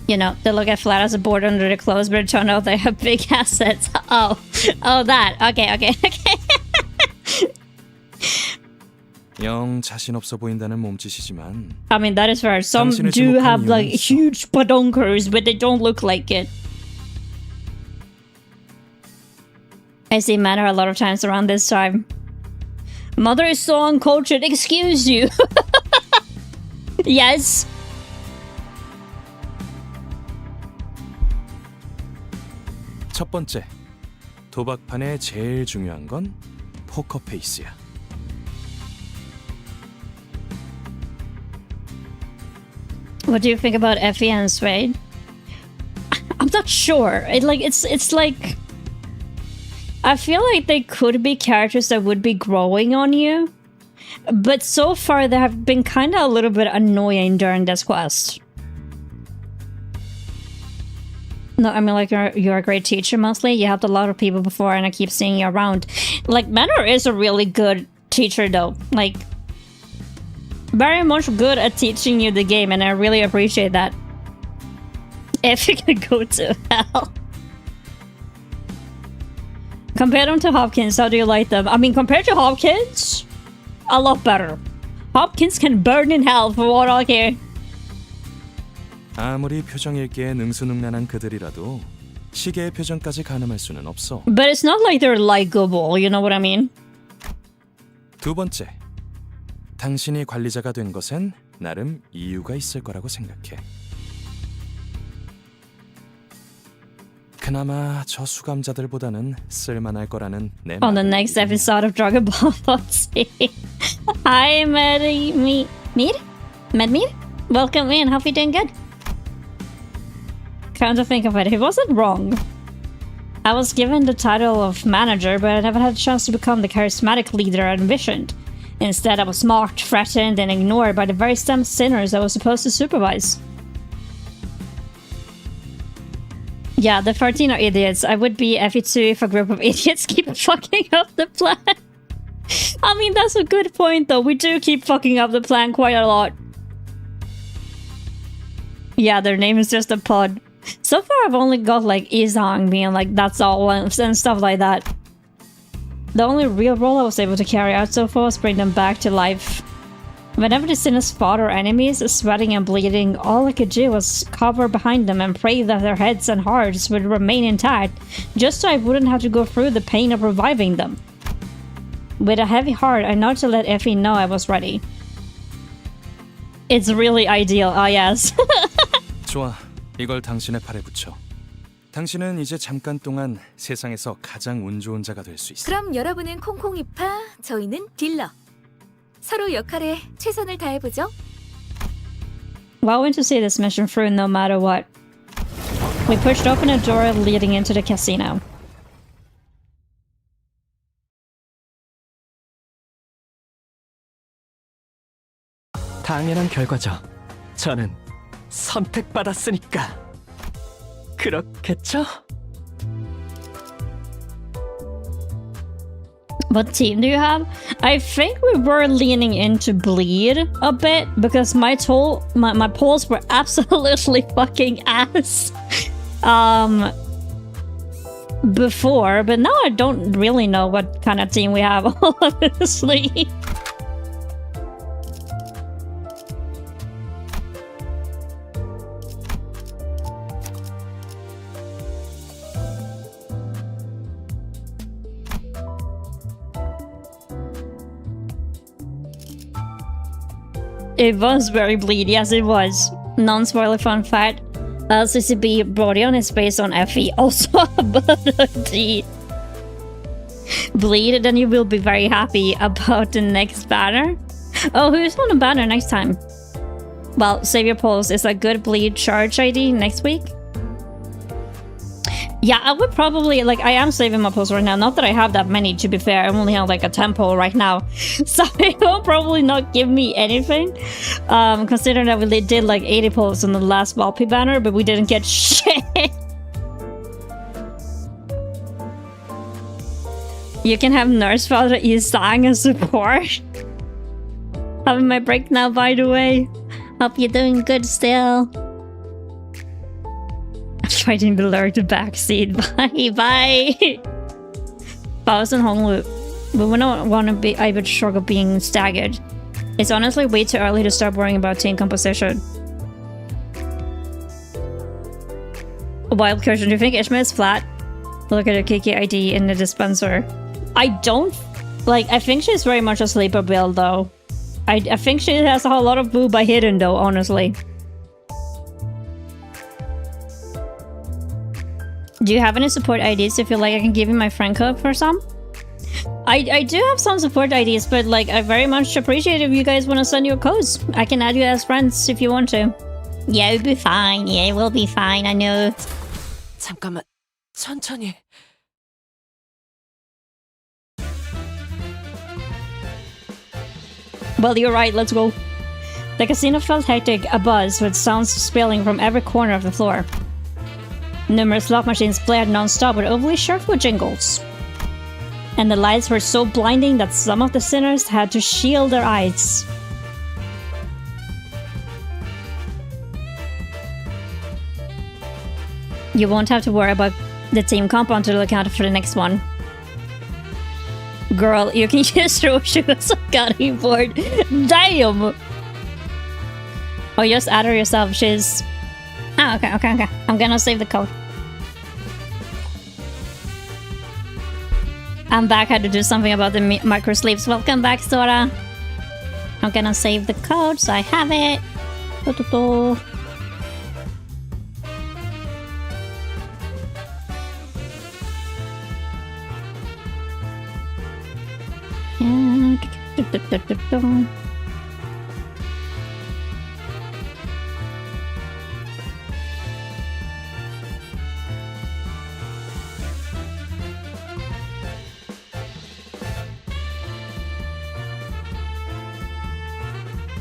Speaker 1: You know, they look at flat as a board under their clothes, but it turned out they have big assets. Oh, that. Okay.
Speaker 12: 영 자신 없어 보인다는 몸짓이지만.
Speaker 1: I mean, that is fair. Some do have like huge badonkers, but they don't look like it. I see Manor a lot of times around this time. Mother is so uncultured. Excuse you. Yes.
Speaker 12: 첫 번째, 도박판에 제일 중요한 건 포커 페이스야.
Speaker 1: What do you think about Effie and Suede? I'm not sure. It's like I feel like they could be characters that would be growing on you, but so far they have been kind of a little bit annoying during this quest. No, I mean, like, you're a great teacher mostly. You helped a lot of people before, and I keep seeing you around. Like, Manor is a really good teacher, though. Like, very much good at teaching you the game, and I really appreciate that. If you can go to hell. Compare them to Hopkins, how do you like them? I mean, compared to Hopkins, a lot better. Hopkins can burn in hell for what I care.
Speaker 12: 아무리 표정 읽기에 능수능란한 그들이라도 시계의 표정까지 가늠할 수는 없어.
Speaker 1: But it's not like they're likable, you know what I mean?
Speaker 12: 두 번째, 당신이 관리자가 된 것엔 나름 이유가 있을 거라고 생각해. 그나마 저 수감자들보다는 쓸만할 거라는 내
Speaker 1: On the next episode of Dragon Ball Z. Hi, Medmead? Welcome in, hope you're doing good. Come to think of it, he wasn't wrong. I was given the title of manager, but I never had a chance to become the charismatic leader I envisioned. Instead, I was mocked, threatened, and ignored by the very same sinners I was supposed to supervise. Yeah, the 13 are idiots. I would be Effie too if a group of idiots keep fucking up the plan. I mean, that's a good point though. We do keep fucking up the plan quite a lot. Yeah, their name is just a pod. So far, I've only got like Izang being like, that's all, and stuff like that. The only real role I was able to carry out so far was bring them back to life. Whenever the sinners fought our enemies, sweating and bleeding, all I could do was cover behind them and pray that their heads and hearts would remain intact, just so I wouldn't have to go through the pain of reviving them. With a heavy heart, I know to let Effie know I was ready. It's really ideal, ah yes.
Speaker 12: 좋아, 이걸 당신의 팔에 붙여. 당신은 이제 잠깐 동안 세상에서 가장 운 좋은 자가 될 수 있어.
Speaker 11: 그럼 여러분은 콩콩이파, 저희는 딜러. 서로 역할에 최선을 다해보죠.
Speaker 1: Well, I went to see this mission through no matter what. We pushed open a door leading into the casino.
Speaker 19: 당연한 결과죠. 저는 선택받았으니까. 그렇겠죠?
Speaker 1: What team do you have? I think we were leaning into bleed a bit because my polls were absolutely fucking ass before, but now I don't really know what kind of team we have, honestly. It was very bleed, yes it was. Non-spoiler fun fact, LCCB Brodion is based on FE, also about D. Bleed, then you will be very happy about the next banner. Oh, who's on the banner next time? Well, save your polls. Is a good bleed charge ID next week? Yeah, I would probably, like, I am saving my polls right now. Not that I have that many, to be fair. I only have like a 10 poll right now. So it will probably not give me anything. Considering that we did like 80 polls on the last Valpy banner, but we didn't get shit. You can have Nurse Father Isang as support. Having my break now, by the way. Hope you're doing good still. Fighting below the backseat. Bye bye. Faust and Honglu. But we don't want to be able to struggle being staggered. It's honestly way too early to start worrying about team composition. Wild question, do you think Ishmael is flat? Look at her Kiki ID in the dispenser. I don't... Like, I think she's very much a sleeper build though. I think she has a whole lot of boob by hidden though, honestly. Do you have any support IDs if you like I can give you my friend code for some? I do have some support IDs, but like I very much appreciate if you guys want to send your codes. I can add you as friends if you want to. Yeah, it'll be fine. Yeah, it will be fine. I know.
Speaker 3: 잠깐만, 천천히.
Speaker 1: Well, you're right. Let's go. The casino felt hectic, abuzz with sounds spilling from every corner of the floor. Numerous slot machines blared non-stop with overly cheerful jingles. And the lights were so blinding that some of the sinners had to shield their eyes. You won't have to worry about the team comp until the account for the next one. Girl, you can just throw shoes on cutting board. Damn! Oh, just add her yourself. She's... Oh, okay. I'm gonna save the code. I'm back. Had to do something about the micro sleeps. Welcome back, Sora. I'm gonna save the code so I have it.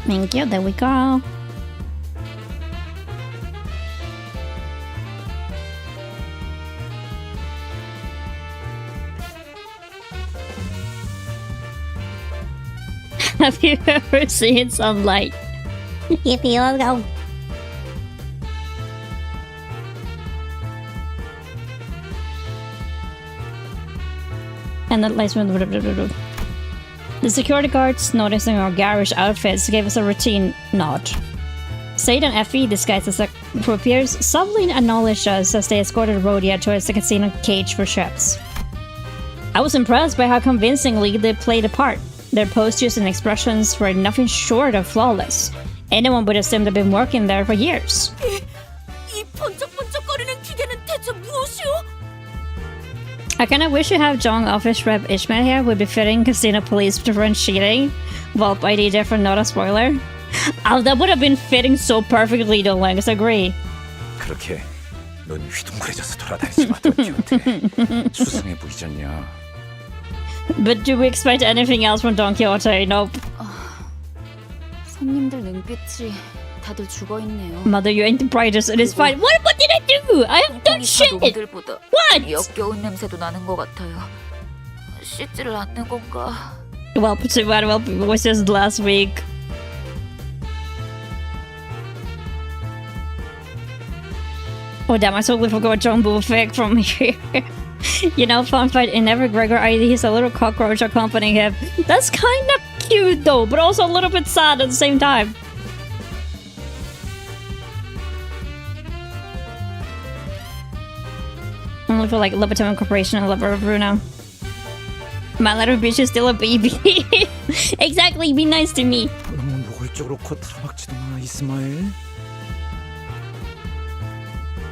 Speaker 1: Thank you, there we go. Have you ever seen sunlight? Yippee, let's go. And the lights went. The security guards, noticing our garish outfits, gave us a routine nod. Sade and Effie, disguised as croupiers, subtly acknowledged us as they escorted Rhodia towards the casino cage for trips. I was impressed by how convincingly they played a part. Their postures and expressions were nothing short of flawless. Anyone would assume they've been working there for years.
Speaker 11: 이 번쩍번쩍거리는 기계는 대체 무엇이오?
Speaker 1: I kinda wish you have Jong Office Rep Ishmael here would be fitting casino police differentiating. Vault ID different, not a spoiler. Oh, that would have been fitting so perfectly though, Lengs, agree.
Speaker 10: 그렇게 넌 휘둥그레져서 돌아다니지 마던 기한테 수상해 보이지 않냐?
Speaker 1: But do we expect anything else from Don Quixote? Nope.
Speaker 14: 손님들 눈빛이 다들 죽어 있네요.
Speaker 1: Mother, you ain't the brightest. It is fine. What did I do? I have done shit.
Speaker 11: 놈들보다
Speaker 1: What?
Speaker 11: 역겨운 냄새도 나는 것 같아요. 씻지를 않는 건가?
Speaker 1: Well, too bad. Well, it was just last week. Oh damn, I totally forgot John Bullfig from here. You know, fun fact, in every Gregor ID, he's a little cockroach accompanying him. That's kind of cute though, but also a little bit sad at the same time. Only for like Libertarian Corporation and Lover of Bruno. My little bitch is still a baby. Exactly, be nice to me.
Speaker 10: 너무 노골적으로 코 틀어박지도 마, 이스마엘.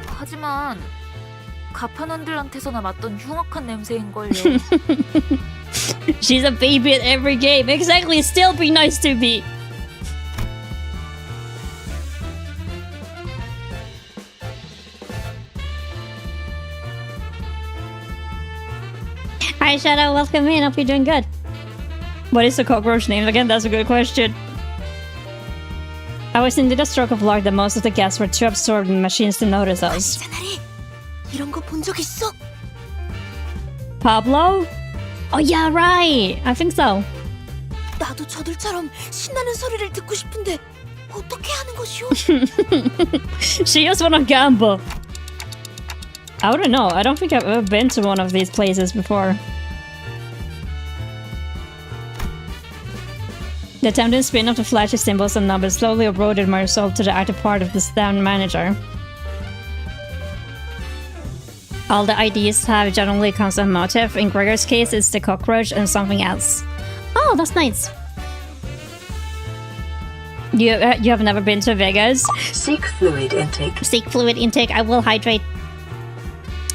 Speaker 11: 하지만 가판원들한테서나 맡던 흉악한 냄새인걸요.
Speaker 1: She's a baby at every game. Exactly, still be nice to me. Hi Shadow, welcome in. Hope you're doing good. What is the cockroach name again? That's a good question. I was indeed a stroke of luck that most of the guests were too absorbed in the machines to notice us.
Speaker 2: 이런 거 본 적 있어?
Speaker 1: Pablo? Oh yeah, right. I think so.
Speaker 2: 나도 저들처럼 신나는 소리를 듣고 싶은데 어떻게 하는 것이오?
Speaker 1: She just wanna gamble. I don't know. I don't think I've ever been to one of these places before. The attempted spin of the flashy symbols and numbers slowly eroded my resolve to the active part of the stand manager. All the IDs have generally constant motive. In Gregor's case, it's the cockroach and something else. Oh, that's nice. You have never been to Vegas?
Speaker 20: Seek fluid intake.
Speaker 1: Seek fluid intake. I will hydrate.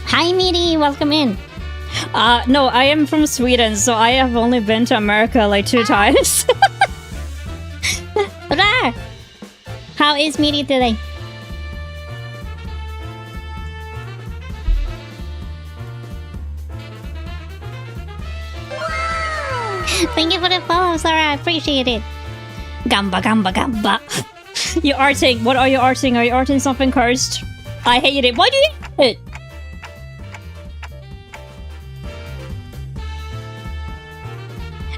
Speaker 1: Hi, Meaty. Welcome in. No, I am from Sweden, so I have only been to America like 2 times. How is Meaty today? Thank you for the follow, Sarah. I appreciate it. Gamba, gamba, gamba. You're arting. What are you arting? Are you arting something cursed? I hate it. Why do you hate it?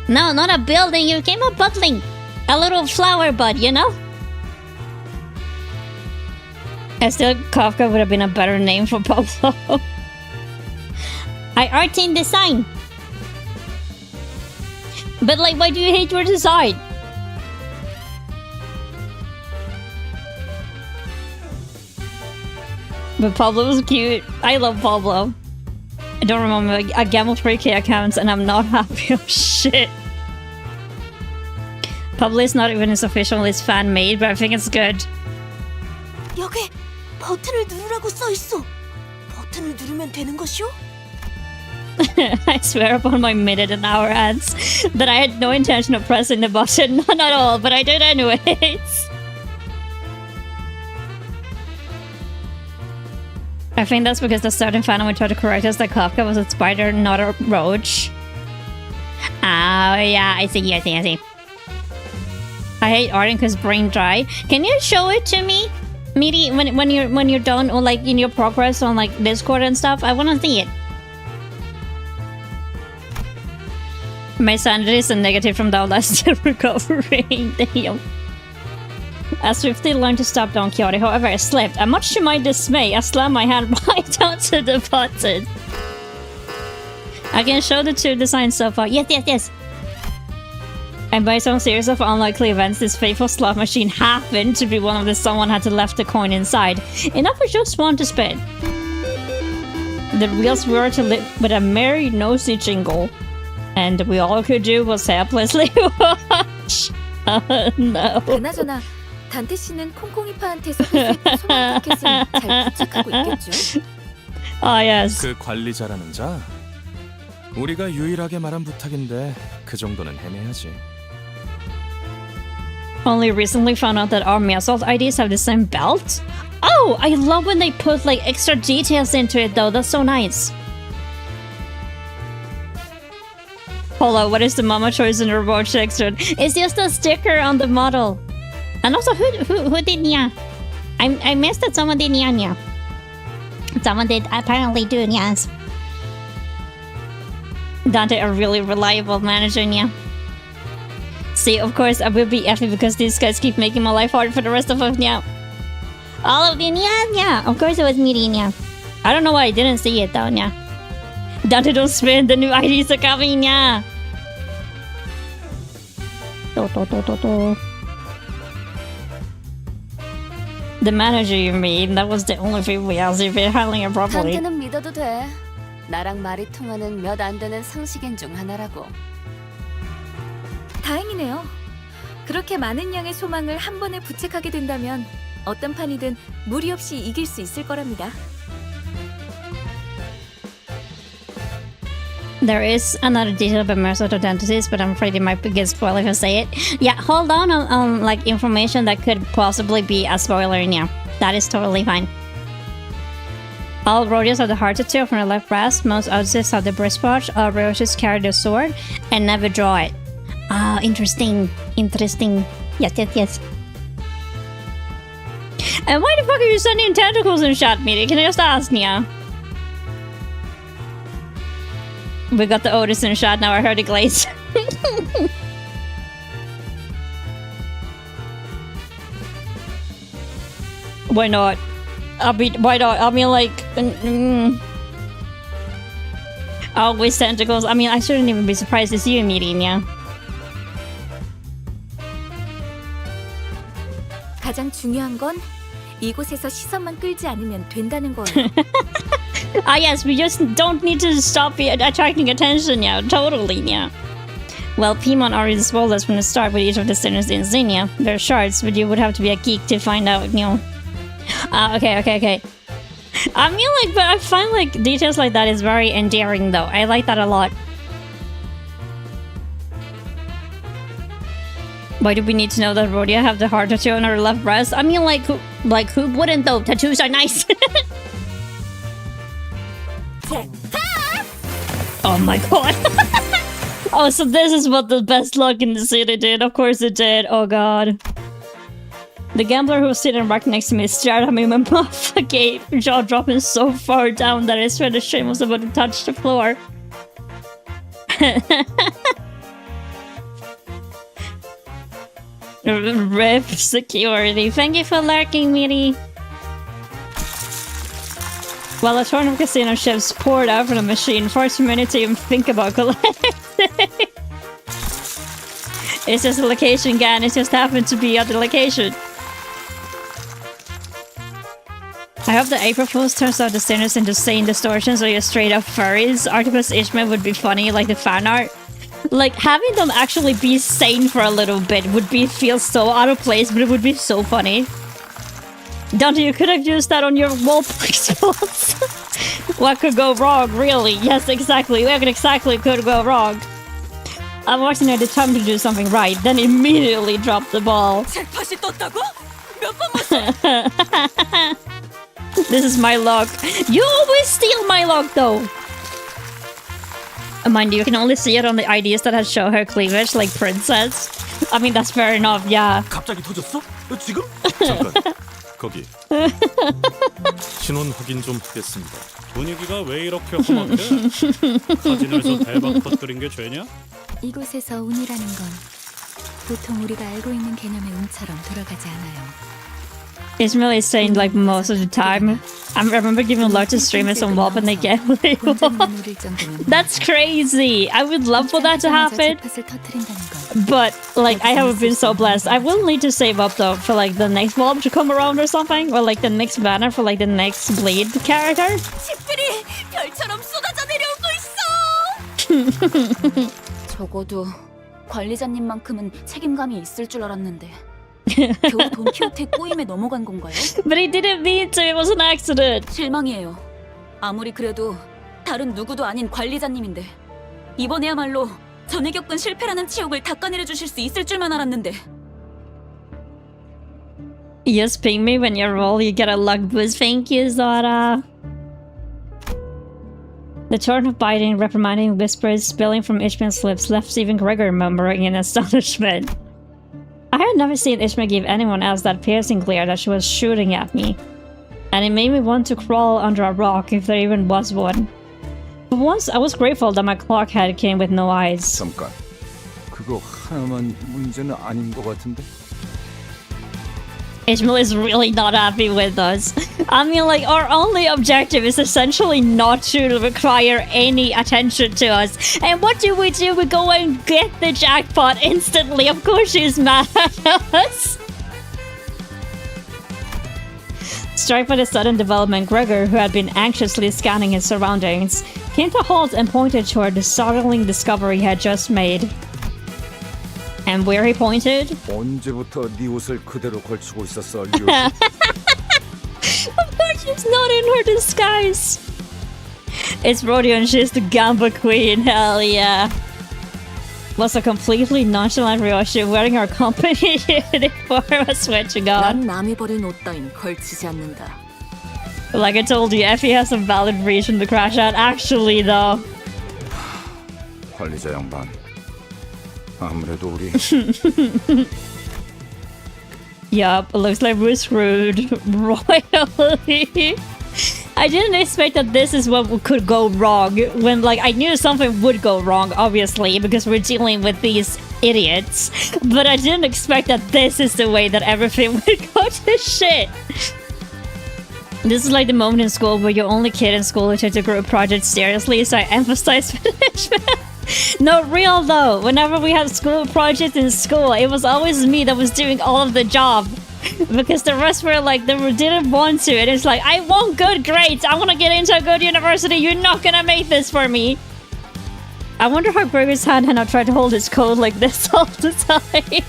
Speaker 1: No, not a building. You came up butling. A little flower bud, you know? I still Kafka would have been a better name for Pablo. I art in design. But like, why do you hate your design? But Pablo was cute. I love Pablo. I don't remember. I gambled 3K accounts and I'm not happy. Oh shit. Pablo is not even his official, it's fan made, but I think it's good.
Speaker 2: 여기 버튼을 누르라고 써 있어. 버튼을 누르면 되는 것이오?
Speaker 1: I swear upon my minute and hour ads that I had no intention of pressing the button. Not at all, but I did anyways. I think that's because the certain fan would try to correct us that Kafka was a spider, not a roach. Oh yeah, I see. I hate arting because brain dry. Can you show it to me? Meaty, when you're done, or like in your progress on like Discord and stuff, I wanna see it. My sanity is a negative from the last still recovering. Damn. I swiftly learned to stop Don Quixote, however I slipped, and much to my dismay, I slammed my hand right onto the button. I can show the 2 designs so far. Yes. And by some series of unlikely events, this faithful slot machine happened to be one of the someone had to left the coin inside. Enough for just one to spin. The wheels were to lit with a merry nosy jingle. And we all could do was helplessly watch. Oh no.
Speaker 11: 그나저나 단테 씨는 콩콩이파한테서 소망 티켓을 잘 부착하고 있겠죠?
Speaker 1: Ah yes.
Speaker 12: 그 관리자라는 자? 우리가 유일하게 말한 부탁인데 그 정도는 해내야지.
Speaker 1: Only recently found out that our Mesold IDs have the same belt? Oh, I love when they put like extra details into it though, that's so nice. Hold on, what is the mama choice in the robot section? It's just a sticker on the model. And also, who did Nya? I missed that someone did Nya. Someone did apparently do Nyas. Dante, a really reliable manager, yeah. See, of course, I will be effing because these guys keep making my life hard for the rest of them, yeah. All of them, yeah. Of course it was me, yeah. I don't know why I didn't see it, though, yeah. Dante, don't spin, the new IDs are coming, yeah. The manager, you mean? That was the only thing we asked if you're handling it properly.
Speaker 5: 단테는 믿어도 돼. 나랑 말이 통하는 몇 안 되는 상식인 중 하나라고.
Speaker 11: 다행이네요. 그렇게 많은 양의 소망을 한 번에 부책하게 된다면 어떤 판이든 무리 없이 이길 수 있을 거랍니다.
Speaker 1: There is another detail about Mercer to Dentist, but I'm afraid it might be a spoiler if I say it. Yeah, hold on like information that could possibly be a spoiler in here. That is totally fine. All rodeos have the heart tattoo from the left breast. Most Odyssey's have the breastplate. All rodeos carry the sword and never draw it. Ah, interesting. Yes. And why the fuck are you sending tentacles in shot meeting? Can I just ask, Nia? We got the Otis in shot, now I heard the glaze. Why not? Why not? I mean, like... always tentacles. I mean, I shouldn't even be surprised to see you meeting, yeah.
Speaker 11: 가장 중요한 건 이곳에서 시선만 끌지 않으면 된다는 거예요.
Speaker 1: Ah yes, we just don't need to stop attracting attention, yeah, totally, yeah. Well, Pimon already spoiled us from the start with each of the sinners in Xenia. They're shards, but you would have to be a geek to find out, you know. Okay. I mean, like, but I find, like, details like that is very endearing, though. I like that a lot. Why do we need to know that Rhodia have the heart tattoo on her left breast? I mean, like who wouldn't, though? Tattoos are nice. Oh my god. Oh, so this is what the best luck in the city did. Of course it did. Oh god. The gambler who was sitting right next to me stared at me with my fucking jaw dropping so far down that I swear the shame was about to touch the floor. RIP security. Thank you for lurking, Miri. While a torrent of casino chips poured out from the machine, far too many to even think about collecting. It's just a location, Gan. It just happened to be at the location. I hope the April Fools turns out the sinners into sane distortions or just straight up furries. Artemis Ishmael would be funny, like the fan art. Like, having them actually be sane for a little bit would feel so out of place, but it would be so funny. Dante, you could have used that on your wallpaper spots. What could go wrong, really? Yes, exactly. What exactly could go wrong? I'm watching her determined to do something right, then immediately dropped the ball. This is my luck. You always steal my luck, though. Mind you, you can only see it on the IDs that has show her cleavage, like princess. I mean, that's fair enough, yeah.
Speaker 4: 갑자기 터졌어? 지금? 잠깐. 거기. 신원 확인 좀 하겠습니다.
Speaker 7: 분위기가 왜 이렇게 험악해? 카지노에서 대박 터뜨린 게 죄냐?
Speaker 2: 이곳에서 운이라는 건 보통 우리가 알고 있는 개념의 운처럼 돌아가지 않아요.
Speaker 1: Ishmael is saying like most of the time. I remember giving large streamers some wop and they get That's crazy. I would love for that to happen. But like I haven't been so blessed. I will need to save up though for like the next mob to come around or something. Or like the next banner for like the next bleed character.
Speaker 14: 적어도 관리자님만큼은 책임감이 있을 줄 알았는데 겨우 돈키호테 꼬임에 넘어간 건가요?
Speaker 1: But he didn't mean to. It was an accident.
Speaker 14: 실망이에요. 아무리 그래도 다른 누구도 아닌 관리자님인데 이번에야말로 전에 겪은 실패라는 치욕을 닦아내려 주실 수 있을 줄만 알았는데.
Speaker 1: Just ping me when you roll. You get a luck boost. Thank you, Zara. The torrent of biting, reprimanding whispers spilling from Ishmael's lips left Stephen Gregor murmuring in astonishment. I had never seen Ishmael give anyone else that piercing glare that she was shooting at me. And it made me want to crawl under a rock if there even was one. But once I was grateful that my clock head came with no eyes.
Speaker 10: 잠깐. 그거 하나만 문제는 아닌 것 같은데.
Speaker 1: Ishmael is really not happy with us. I mean, like, our only objective is essentially not to require any attention to us. And what do? We go and get the jackpot instantly. Of course she's mad at us. Struck by the sudden development, Gregor, who had been anxiously scanning his surroundings, came to a halt and pointed toward the startling discovery he had just made. And where he pointed?
Speaker 10: 언제부터 네 옷을 그대로 걸치고 있었어,
Speaker 1: Of course she's not in her disguise. It's Rodeo and she's the Gamba Queen, hell yeah. Was a completely nonchalant Ryoshi wearing her company uniform switching on.
Speaker 14: 난 남이 버린 옷 따윈 걸치지 않는다.
Speaker 1: Like I told you, Effie has a valid reason to crash out. Actually, though.
Speaker 10: 관리자 양반. 아무래도 우리.
Speaker 1: Yup, it looks like we're screwed royally. I didn't expect that this is what could go wrong. When, like, I knew something would go wrong, obviously, because we're dealing with these idiots. But I didn't expect that this is the way that everything would go to shit. This is like the moment in school where you're only kid in school who takes a group project seriously, so I emphasize management. No, real though. Whenever we had school projects in school, it was always me that was doing all of the job. Because the rest were like, they didn't want to. And it's like, I want good grades. I want to get into a good university. You're not gonna make this for me. I wonder how Gregor's hand had not tried to hold his code like this all the time.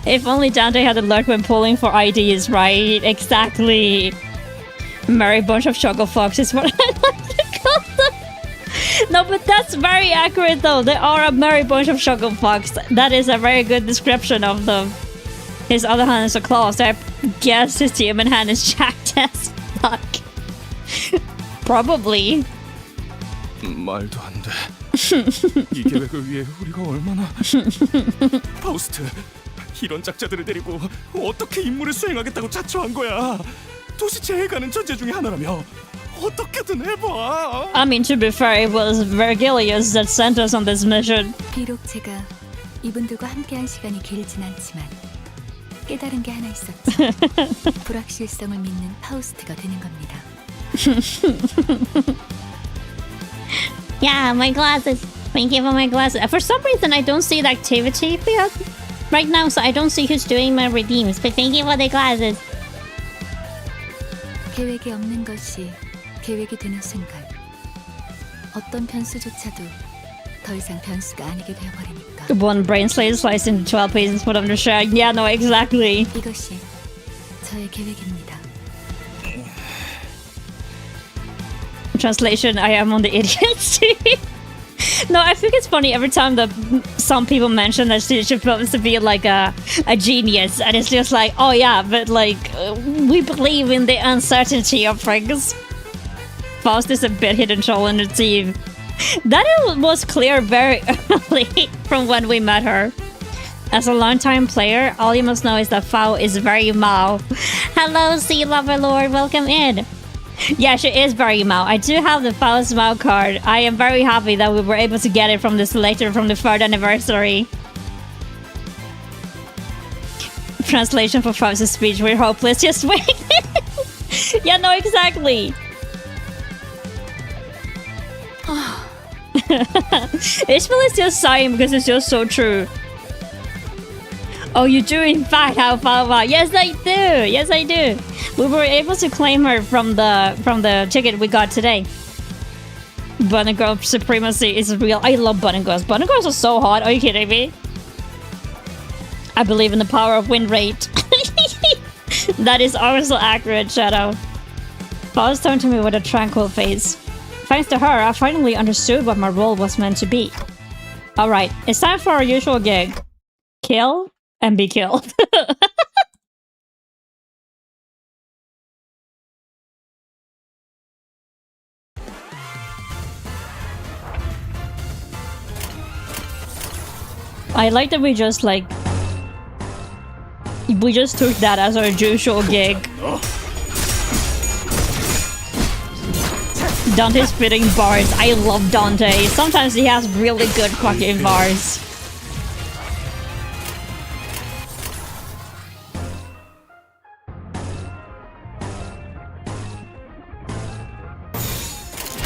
Speaker 1: If only Dante had alert when pulling for IDs, right? Exactly. Merry bunch of choco fox is what I like to call them. No, but that's very accurate though. They are a merry bunch of choco fox. That is a very good description of them. His other hand is a claw, so I guess his human hand is jacked as fuck. Probably.
Speaker 12: 말도 안 돼. 이 계획을 위해 우리가 얼마나 파우스트 이런 작자들을 데리고 어떻게 임무를 수행하겠다고 자처한 거야. 도시 제해가는 전제 중에 하나라며. 어떻게든 해봐.
Speaker 1: I mean, to be fair, it was Vergilius that sent us on this mission.
Speaker 2: 비록 제가 이분들과 함께한 시간이 길진 않지만 깨달은 게 하나 있었죠. 불확실성을 믿는 파우스트가 되는 겁니다.
Speaker 9: Yeah, my glasses. Thank you for my glasses. For some reason, I don't see the activity field right now, so I don't see who's doing my redeems. But thank you for the glasses.
Speaker 2: 계획이 없는 것이 계획이 되는 순간 어떤 변수조차도 더 이상 변수가 아니게 되어버리니까.
Speaker 1: One brain slate sliced into 12 pieces put under shag. Yeah, no, exactly.
Speaker 2: 이것이 저의 계획입니다.
Speaker 1: Translation, I am on the idiot's team. No, I think it's funny every time that some people mention that she's supposed to be like a genius, and it's just like, oh yeah, but like, we believe in the uncertainty of things. Faust is a bit hidden troll in the team. That was clear very early from when we met her. As a longtime player, all you must know is that Fao is very Mao.
Speaker 9: Hello, Sea Lover Lord. Welcome in.
Speaker 1: Yeah, she is very Mao. I do have the Faust Mao card. I am very happy that we were able to get it from this later, from the 3rd anniversary. Translation for Faust's speech, we're hopeless, just wait. Yeah, no, exactly. Ishmael is just sighing because it's just so true. Oh, you do in fact have Fawa. Yes, I do. Yes, I do. We were able to claim her from the ticket we got today. Bunny Girl supremacy is real. I love Bunny Girls. Bunny Girls are so hot. Are you kidding me? I believe in the power of win rate. That is also accurate, Shadow. Faust turned to me with a tranquil face. Thanks to her, I finally understood what my role was meant to be. Alright, it's time for our usual gig. Kill and be killed. I like that we just took that as our usual gig. Dante's spitting bars. I love Dante. Sometimes he has really good fucking bars.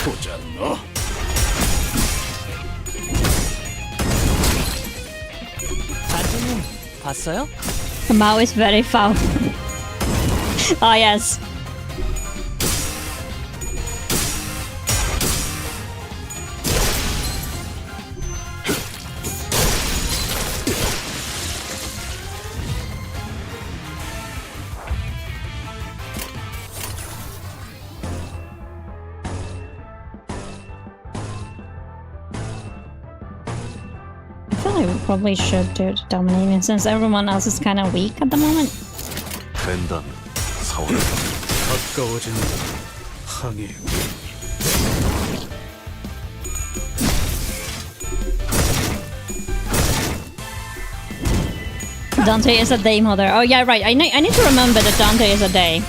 Speaker 7: 보자 너.
Speaker 18: 단테님 봤어요?
Speaker 1: Mao is very foul. Oh yes. I feel like we probably should do the dominating since everyone else is kind of weak at the moment.
Speaker 4: 된다면 사원
Speaker 7: 가까워진다. 항해.
Speaker 1: Dante is a day mother. Oh yeah, right. I need to remember that Dante is a day.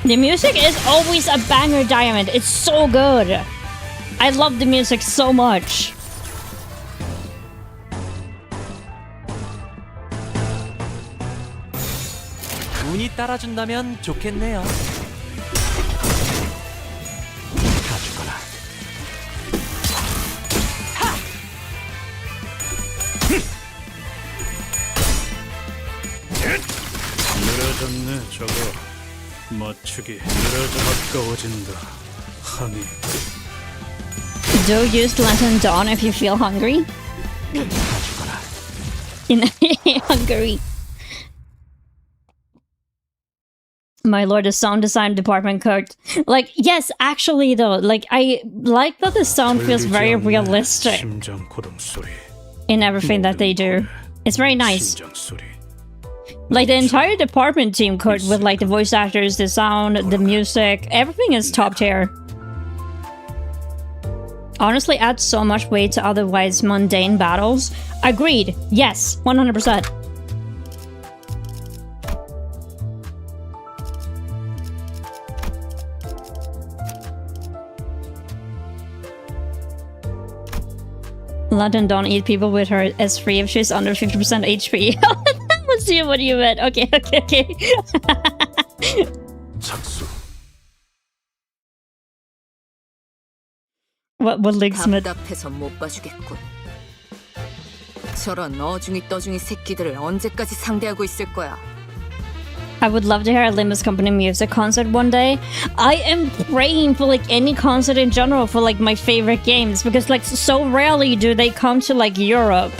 Speaker 1: The music is always a banger, Diamond. It's so good. I love the music so much.
Speaker 18: 운이 따라준다면 좋겠네요.
Speaker 6: 가주거라.
Speaker 7: 늘어졌네 저거. 맞추기 늘어져 가까워진다. 항해.
Speaker 1: Do use Lantern Dawn if you feel hungry. In Hungary. My lord, the sound design department cooked. Like, yes, actually though, like I like that the sound feels very realistic in everything that they do. It's very nice. Like the entire department team cooked with like the voice actors, the sound, the music, everything is top tier. Honestly adds so much weight to otherwise mundane battles. Agreed. Yes, 100%. London don't eat people with her S3 if she's under 50% HP. Let's see what you meant. Okay. What links meant?
Speaker 2: 답답해서 못 봐주겠군. 저런 어중이 떠중이 새끼들을 언제까지 상대하고 있을 거야?
Speaker 1: I would love to hear a Limbus Company music concert one day. I am praying for like any concert in general for like my favorite games because like so rarely do they come to like Europe,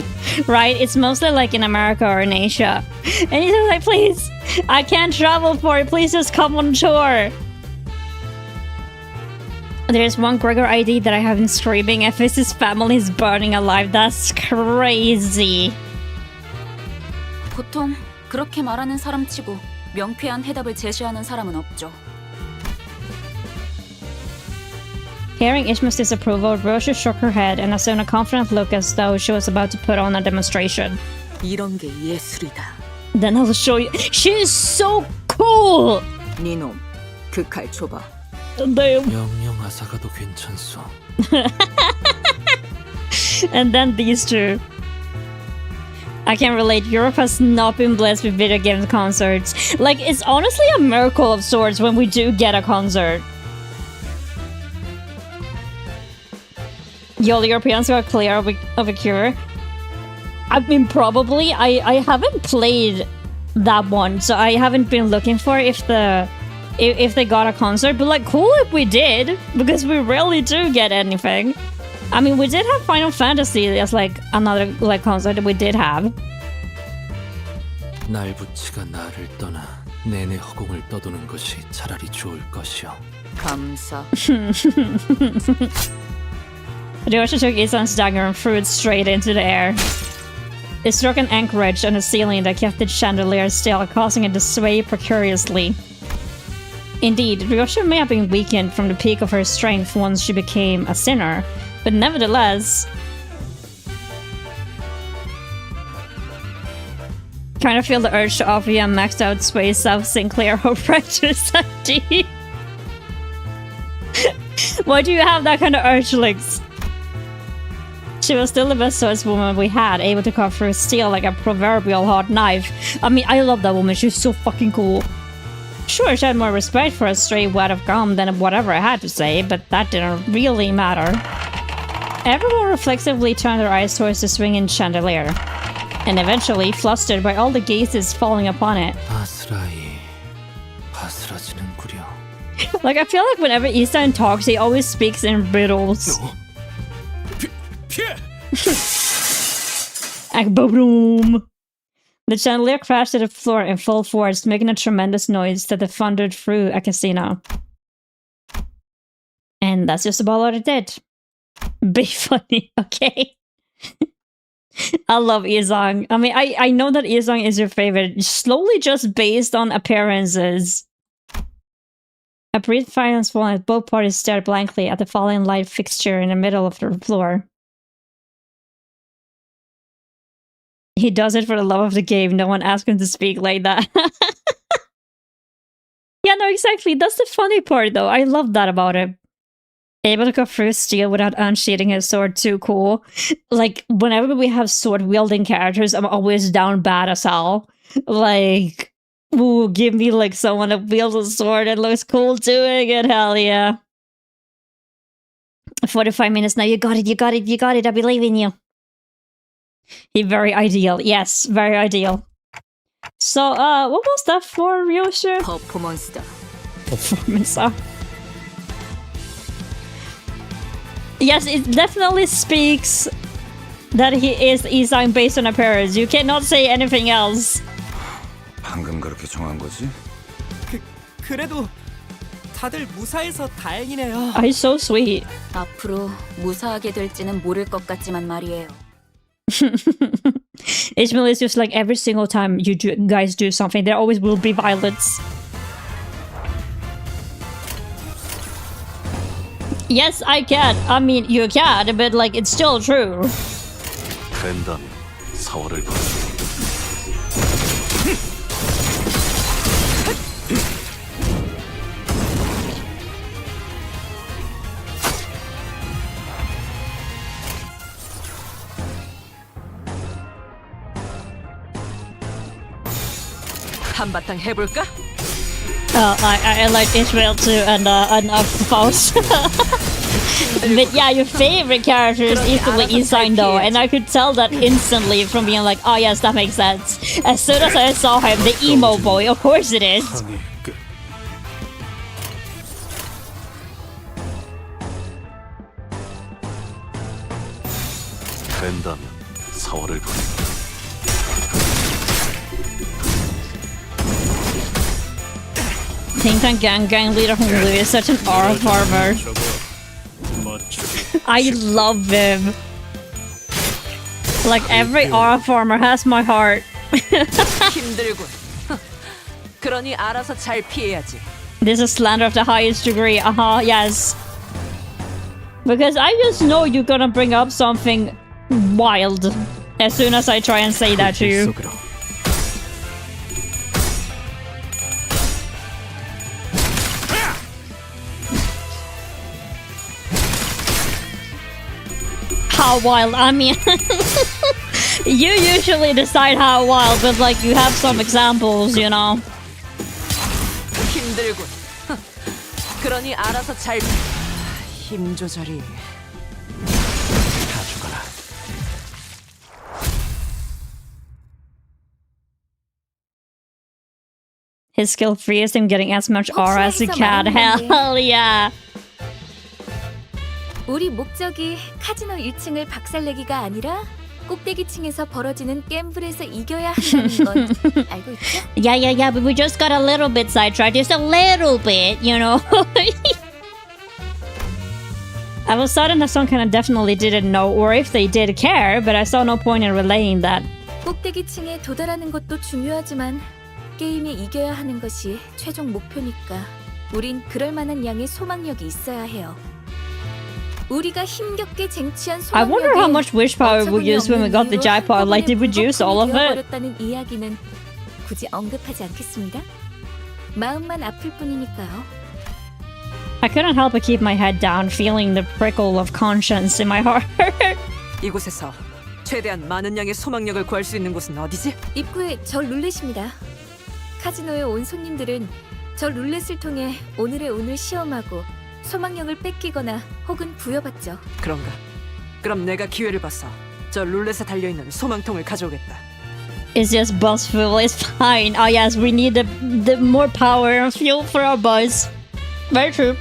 Speaker 1: right? It's mostly like in America or in Asia. And he's like, please, I can't travel for it. Please just come on tour. There's one Gregor ID that I have been screaming if his family is burning alive. That's crazy.
Speaker 14: 보통 그렇게 말하는 사람치고 명쾌한 해답을 제시하는 사람은 없죠.
Speaker 1: Hearing Ishmael's disapproval, Rosha shook her head and assumed a confident look as though she was about to put on a demonstration.
Speaker 2: 이런 게 예술이다.
Speaker 1: Then I'll show you. She is so cool!
Speaker 2: 니놈, 그 칼 줘봐.
Speaker 1: Damn.
Speaker 16: 영영 아사가도 괜찮소.
Speaker 1: And then these two. I can relate. Europe has not been blessed with video game concerts. Like, it's honestly a miracle of sorts when we do get a concert. Yo, the Europeans got clear of a cure. I mean, probably. I haven't played that one, so I haven't been looking for if they got a concert. But like, cool if we did, because we rarely do get anything. I mean, we did have Final Fantasy as like another like concert that we did have.
Speaker 16: 날부치가 나를 떠나 내내 허공을 떠도는 것이 차라리 좋을 것이오.
Speaker 2: 감사.
Speaker 1: Ryoshi took Isan's dagger and threw it straight into the air. It struck an anchorage on the ceiling that kept the chandelier still, causing it to sway precariously. Indeed, Ryoshi may have been weakened from the peak of her strength once she became a sinner, but nevertheless... Kind of feel the urge to offer you a maxed out Sway South Sinclair Hope Rector Sati. Why do you have that kind of urge, Lix? She was still the best swordswoman we had, able to cut through steel like a proverbial hard knife. I mean, I love that woman. She's so fucking cool. Sure, she had more respect for a stray word of gum than whatever I had to say, but that didn't really matter. Everyone reflexively turned their eyes towards the swinging chandelier, and eventually, flustered by all the gazes falling upon it. Like, I feel like whenever Easton talks, he always speaks in riddles. Boom! The chandelier crashed to the floor in full force, making a tremendous noise that thundered through a casino. And that's just about what it did. Be funny, okay? I love Izong. I mean, I know that Izong is your favorite, slowly just based on appearances. A brief silence followed as both parties stared blankly at the falling light fixture in the middle of the floor. He does it for the love of the game. No one asked him to speak like that. Yeah, no, exactly. That's the funny part, though. I love that about him. Able to cut through steel without unsheathing his sword, too cool. Like, whenever we have sword-wielding characters, I'm always down bad as hell. Like... Ooh, give me like someone that wields a sword and looks cool doing it, hell yeah. 45 minutes now, you got it, you got it, you got it, I believe in you. He very ideal, yes, very ideal. So, what was that for, Ryoshu?
Speaker 2: Performance.
Speaker 1: Performance. Yes, it definitely speaks that he is Isang based on appearance. You cannot say anything else.
Speaker 10: 방금 그렇게 정한 거지?
Speaker 15: 그래도 다들 무사해서 다행이네요.
Speaker 1: He's so sweet.
Speaker 14: 앞으로 무사하게 될지는 모를 것 같지만 말이에요.
Speaker 1: Ishmael is just like every single time you guys do something, there always will be violence. Yes, I can. I mean, you can, but like it's still true.
Speaker 16: 된다면 사활을 걸.
Speaker 3: 한바탕 해볼까?
Speaker 1: I like Ishmael too, and Faust. But yeah, your favorite character is easily Isang though, and I could tell that instantly from being like, oh yes, that makes sense. As soon as I saw him, the emo boy, of course it is.
Speaker 16: 된다면 사활을 걸.
Speaker 1: Ting Tang Gang leader Honglu is such an aura farmer. I love him. Like every aura farmer has my heart.
Speaker 3: 힘들군. 그러니 알아서 잘 피해야지.
Speaker 1: This is slander of the highest degree. Yes. Because I just know you're gonna bring up something wild as soon as I try and say that to you. How wild? I mean, you usually decide how wild, but like you have some examples, you know.
Speaker 3: 힘들군. 그러니 알아서 잘 힘 조절이.
Speaker 16: 다 죽어라.
Speaker 1: His skill frees him getting as much aura as he can. Hell yeah.
Speaker 11: 우리 목적이 카지노 1층을 박살내기가 아니라 꼭대기층에서 벌어지는 갬블에서 이겨야 한다는 건 알고 있죠?
Speaker 1: Yeah, but we just got a little bit sidetracked. Just a little bit, you know? I was certain that some kind of definitely didn't know, or if they did care, but I saw no point in relaying that.
Speaker 11: 꼭대기층에 도달하는 것도 중요하지만 게임에 이겨야 하는 것이 최종 목표니까 우린 그럴 만한 양의 소망력이 있어야 해요. 우리가 힘겹게 쟁취한
Speaker 1: I wonder how much wish power we used when we got the jackpot. Like, did we use all of it?
Speaker 11: 이야기는 굳이 언급하지 않겠습니다. 마음만 아플 뿐이니까요.
Speaker 1: I couldn't help but keep my head down, feeling the prickle of conscience in my heart.
Speaker 3: 이곳에서 최대한 많은 양의 소망력을 구할 수 있는 곳은 어디지?
Speaker 11: 입구에 저 룰렛입니다. 카지노에 온 손님들은 저 룰렛을 통해 오늘의 운을 시험하고 소망력을 뺏기거나 혹은 부여받죠.
Speaker 3: 그런가? 그럼 내가 기회를 봐서 저 룰렛에 달려있는 소망통을 가져오겠다.
Speaker 1: It's just buzz fuel, it's fine. Oh yes, we need the more power and fuel for our buzz. Very true.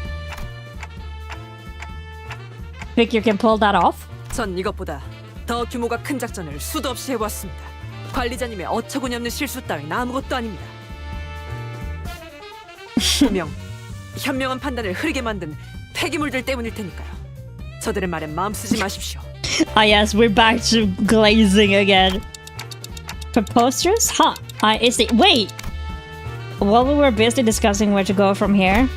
Speaker 1: Think you can pull that off?
Speaker 3: 전 이것보다 더 규모가 큰 작전을 수도 없이 해보았습니다. 관리자님의 어처구니없는 실수 따윈 아무것도 아닙니다. 분명 현명한 판단을 흐리게 만든 폐기물들 때문일 테니까요. 저들의 말에 마음 쓰지 마십시오.
Speaker 1: Ah yes, we're back to glazing again. Preposterous? Huh. Wait! While we were busy discussing where to go from here,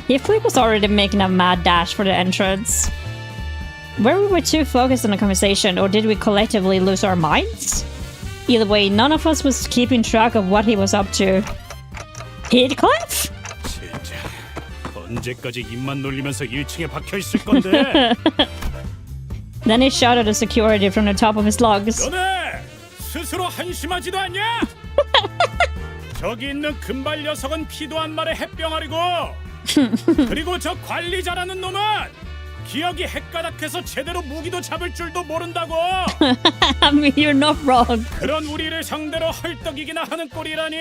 Speaker 1: Heathcliff was already making a mad dash for the entrance. Were we too focused on the conversation, or did we collectively lose our minds? Either way, none of us was keeping track of what he was up to. Heathcliff?
Speaker 7: 진짜 언제까지 입만 놀리면서 1층에 박혀 있을 건데?
Speaker 1: Then he shouted at security from the top of his lungs.
Speaker 7: 너네 스스로 한심하지도 않냐? 저기 있는 금발 녀석은 피도 한 말의 햇병아리고 그리고 저 관리자라는 놈은 기억이 헷가닥해서 제대로 무기도 잡을 줄도 모른다고.
Speaker 1: I mean, you're not wrong.
Speaker 7: 그런 우리를 상대로 헐떡이기나 하는 꼴이라니.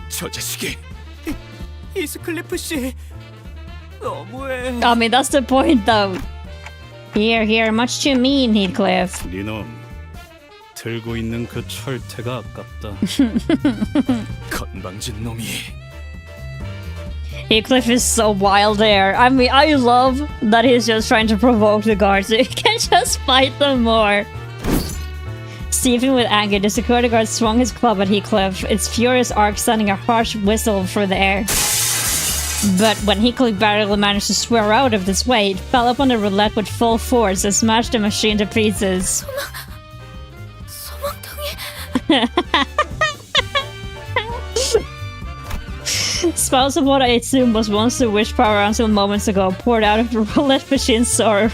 Speaker 4: 저 자식이.
Speaker 15: 이스클리프 씨, 너무해.
Speaker 1: I mean, that's the point, though. Here, much too mean, Heathcliff.
Speaker 7: 니놈 들고 있는 그 철퇴가 아깝다.
Speaker 12: 건방진 놈이.
Speaker 1: Heathcliff is so wild there. I mean, I love that he's just trying to provoke the guards so he can just fight them more. Seething with anger, the security guard swung his club at Heathcliff, its furious arc sending a harsh whistle through the air. But when Heathcliff barely managed to swear out of this weight, it fell upon the roulette with full force and smashed the machine to pieces. Spouts of what I assumed was once the wish power until moments ago poured out of the roulette machine's sorrow.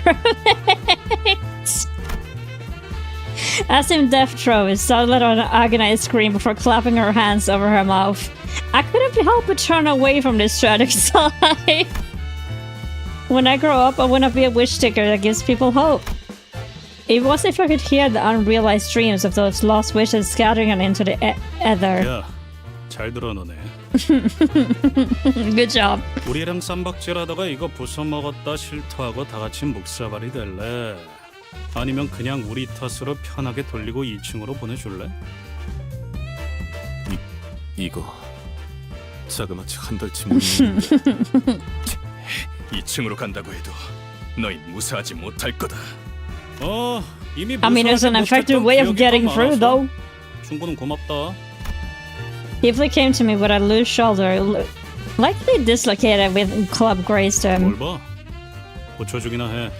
Speaker 1: As in death throes, Sal let out an agonized scream before clapping her hands over her mouth. I couldn't help but turn away from this tragic sight. When I grow up, I want to be a wish ticker that gives people hope. It was if I could hear the unrealized dreams of those lost wishes scattering into the ether.
Speaker 7: 야, 잘 들어 너네.
Speaker 1: Good job.
Speaker 7: 우리랑 쌈박질하다가 이거 부숴 먹었다 실토하고 다 같이 묵사발이 될래? 아니면 그냥 우리 탓으로 편하게 돌리고 2층으로 보내줄래?
Speaker 12: 이거 자그마치 한 달치 모이는데 2층으로 간다고 해도 너희 무사하지 못할 거다.
Speaker 7: 이미
Speaker 1: I mean, it's an effective way of getting through, though.
Speaker 7: 충고는 고맙다.
Speaker 1: Heathcliff came to me with a loose shoulder, likely dislocated with club grazed him.
Speaker 7: 뭘 봐? 고쳐주기나 해.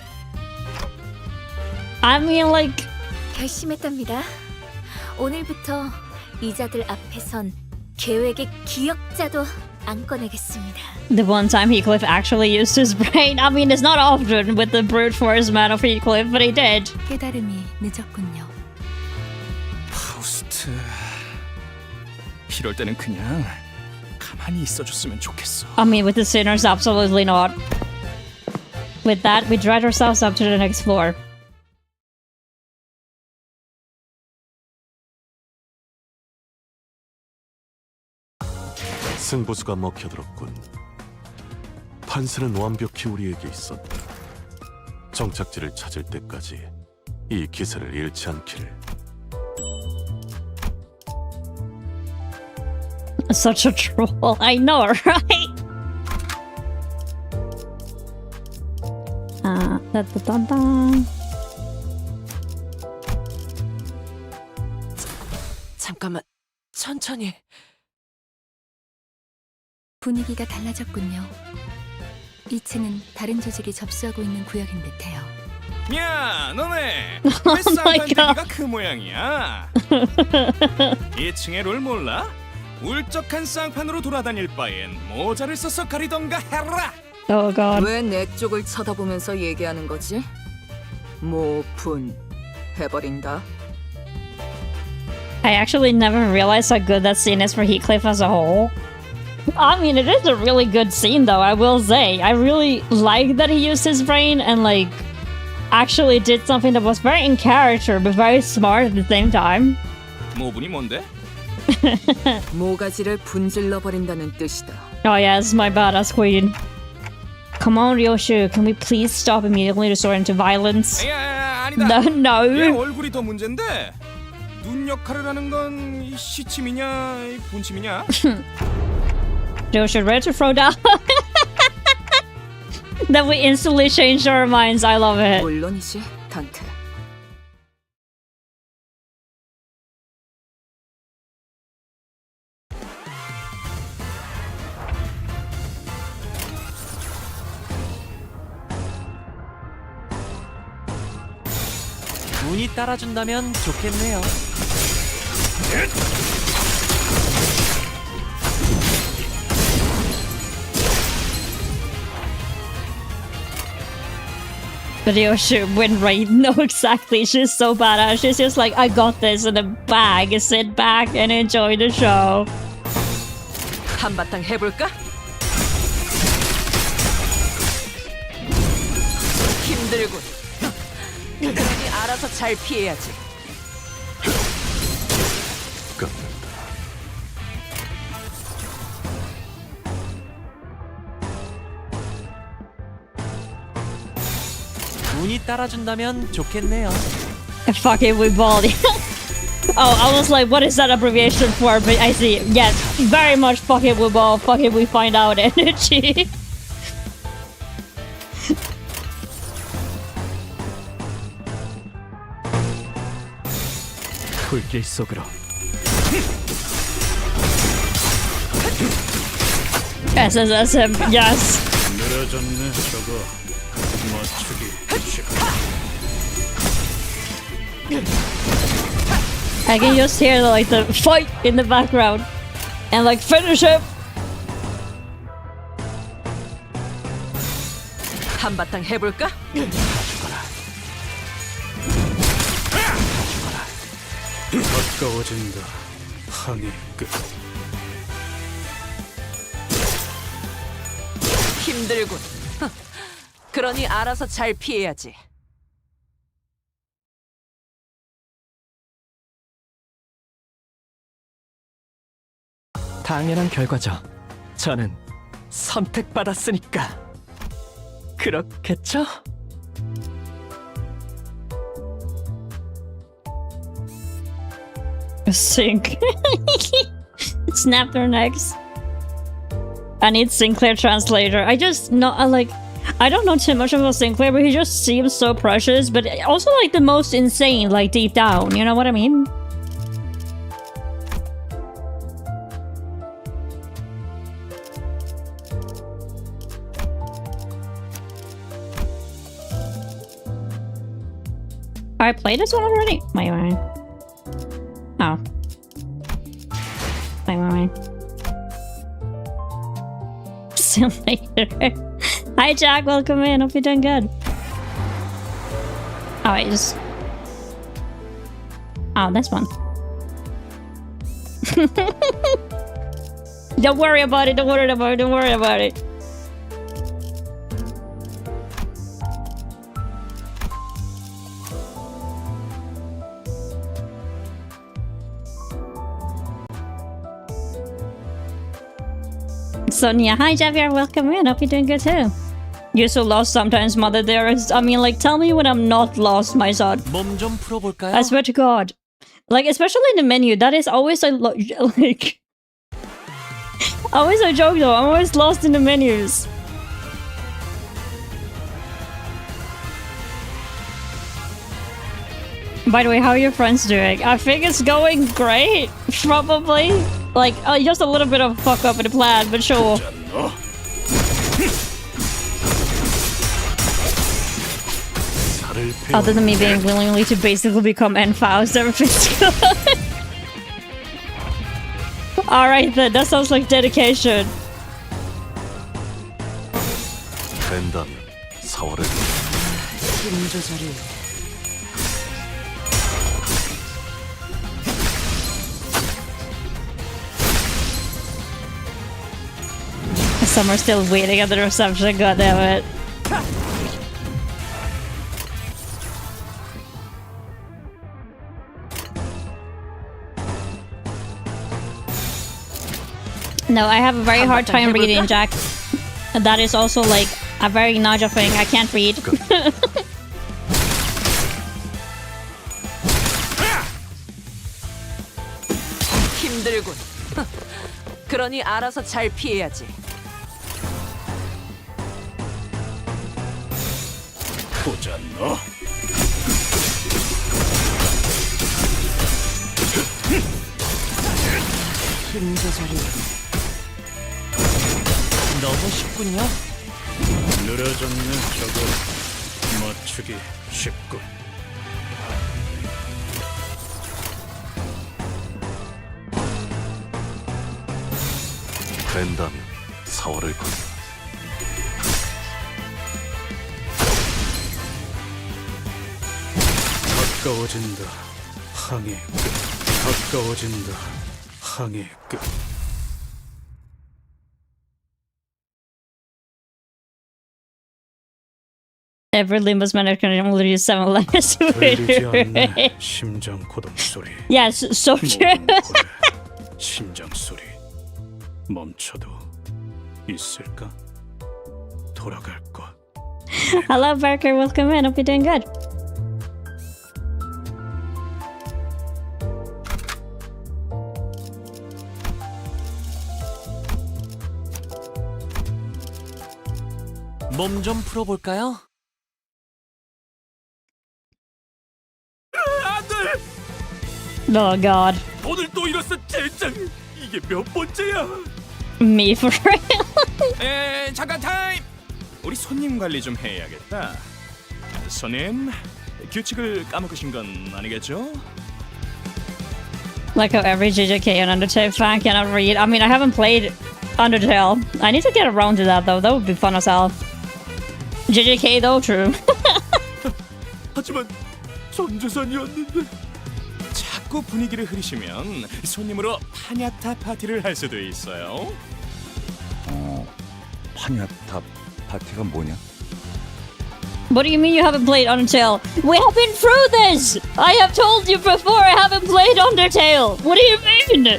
Speaker 1: I mean, like...
Speaker 11: 결심했답니다. 오늘부터 이자들 앞에선 계획의 기억자도 안 꺼내겠습니다.
Speaker 1: The one time Heathcliff actually used his brain. I mean, it's not often with the brute force man of Heathcliff, but he did.
Speaker 2: 깨달음이 늦었군요.
Speaker 12: 파우스트. 이럴 때는 그냥 가만히 있어줬으면 좋겠어.
Speaker 1: I mean, with the sinners, absolutely not. With that, we dragged ourselves up to the next floor.
Speaker 4: 승부수가 먹혀들었군. 판세는 완벽히 우리에게 있었다. 정착지를 찾을 때까지 이 기세를 잃지 않기를.
Speaker 1: Such a troll. I know, right?
Speaker 3: 잠깐만, 천천히.
Speaker 2: 분위기가 달라졌군요. 2층은 다른 조직이 접수하고 있는 구역인 듯해요.
Speaker 12: 야, 너네 왜 쌍판대기가 그 모양이야? 2층의 룰 몰라? 울적한 쌍판으로 돌아다닐 바엔 모자를 써서 가리던가 해라.
Speaker 1: Oh god.
Speaker 21: 왜 내 쪽을 쳐다보면서 얘기하는 거지? 모분 해버린다.
Speaker 1: I actually never realized how good that scene is for Heathcliff as a whole. I mean, it is a really good scene though, I will say. I really like that he used his brain and like actually did something that was very in character but very smart at the same time.
Speaker 12: 모분이 뭔데?
Speaker 21: 모가지를 분질러 버린다는 뜻이다.
Speaker 1: Oh yes, my badass queen. Come on, Ryoshu, can we please stop immediately resort into violence?
Speaker 12: 아니다.
Speaker 1: No.
Speaker 12: 얘 얼굴이 더 문제인데 눈 역할을 하는 건 시침이냐 분침이냐?
Speaker 1: Ryoshu, ready to throw down? That we instantly changed our minds. I love it.
Speaker 21: 물론이지, 단테.
Speaker 19: 운이 따라준다면 좋겠네요.
Speaker 1: But Ryoshu went right. No, exactly. She's so badass. She's just like, I got this in a bag. Sit back and enjoy the show.
Speaker 3: 한바탕 해볼까? 힘들군. 그러니 알아서 잘 피해야지.
Speaker 19: 운이 따라준다면 좋겠네요.
Speaker 1: Fuck it, we balled. Oh, I was like, what is that abbreviation for? But I see. Yes, very much fuck it, we ball. Fuck it, we find out energy.
Speaker 19: 불길 속으로.
Speaker 1: SSSM, yes.
Speaker 7: 늘어졌네 저거. 맞추기.
Speaker 1: I can just hear like the fight in the background. And like, finish him!
Speaker 3: 한바탕 해볼까?
Speaker 7: 가까워진다. 항해 끝.
Speaker 3: 힘들군. 그러니 알아서 잘 피해야지.
Speaker 19: 당연한 결과죠. 저는 선택받았으니까. 그렇겠죠?
Speaker 1: Sync. Snap their necks. I need Sinclair translator. I just not like. I don't know too much about Sinclair, but he just seems so precious, but also like the most insane, like deep down. You know what I mean? I played this one already? Wait. Oh. Wait. See you later. Hi Jack, welcome in. Hope you're doing good. Oh, wait, just... Oh, this one. Don't worry about it, don't worry about it. Sonia, hi Javier, welcome in. Hope you're doing good too. You're so lost sometimes, Mother Dearest. I mean, like, tell me when I'm not lost, my son.
Speaker 19: 몸 좀 풀어볼까요?
Speaker 1: I swear to God. Like, especially in the menu, that is always a like... always a joke though, I'm always lost in the menus. By the way, how are your friends doing? I think it's going great, probably. Like, just a little bit of fuck up in the plan, but sure. Other than me being willingly to basically become N-Faust, everything's good.
Speaker 9: Alright then, that sounds like dedication.
Speaker 12: 된다면 4월을
Speaker 3: 힘 조절이
Speaker 9: Some are still waiting at the reception, god damn it. No, I have a very hard time reading, Jack. That is also like a very Naja thing. I can't read.
Speaker 3: 힘들군. 그러니 알아서 잘 피해야지.
Speaker 7: 보자 너.
Speaker 3: 힘 조절이
Speaker 7: 너무 쉽군요. 늘어졌는 저거 맞추기 쉽군.
Speaker 12: 된다면 4월을 건
Speaker 7: 가까워진다. 항해 끝. 가까워진다. 항해 끝.
Speaker 9: Every Limbus man can only use 7 lines.
Speaker 7: 들리지 않는 심장 고동 소리.
Speaker 9: Yes, so true.
Speaker 7: 심장 소리 멈춰도 있을까? 돌아갈 것.
Speaker 9: Hello, Barker. Welcome in. Hope you're doing good.
Speaker 18: 몸 좀 풀어볼까요?
Speaker 9: Oh god.
Speaker 4: 오늘 또 이랬어 젠장. 이게 몇 번째야?
Speaker 9: Me for real.
Speaker 12: 잠깐 타임. 우리 손님 관리 좀 해야겠다. 손님, 규칙을 까먹으신 건 아니겠죠?
Speaker 9: Like how every JJK and Undertale fan cannot read. I mean, I haven't played Undertale. I need to get around to that though. That would be fun as hell. JJK though, true.
Speaker 4: 하지만 전재산이었는데.
Speaker 12: 자꾸 분위기를 흐리시면 손님으로 파냐타 파티를 할 수도 있어요.
Speaker 10: 파냐타 파티가 뭐냐?
Speaker 9: What do you mean you haven't played Undertale? We have been through this! I have told you before I haven't played Undertale! What do you mean?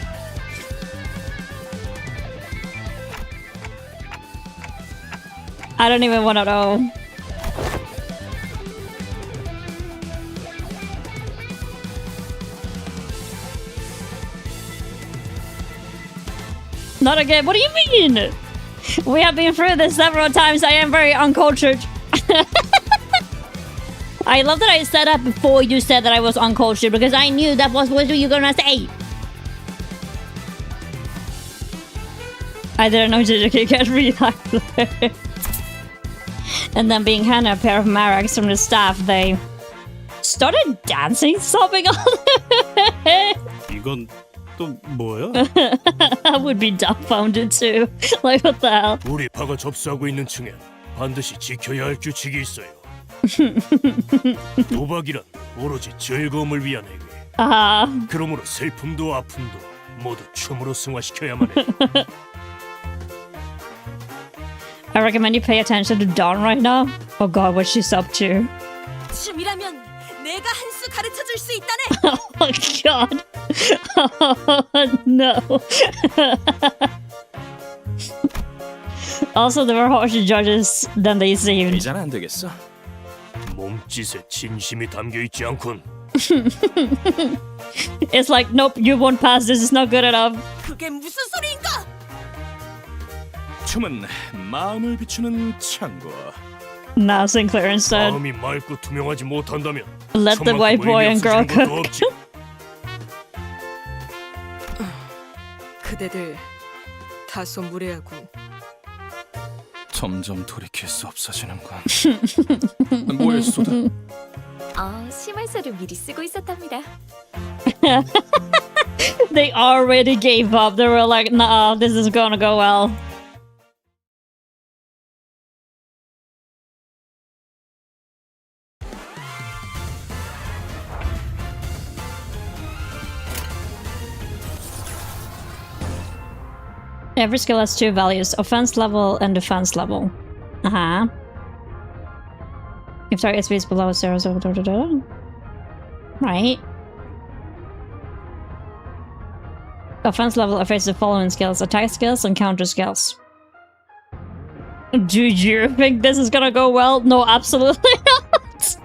Speaker 9: I don't even want to know. Not again. What do you mean? We have been through this several times. I am very uncultured. I love that I said that before you said that I was uncultured because I knew that was what you were gonna say. I didn't know JJK can't read either. And then being Hannah, a pair of Maraks from the staff, they started dancing, sobbing on
Speaker 7: 이건 또 뭐야?
Speaker 9: I would be dumbfounded too. Like, what the hell?
Speaker 13: 우리 파가 접수하고 있는 층엔 반드시 지켜야 할 규칙이 있어요. 도박이란 오로지 즐거움을 위한 행위. 그러므로 슬픔도 아픔도 모두 춤으로 승화시켜야만 해.
Speaker 9: I recommend you pay attention to Dawn right now. Oh god, what she's up to.
Speaker 14: 춤이라면 내가 한 수 가르쳐 줄 수 있다네.
Speaker 9: Oh god. Oh no. Also, there were harsher judges than they seemed.
Speaker 12: 이제는 안 되겠어.
Speaker 13: 몸짓에 진심이 담겨 있지 않군.
Speaker 9: It's like, nope, you won't pass. This is not good enough.
Speaker 14: 그게 무슨 소리인가?
Speaker 12: 춤은 마음을 비추는 창고.
Speaker 9: Now Sinclair instead.
Speaker 13: 마음이 맑고 투명하지 못한다면
Speaker 9: Let the white boy and girl cook.
Speaker 21: 그대들 다소 무례하고
Speaker 12: 점점 돌이킬 수 없어지는군. 뭐야, 쏟아?
Speaker 11: 심할서를 미리 쓰고 있었답니다.
Speaker 1: They already gave up. They were like, nah, this is gonna go well. Every skill has two values, offense level and defense level. Uh-huh. If target speed is below 0, right. Offense level affects the following skills: attack skills and counter skills. Do you think this is gonna go well? No, absolutely not.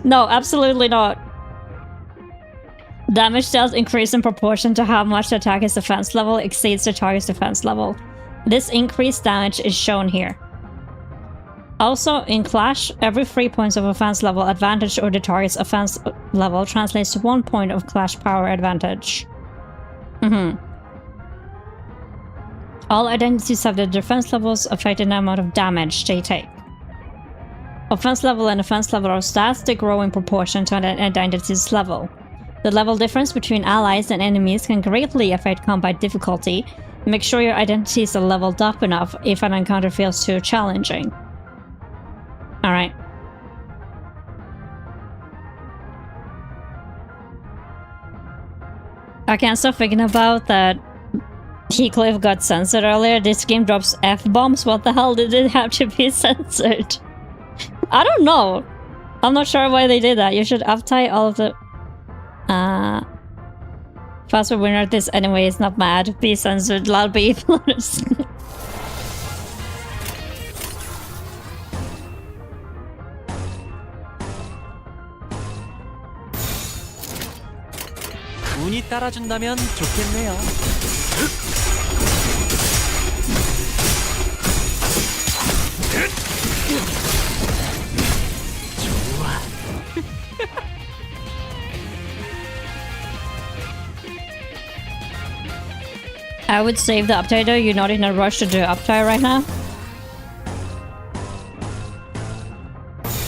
Speaker 1: No, absolutely not. Damage dealt increase in proportion to how much the attacker's defense level exceeds the target's defense level. This increased damage is shown here. Also, in Clash, every 3 points of offense level advantage or the target's offense level translates to 1 point of Clash power advantage. All identities have their defense levels affecting the amount of damage they take. Offense level and defense level are stats that grow in proportion to an identity's level. The level difference between allies and enemies can greatly affect combat difficulty. Make sure your identities are leveled up enough if an encounter feels too challenging. Alright. I can't stop thinking about that Heathcliff got censored earlier. This game drops F-bombs. What the hell did it have to be censored? I don't know. I'm not sure why they did that. You should uptie all of the... Faster winner at this anyway is not mad. Be censored. Loud beef.
Speaker 19: 운이 따라준다면 좋겠네요. 좋아.
Speaker 1: I would save the uptie though. You're not in a rush to do uptie right now.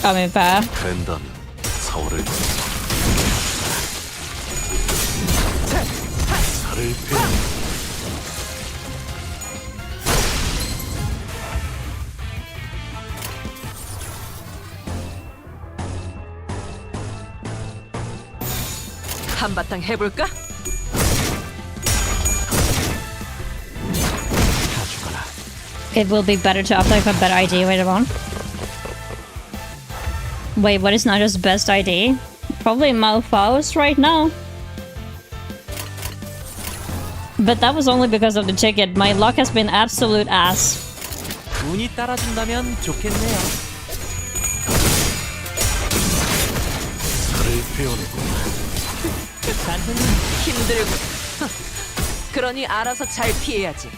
Speaker 1: I mean, fair.
Speaker 4: 된다면 서울을 살을 빼.
Speaker 3: 한바탕 해볼까?
Speaker 1: It will be better to upload a better ID later on. Wait, what is Nigel's best ID? Probably Malfaust right now. But that was only because of the ticket. My luck has been absolute ass.
Speaker 19: 운이 따라준다면 좋겠네요.
Speaker 4: 살을 빼어내고.
Speaker 3: 힘들고. 그러니 알아서 잘 피해야지.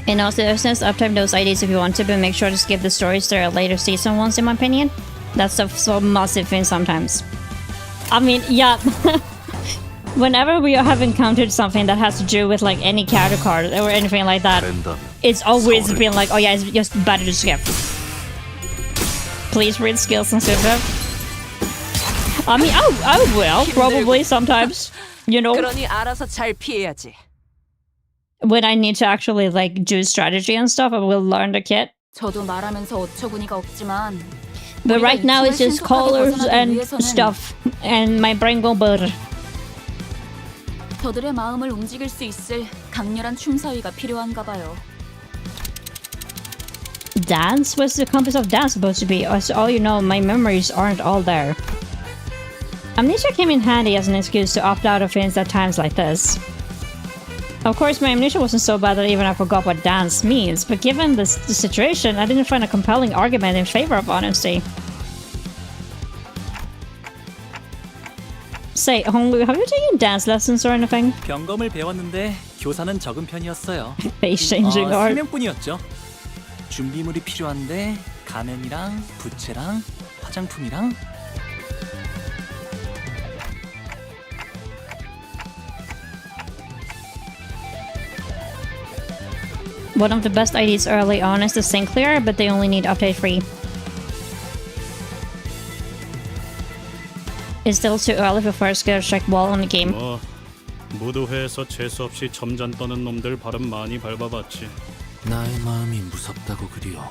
Speaker 1: In all seriousness, uptime those IDs if you want to, but make sure to skip the stories there are later season ones in my opinion. That stuff's so massive thing sometimes. I mean, yeah. Whenever we have encountered something that has to do with like any character card or anything like that, it's always been like, oh yeah, it's just better to skip. Please read skills and stuff. I mean, I will probably sometimes, you know.
Speaker 3: 그러니 알아서 잘 피해야지.
Speaker 1: When I need to actually like do strategy and stuff, I will learn the kit.
Speaker 14: 저도 말하면서 어처구니가 없지만
Speaker 1: But right now it's just colors and stuff, and my brain go burr.
Speaker 14: 저들의 마음을 움직일 수 있을 강렬한 춤사위가 필요한가 봐요.
Speaker 1: Dance? What's the compass of dance supposed to be? As all you know, my memories aren't all there. Amnesia came in handy as an excuse to opt out of things at times like this. Of course, my amnesia wasn't so bad that even I forgot what dance means, but given the situation, I didn't find a compelling argument in favor of honesty. Say, Honglu, have you taken dance lessons or anything?
Speaker 18: 병검을 배웠는데 교사는 적은 편이었어요.
Speaker 1: Face changing art.
Speaker 18: 3명뿐이었죠. 준비물이 필요한데 가면이랑 부채랑 화장품이랑
Speaker 1: One of the best ideas early on is the Sinclair, but they only need update 3. It's still too early for first skill check wall on the game.
Speaker 7: 무도회에서 재수 없이 점잔 떠는 놈들 발음 많이 밟아봤지.
Speaker 16: 나의 마음이 무섭다고 그리요.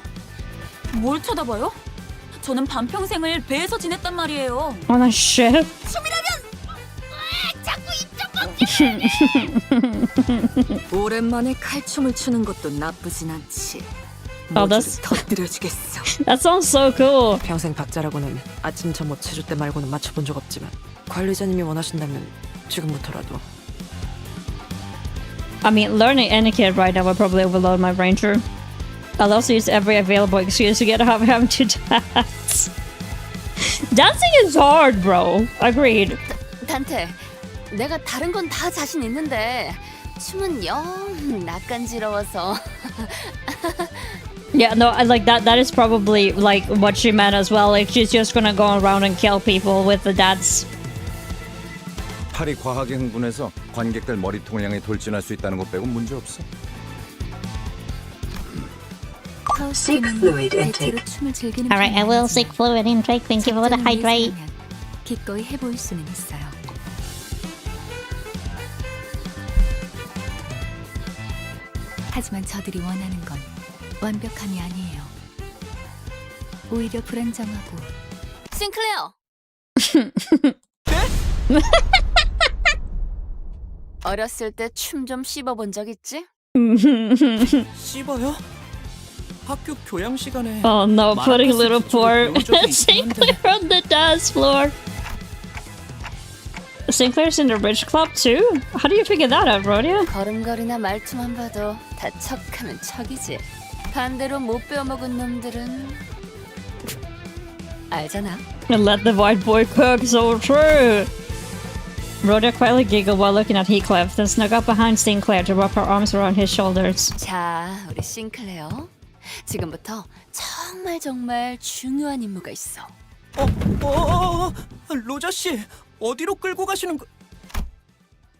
Speaker 14: 뭘 쳐다봐요? 저는 반평생을 배에서 지냈단 말이에요.
Speaker 1: On a ship?
Speaker 2: 오랜만에 칼춤을 추는 것도 나쁘진 않지.
Speaker 1: Oh, that's
Speaker 2: 터뜨려주겠어.
Speaker 1: that sounds so cool.
Speaker 3: 평생 박자라고는 아침 점호 체조 때 말고는 맞춰본 적 없지만 관리자님이 원하신다면 지금부터라도.
Speaker 1: I mean, learning etiquette right now would probably overload my brain too. I'll also use every available excuse to get out of having to dance. Dancing is hard, bro. Agreed.
Speaker 5: 단테, 내가 다른 건 다 자신 있는데 춤은 영 낯간지러워서.
Speaker 1: Yeah, no, I like that. That is probably like what she meant as well. Like she's just gonna go around and kill people with the dance.
Speaker 10: 팔이 과하게 흥분해서 관객들 머리통을 향해 돌진할 수 있다는 것 빼고 문제 없어.
Speaker 20: Seek fluid intake.
Speaker 1: Alright, I will seek fluid intake. Thank you for the hydrate.
Speaker 2: 기꺼이 해볼 수는 있어요. 하지만 저들이 원하는 건 완벽함이 아니에요. 오히려 불안정하고.
Speaker 5: 싱클레어. 어렸을 때 춤 좀 씹어본 적 있지?
Speaker 15: 씹어요? 학교 교양 시간에.
Speaker 1: Oh no, putting little poor Sinclair on the dance floor. Sinclair's in the rich club too? How do you figure that out, Rodeo?
Speaker 5: 걸음걸이나 말투만 봐도 다 척하면 척이지. 반대로 못 배워먹은 놈들은 알잖아.
Speaker 1: And let the white boy cook, so true! Rhoda quietly giggled while looking at Heathcliff, then snuck up behind Sinclair to wrap her arms around his shoulders.
Speaker 5: 자, 우리 싱클레어. 지금부터 정말 중요한 임무가 있어.
Speaker 15: 로저 씨, 어디로 끌고 가시는 거?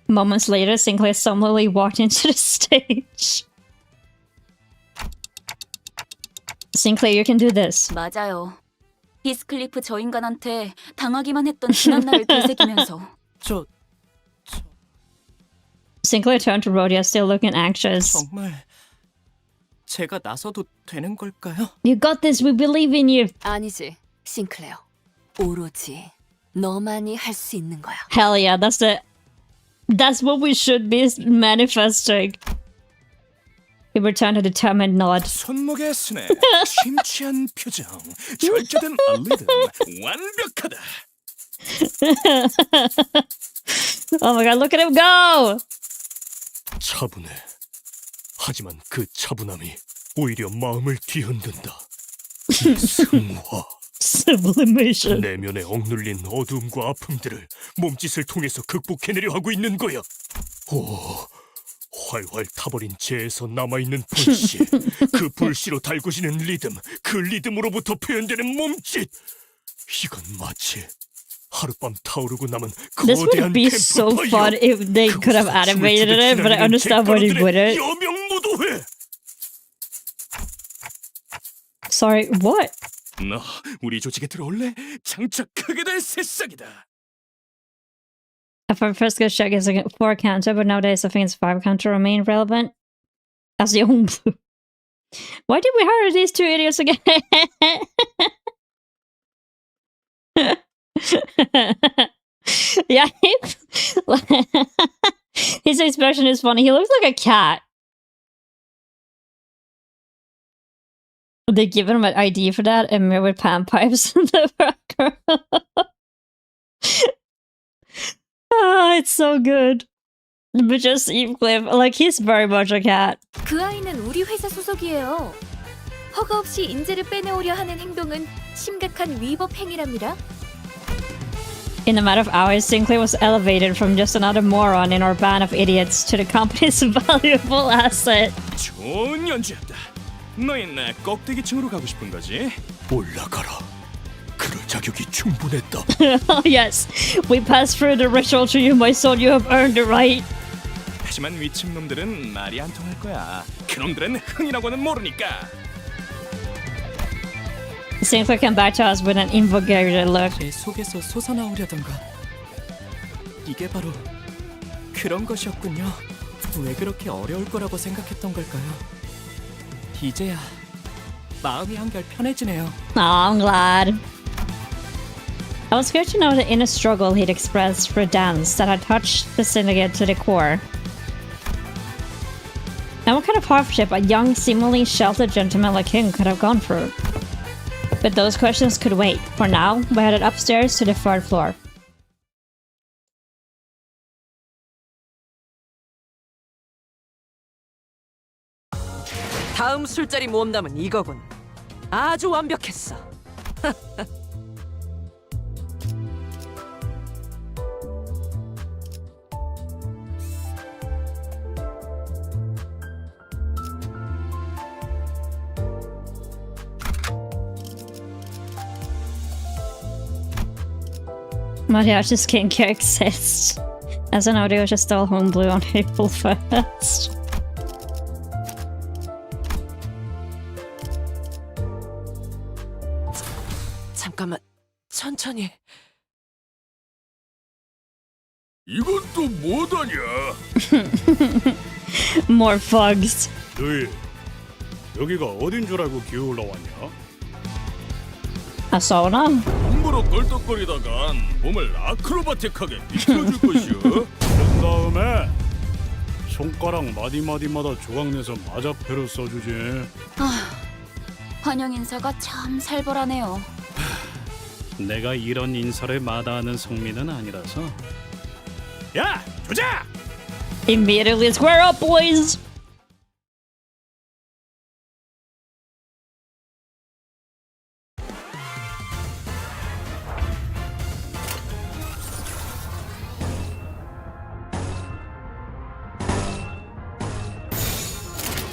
Speaker 1: Moments later, Sinclair sullenly walked into the stage. Sinclair, you can do this.
Speaker 14: 맞아요. 히스클리프 저 인간한테 당하기만 했던 지난날을 되새기면서.
Speaker 1: Sinclair turned to Rhodia, still looking anxious.
Speaker 15: 정말 제가 나서도 되는 걸까요?
Speaker 1: You got this, we believe in you.
Speaker 5: 아니지, 싱클레어. 오로지 너만이 할 수 있는 거야.
Speaker 1: Hell yeah, that's what we should be manifesting. He returned a determined nod.
Speaker 4: 손목에 스냅, 심취한 표정, 절제된 리듬, 완벽하다.
Speaker 1: Oh my god, look at him go!
Speaker 13: 차분해. 하지만 그 차분함이 오히려 마음을 뒤흔든다. 이 승화.
Speaker 1: Sublimation.
Speaker 13: 내면에 억눌린 어두움과 아픔들을 몸짓을 통해서 극복해내려 하고 있는 거야. 오, 활활 타버린 재에서 남아있는 불씨, 그 불씨로 달구지는 리듬, 그 리듬으로부터 표현되는 몸짓. 이건 마치 하룻밤 타오르고 남은
Speaker 1: This would
Speaker 13: 거대한
Speaker 1: be so fun if they could have animated it, but I understand why they wouldn't.
Speaker 13: 여명무도회.
Speaker 1: Sorry, what?
Speaker 13: 너 우리 조직에 들어올래? 장착하게 될 새싹이다.
Speaker 1: I thought first skill check is 4 Canto, but nowadays I think it's 5 Canto remain relevant. As the own blue. Why did we hire these two idiots again? Yeah, his expression is funny. He looks like a cat. They give him an ID for that, and me with panpipes in the background. Oh, it's so good. But just Heathcliff, like he's very much a cat.
Speaker 11: 그 아이는 우리 회사 소속이에요. 허가 없이 인재를 빼내오려 하는 행동은 심각한 위법 행위랍니다.
Speaker 1: In a matter of hours, Sinclair was elevated from just another moron in our band of idiots to the company's valuable asset.
Speaker 12: 좋은 연주였다. 너희 나 껍데기층으로 가고 싶은 거지?
Speaker 13: 올라가라. 그럴 자격이 충분했다.
Speaker 1: Oh yes, we passed through the ritual to you, my son. You have earned the right.
Speaker 12: 하지만 위층 놈들은 말이 안 통할 거야. 그놈들은 흥이라고는 모르니까.
Speaker 1: It seems like come back to us with an invigorated look.
Speaker 15: 제 속에서 솟아나오려던가. 이게 바로 그런 것이었군요. 왜 그렇게 어려울 거라고 생각했던 걸까요? 이제야 마음이 한결 편해지네요.
Speaker 1: Oh, I'm glad. I was scared to know the inner struggle he'd expressed for a dance that had touched the syndicate to the core. And what kind of hardship a young, seemingly sheltered gentleman like him could have gone through. But those questions could wait. For now, we headed upstairs to the third floor.
Speaker 3: 다음 술자리 모험담은 이거군. 아주 완벽했어.
Speaker 1: Mariachi's skincare exists. As an audio, just stole homebrew on April 1st.
Speaker 3: 잠깐만, 천천히.
Speaker 17: 이건 또 뭐다냐?
Speaker 1: More bugs.
Speaker 7: 너희 여기가 어딘 줄 알고 기어 올라왔냐?
Speaker 1: A sauna?
Speaker 17: 함부로 껄떡거리다간 몸을 아크로바틱하게 비켜줄 것이오.
Speaker 7: 그런 다음에 손가락 마디마디마다 조각내서 마자표로 써주지.
Speaker 14: 아, 환영 인사가 참 살벌하네요.
Speaker 7: 내가 이런 인사를 마다하는 성민은 아니라서. 야, 조자!
Speaker 1: Immediately square up, boys!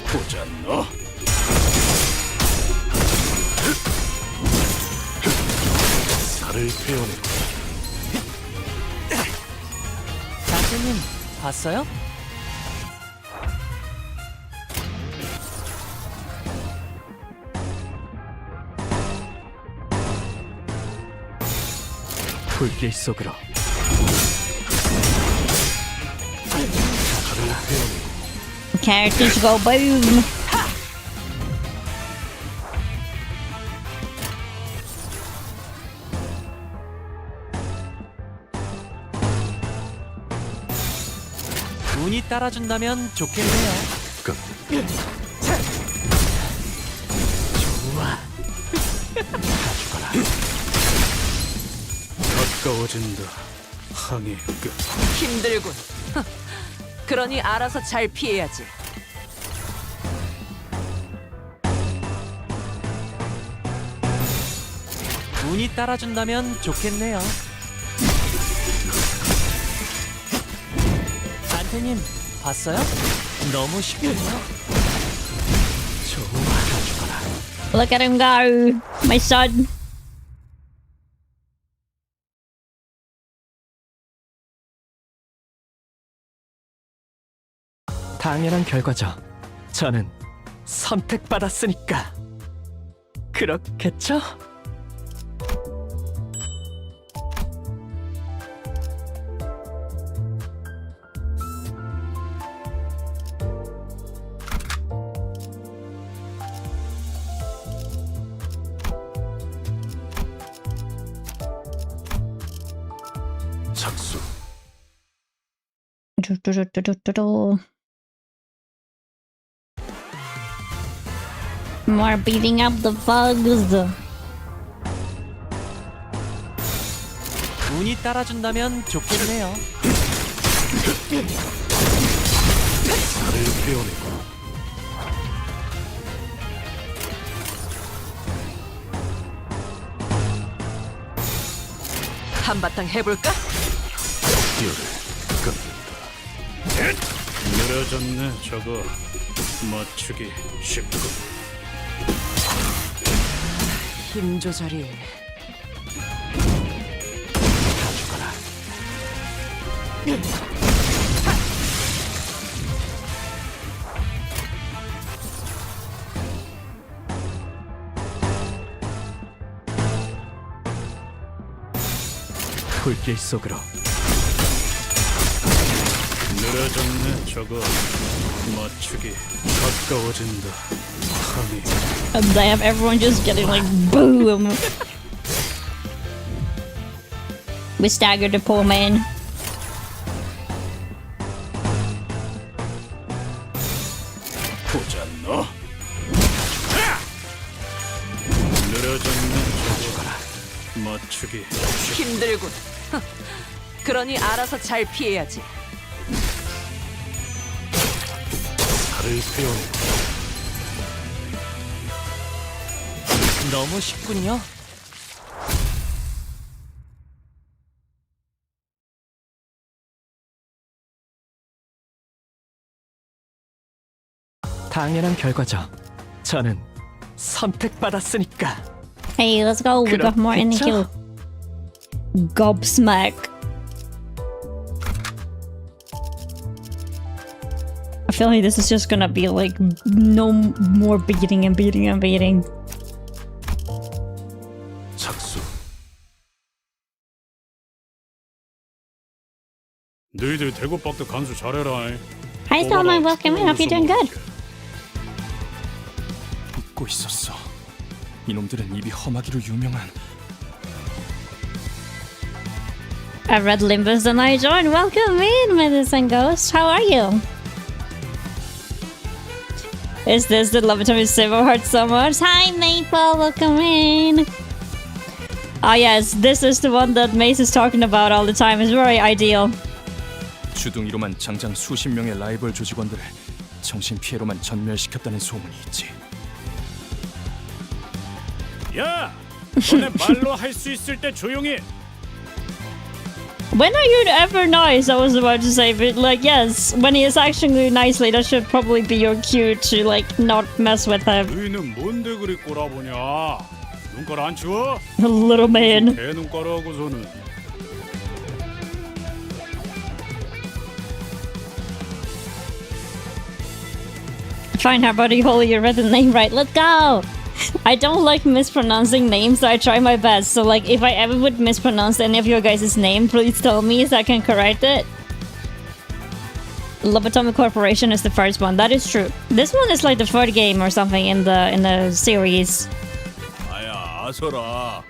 Speaker 7: 보자 너.
Speaker 6: 살을 베어내고.
Speaker 19: 장군님 봤어요?
Speaker 16: 불길 속으로.
Speaker 1: Characters go boom!
Speaker 19: 운이 따라준다면 좋겠네요.
Speaker 16: 좋아.
Speaker 7: 가까워진다. 항해 끝.
Speaker 3: 힘들군. 그러니 알아서 잘 피해야지.
Speaker 19: 운이 따라준다면 좋겠네요. 안테님 봤어요? 너무 쉽군요.
Speaker 1: Look at him go! My son!
Speaker 16: 당연한 결과죠. 저는 선택받았으니까. 그렇겠죠?
Speaker 6: 착수.
Speaker 1: More beating up the bugs.
Speaker 19: 운이 따라준다면 좋겠네요.
Speaker 6: 살을 베어내고.
Speaker 3: 한바탕 해볼까?
Speaker 6: 뼈를
Speaker 7: 늘어졌네 저거. 맞추기 쉽고.
Speaker 3: 힘 조절이.
Speaker 13: 불길 속으로. 늘어졌네 저거. 맞추기 가까워진다.
Speaker 9: And they have everyone just getting like boom. We staggered the poor man.
Speaker 13: 보자 너. 늘어졌네 저거. 맞추기.
Speaker 3: 힘들군. 그러니 알아서 잘 피해야지.
Speaker 13: 살을 빼온.
Speaker 19: 너무 쉽군요.
Speaker 15: 당연한 결과죠. 저는 선택받았으니까.
Speaker 9: Hey, let's go. We got more in the queue. Gobsmack. I feel like this is just gonna be like no more beating and beating and beating.
Speaker 13: 착수. 너희들 대구박도 간수 잘해라.
Speaker 9: Hi, Salma. Welcome. I hope you're doing good.
Speaker 12: 잊고 있었어. 이놈들은 입이 험하기로 유명한.
Speaker 9: I read Limbus and I joined. Welcome in, Medicine Ghost. How are you? Is this the Lobotomy Silver Heart so much? Hi, Maple. Welcome in. Ah, yes. This is the one that Mace is talking about all the time. It's very ideal.
Speaker 12: 주둥이로만 장장 수십 명의 라이벌 조직원들을 정신 피해로만 전멸시켰다는 소문이 있지.
Speaker 7: 야, 너네 말로 할 수 있을 때 조용히.
Speaker 9: When are you ever nice? I was about to say, but like, yes, when he is acting nicely, that should probably be your cue to like not mess with him.
Speaker 7: 너희는 뭔데 그리 꼬라보냐? 눈깔 안 치워?
Speaker 9: Little man.
Speaker 7: 개 눈깔하고서는.
Speaker 9: Fine, how about you hold your read the name right? Let's go! I don't like mispronouncing names, so I try my best. So like, if I ever would mispronounce any of your guys' name, please tell me so I can correct it. Lobotomy Corporation is the first one. That is true. This one is like the third game or something in the series.
Speaker 4: 아야 아서라.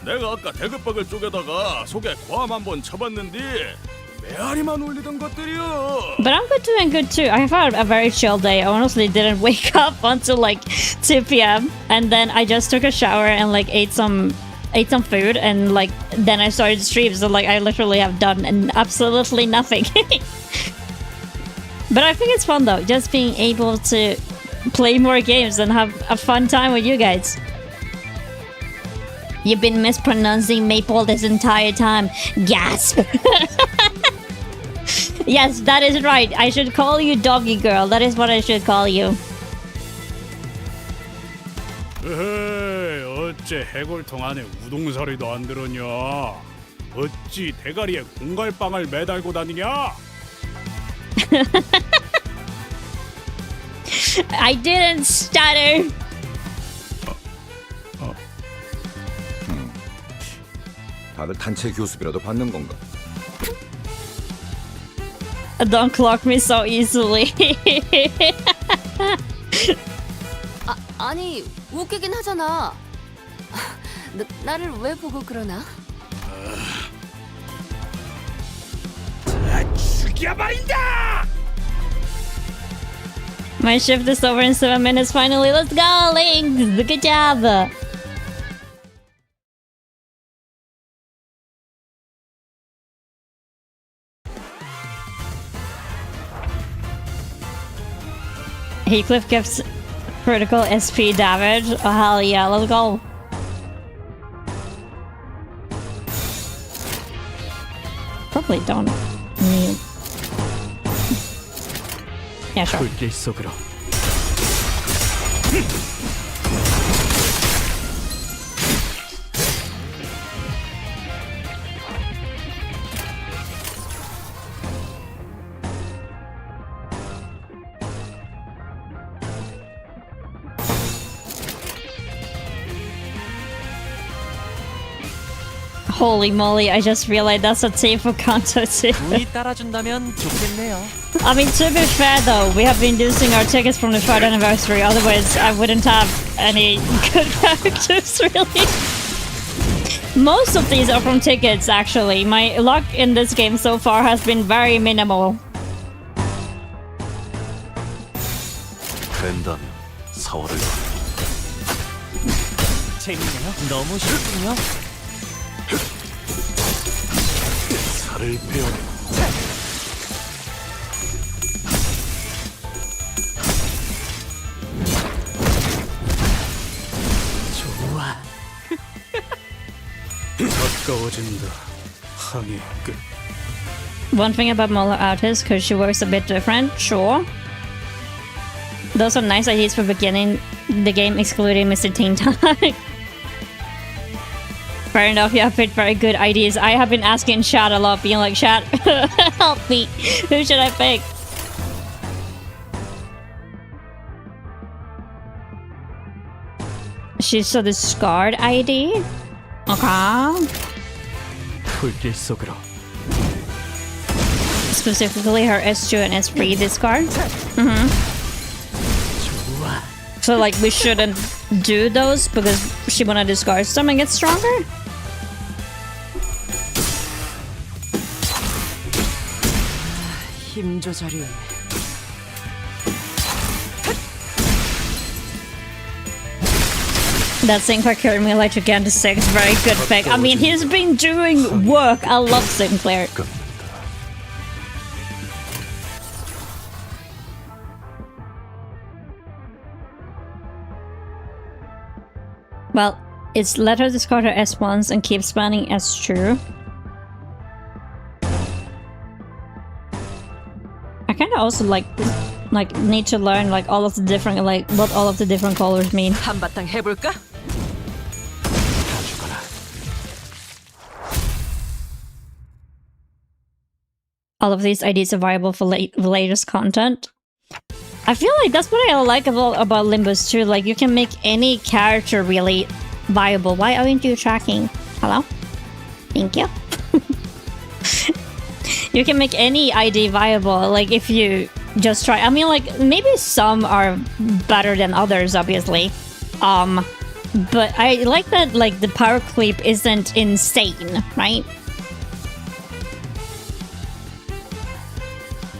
Speaker 4: 내가 아까 대급박을 쪼개다가 속에 고함 한번 쳐봤는데 메아리만 울리던 것들이여.
Speaker 9: But I'm doing good too. I have had a very chill day. I honestly didn't wake up until like 2 p.m. and then I just took a shower and like ate some food and like then I started stream. So like I literally have done absolutely nothing. But I think it's fun though, just being able to play more games and have a fun time with you guys. You've been mispronouncing Maple this entire time. Gasp! Yes, that is right. I should call you Doggy Girl. That is what I should call you.
Speaker 7: 에헤이, 어째 해골통 안에 우동사리도 안 들었냐? 어찌 대가리에 공갈빵을 매달고 다니냐?
Speaker 9: I didn't stutter.
Speaker 10: 다들 단체 교습이라도 받는 건가?
Speaker 9: Don't clock me so easily.
Speaker 5: 아니 웃기긴 하잖아. 나를 왜 보고 그러나?
Speaker 7: 죽여버린다!
Speaker 9: My shift is over in 7 minutes finally. Let's go, Link! Good job! Heathcliff gives critical SP damage. Oh, hell yeah, let's go. Probably don't need. Yeah, sure.
Speaker 13: 불길 속으로.
Speaker 1: Holy moly, I just realized that's a tape for Canto too.
Speaker 19: 운이 따라준다면 좋겠네요.
Speaker 1: I mean, to be fair though, we have been using our tickets from the 3rd anniversary, otherwise I wouldn't have any good characters, really. Most of these are from tickets, actually. My luck in this game so far has been very minimal.
Speaker 16: 된다면 4월을
Speaker 19: 재밌네요. 너무 쉽군요.
Speaker 4: 살을 베어내.
Speaker 19: 좋아.
Speaker 13: 가까워진다. 항해 끝.
Speaker 1: One thing about Mola out is because she works a bit different, sure. Those are nice ideas for beginning the game, excluding Mr. Teen Time. Fair enough, you have picked very good ideas. I have been asking Chat a lot, being like, Chat, help me. Who should I pick? She's a discard ID? Okay.
Speaker 15: 불길 속으로.
Speaker 1: Specifically her S2 and S3 discard? So like we shouldn't do those because she wanna discard some and get stronger?
Speaker 3: 힘 조절이.
Speaker 1: That Sinclair carried me like again to 6. Very good pick. I mean, he's been doing work. I love Sinclair. Well, it's let her discard her S1s and keep spanning S2. I kind of also like need to learn like all of the different what all of the different colors mean.
Speaker 3: 한바탕 해볼까?
Speaker 1: All of these ideas are viable for latest content. I feel like that's what I like about Limbus too. Like you can make any character really viable. Why aren't you tracking? Hello? Thank you. You can make any ID viable, like if you just try. I mean, like maybe some are better than others, obviously. But I like that like the power creep isn't insane, right?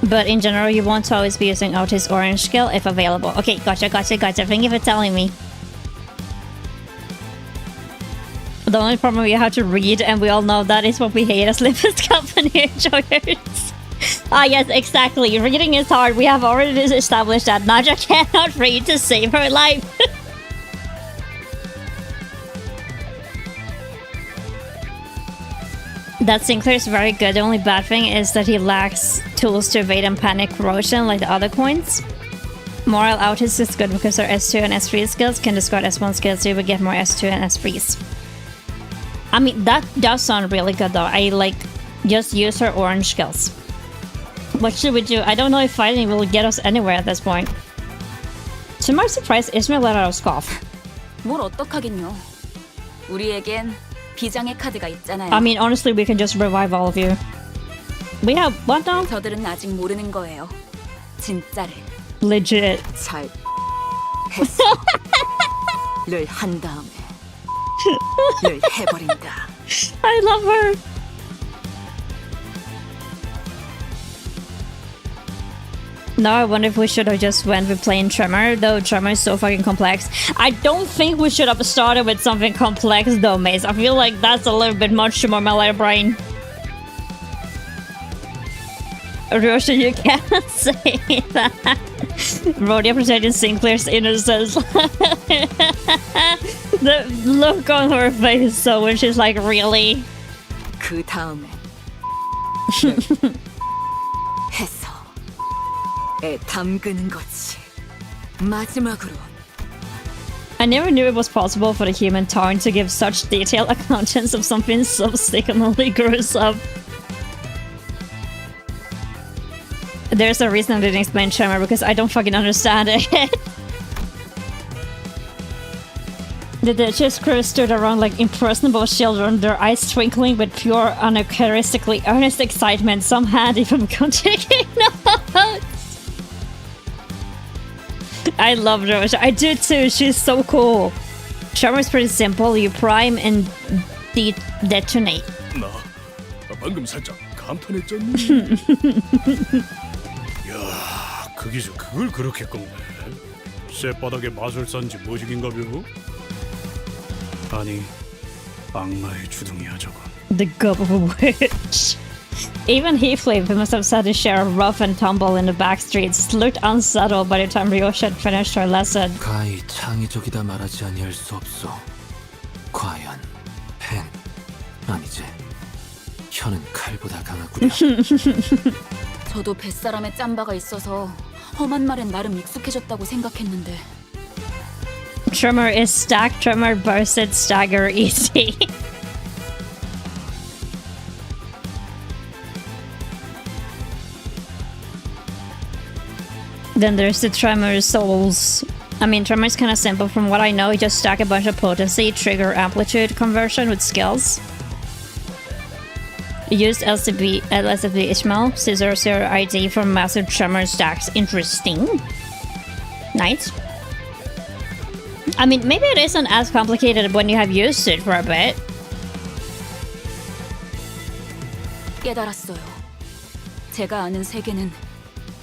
Speaker 1: But in general, you want to always be using Otis Orange skill if available. Okay, gotcha. Thank you for telling me. The only problem we have to read, and we all know that is what we hate as Limbus Company enjoyers. Ah, yes, exactly. Reading is hard. We have already established that Naja cannot read to save her life. That Sinclair is very good. The only bad thing is that he lacks tools to evade and panic corrosion like the other coins. Moral Outis is good because our S2 and S3 skills can discard S1 skills, so you will get more S2 and S3s. I mean, that does sound really good though. I like just use her orange skills. What should we do? I don't know if fighting will get us anywhere at this point. To my surprise, Ismail let out a scoff.
Speaker 14: 뭘 어떡하긴요. 우리에겐 비장의 카드가 있잖아요.
Speaker 1: I mean, honestly, we can just revive all of you. We have what now?
Speaker 14: 저들은 아직 모르는 거예요. 진짜를.
Speaker 1: Legit.
Speaker 3: 잘 했어. 를 한 다음에 를 해버린다.
Speaker 1: I love her. Now I wonder if we should have just went with plain Tremor, though Tremor is so fucking complex. I don't think we should have started with something complex though, Maze. I feel like that's a little bit much to my little brain. Rosha, you can't say that. Rhodia protecting Sinclair's innocence. The look on her face, so when she's like, really?
Speaker 3: 그 다음엔 해서 애 담그는 거지. 마지막으로.
Speaker 1: I never knew it was possible for the human tongue to give such detailed accountants of something so sickeningly gruesome. There's a reason I didn't explain Tremor, because I don't fucking understand it. The Duchess crew stood around like impersonable children, their eyes twinkling with pure, uncharacteristically earnest excitement. Some had even begun taking notes. I love Roja. I do too. She's so cool. Charmer is pretty simple. You prime and detonate.
Speaker 17: 나 방금 살짝 감탄했잖니.
Speaker 7: 야, 거기서 그걸 그렇게 꺾네. 쇳바닥에 마술사인지 뭐지긴가벼? 아니, 악마의 주둥이야 저건.
Speaker 1: The gob of a witch. Even Heathcliff, who must have had his share of rough and tumble in the back streets, looked unsettled by the time Ryosha had finished her lesson.
Speaker 16: 가히 창의적이다 말하지 아니할 수 없소. 과연 펜 아니지. 혀는 칼보다 강하구려.
Speaker 14: 저도 뱃사람에 짬바가 있어서 험한 말엔 나름 익숙해졌다고 생각했는데.
Speaker 1: Tremor is stack, tremor, bursted, stagger, easy. Then there's the Tremor Souls. I mean, Tremor is kind of simple from what I know. You just stack a bunch of potency, trigger amplitude conversion with skills. You used LSFB Ishmael, Scissor ID for massive Tremor stacks. Interesting. Nice. I mean, maybe it isn't as complicated when you have used it for a bit.
Speaker 14: 깨달았어요. 제가 아는 세계는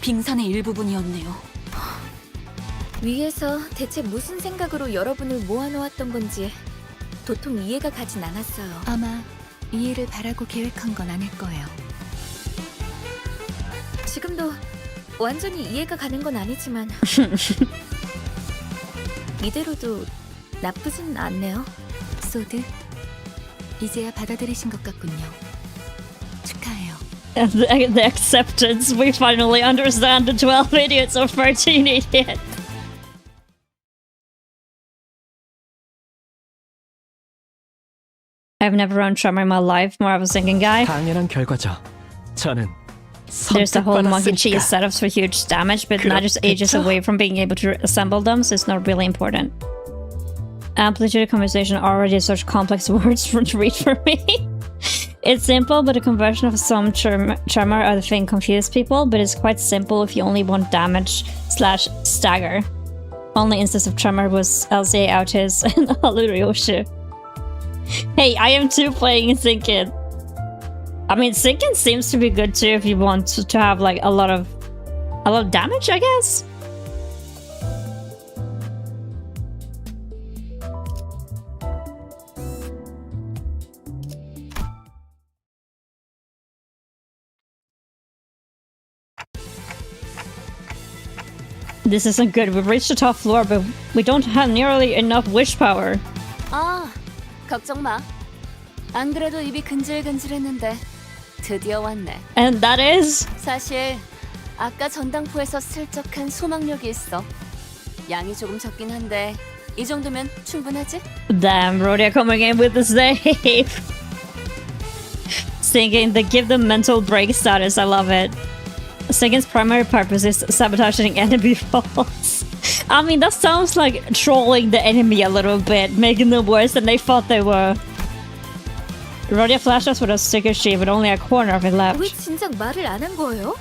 Speaker 14: 빙산의 일부분이었네요.
Speaker 11: 위에서 대체 무슨 생각으로 여러분을 모아놓았던 건지 도통 이해가 가진 않았어요.
Speaker 2: 아마 이해를 바라고 계획한 건 아닐 거예요.
Speaker 11: 지금도 완전히 이해가 가는 건 아니지만 이대로도 나쁘진 않네요.
Speaker 2: 소드, 이제야 받아들이신 것 같군요. 축하해요.
Speaker 1: The acceptance. We finally understand the 12 idiots or 13 idiots. I've never run Tremor in my life, more of a singing guy.
Speaker 15: 당연한 결과죠. 저는
Speaker 1: There's the whole monkey
Speaker 15: 선택받았으니까.
Speaker 1: cheese setups for huge damage, but not just ages away from being able to assemble them, so it's not really important. Amplitude conversation already is such complex words to read for me. It's simple, but the conversion of some tremor I think confuse people, but it's quite simple if you only want damage / stagger. Only instance of tremor was LCA Autis and Aluryoshi. Hey, I am too playing Sinkin. I mean, Sinkin seems to be good too if you want to have like a lot of damage, I guess. This isn't good. We've reached the top floor, but we don't have nearly enough wish power.
Speaker 5: 아, 걱정 마. 안 그래도 입이 근질근질했는데 드디어 왔네.
Speaker 1: And that is?
Speaker 5: 사실 아까 전당포에서 슬쩍 한 소망력이 있어. 양이 조금 적긴 한데 이 정도면 충분하지?
Speaker 1: Damn, Rhodia coming in with the save. Singing the give them mental break status. I love it. Singing's primary purpose is sabotaging enemy rolls. I mean, that sounds like trolling the enemy a little bit, making them worse than they thought they were. Rhodia flashed us with a sticker sheet with only a corner of it left.
Speaker 11: 왜 진작 말을 안 한 거예요?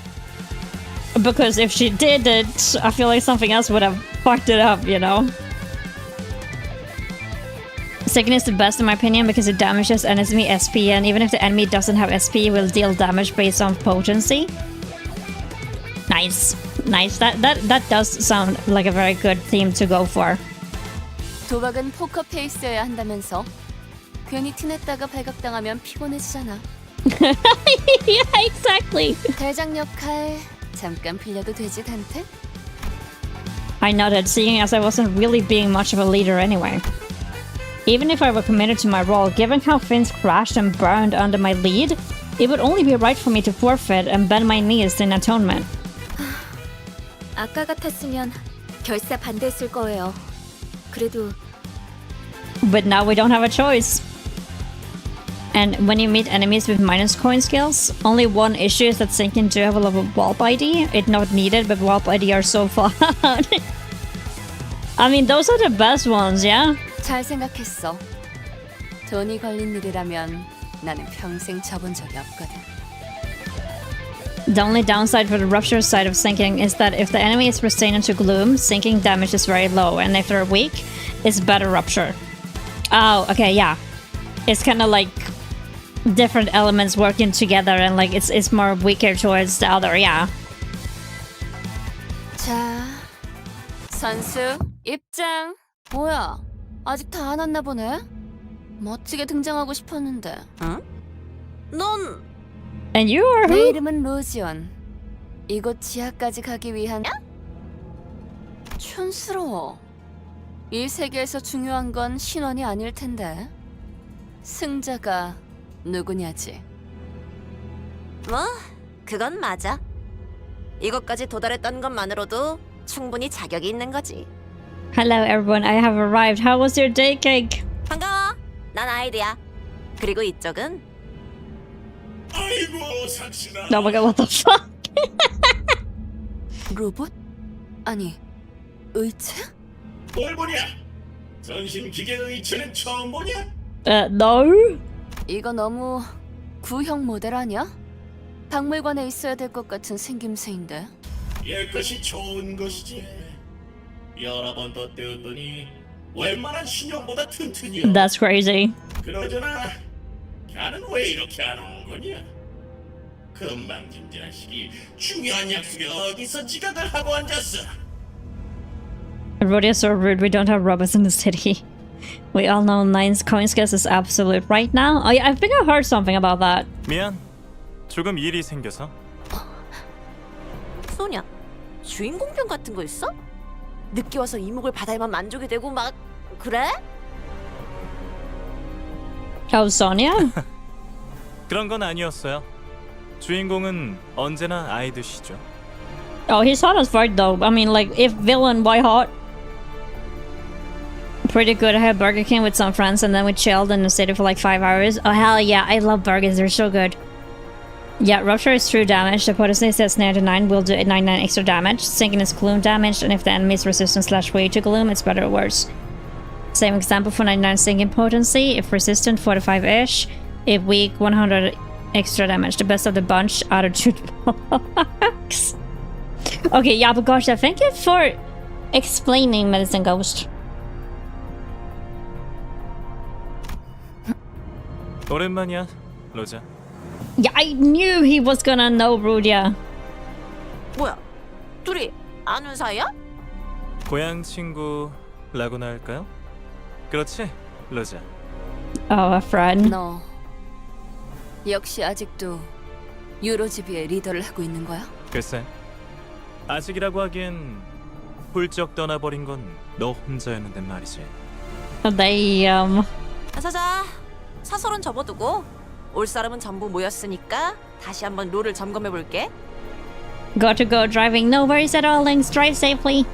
Speaker 1: Because if she did it, I feel like something else would have fucked it up, you know? Singing is the best in my opinion because it damages enemy SP, and even if the enemy doesn't have SP, it will deal damage based on potency. Nice. Nice. That does sound like a very good theme to go for.
Speaker 5: 도박은 포커 페이스여야 한다면서 괜히 티냈다가 발각당하면 피곤해지잖아.
Speaker 1: Yeah, exactly.
Speaker 5: 대장 역할 잠깐 빌려도 되지, 단테?
Speaker 1: I nodded, seeing as I wasn't really being much of a leader anyway. Even if I were committed to my role, given how things crashed and burned under my lead, it would only be right for me to forfeit and bend my knees in atonement.
Speaker 11: 아까 같았으면 결사 반대했을 거예요. 그래도
Speaker 1: But now we don't have a choice. And when you meet enemies with minus coin skills, only one issue is that Sinkin do have a level Warp ID. It's not needed, but Warp ID are so fun. I mean, those are the best ones, yeah?
Speaker 5: 잘 생각했어. 돈이 걸린 일이라면 나는 평생 접은 적이 없거든.
Speaker 1: The only downside for the rupture side of sinking is that if the enemy is restrained into gloom, sinking damage is very low, and if they're weak, it's better rupture. Oh, okay, yeah. It's kind of like different elements working together, and like it's more weaker towards the other, yeah.
Speaker 5: 자, 선수 입장. 뭐야? 아직 다 안 왔나 보네. 멋지게 등장하고 싶었는데. 응? 넌
Speaker 1: And you are
Speaker 5: 내
Speaker 1: who?
Speaker 5: 이름은 로지온. 이곳 지하까지 가기 위한 촌스러워. 이 세계에서 중요한 건 신원이 아닐 텐데. 승자가 누구냐지.
Speaker 8: 뭐, 그건 맞아. 이것까지 도달했던 것만으로도 충분히 자격이 있는 거지.
Speaker 1: Hello everyone, I have arrived. How was your day, Cake?
Speaker 8: 반가워. 난 아이드야. 그리고 이쪽은
Speaker 7: 아이고 상신아.
Speaker 1: Oh my god, what the fuck?
Speaker 5: 로봇? 아니, 의체?
Speaker 7: 뭘 보냐? 전신 기계 의체는 처음 보냐?
Speaker 1: No.
Speaker 5: 이거 너무 구형 모델 아니야? 박물관에 있어야 될 것 같은 생김새인데.
Speaker 7: 옛 것이 좋은 것이지. 여러 번 덧대었더니 웬만한 신형보다 튼튼이야.
Speaker 1: That's crazy.
Speaker 7: 그러잖아. 나는 왜 이렇게 안 오는 거냐? 금방짐진한 시기 중요한 약속에 어디서 지각을 하고 앉았어?
Speaker 1: Everybody is so rude. We don't have robots in the city. We all know Nine's coin guess is absolute right now. Oh yeah, I think I heard something about that.
Speaker 12: 미안. 조금 일이 생겨서.
Speaker 8: 소냐, 주인공병 같은 거 있어? 늦게 와서 이목을 받아야만 만족이 되고 막 그래?
Speaker 1: Oh, Sonia?
Speaker 12: 그런 건 아니었어요. 주인공은 언제나 아이드시죠.
Speaker 1: Oh, his heart is right though. I mean, like, if villain, why hot? Pretty good. I had Burger King with some friends and then we chilled in the city for like 5 hours. Oh, hell yeah. I love burgers. They're so good. Yeah, Rupture is true damage. The potency says 99 will do 99 extra damage. Sinking is gloom damage, and if the enemy is resistant / weak to gloom, it's better or worse. Same example for 99 sinking potency. If resistant, 45-ish. If weak, 100 extra damage. The best of the bunch out of 2 bucks. Okay, yeah, but gosh, thank you for explaining, Medicine Ghost.
Speaker 12: 오랜만이야, 로자.
Speaker 1: Yeah, I knew he was gonna know Rudia.
Speaker 8: 뭐야? 둘이 아는 사이야?
Speaker 12: 고향 친구라고나 할까요? 그렇지, 로자.
Speaker 1: Oh, a friend.
Speaker 5: 너 역시 아직도 유로지비의 리더를 하고 있는 거야?
Speaker 12: 글쎄, 아직이라고 하기엔 훌쩍 떠나버린 건 너 혼자였는데 말이지.
Speaker 1: Damn.
Speaker 8: 자자자, 사설은 접어두고 올 사람은 전부 모였으니까 다시 한번 룰을 점검해볼게.
Speaker 1: Got to go driving. No worries at all, Lynx. Drive safely.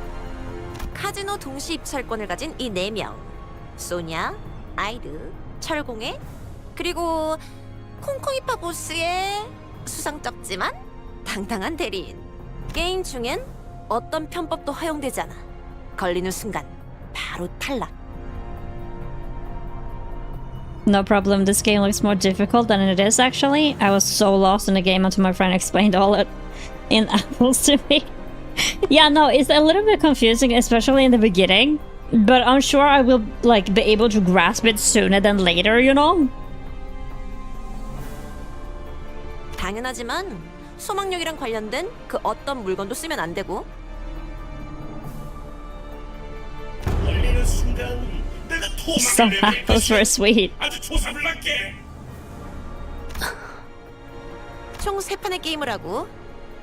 Speaker 8: 카지노 동시 입찰권을 가진 이 4명. 소냐, 아이드, 철공애, 그리고 콩콩이파 보스의 수상쩍지만 당당한 대리인. 게임 중엔 어떤 편법도 허용되지 않아. 걸리는 순간 바로 탈락.
Speaker 1: No problem. This game looks more difficult than it is actually. I was so lost in the game until my friend explained all it in apples to me. Yeah, no, it's a little bit confusing, especially in the beginning. But I'm sure I will like be able to grasp it sooner than later, you know?
Speaker 8: 당연하지만 소망력이랑 관련된 그 어떤 물건도 쓰면 안 되고.
Speaker 7: 걸리는 순간 내가
Speaker 1: Some
Speaker 7: 도망을
Speaker 1: apples were sweet.
Speaker 7: 아주 조사를 할게.
Speaker 8: 총 3판의 게임을 하고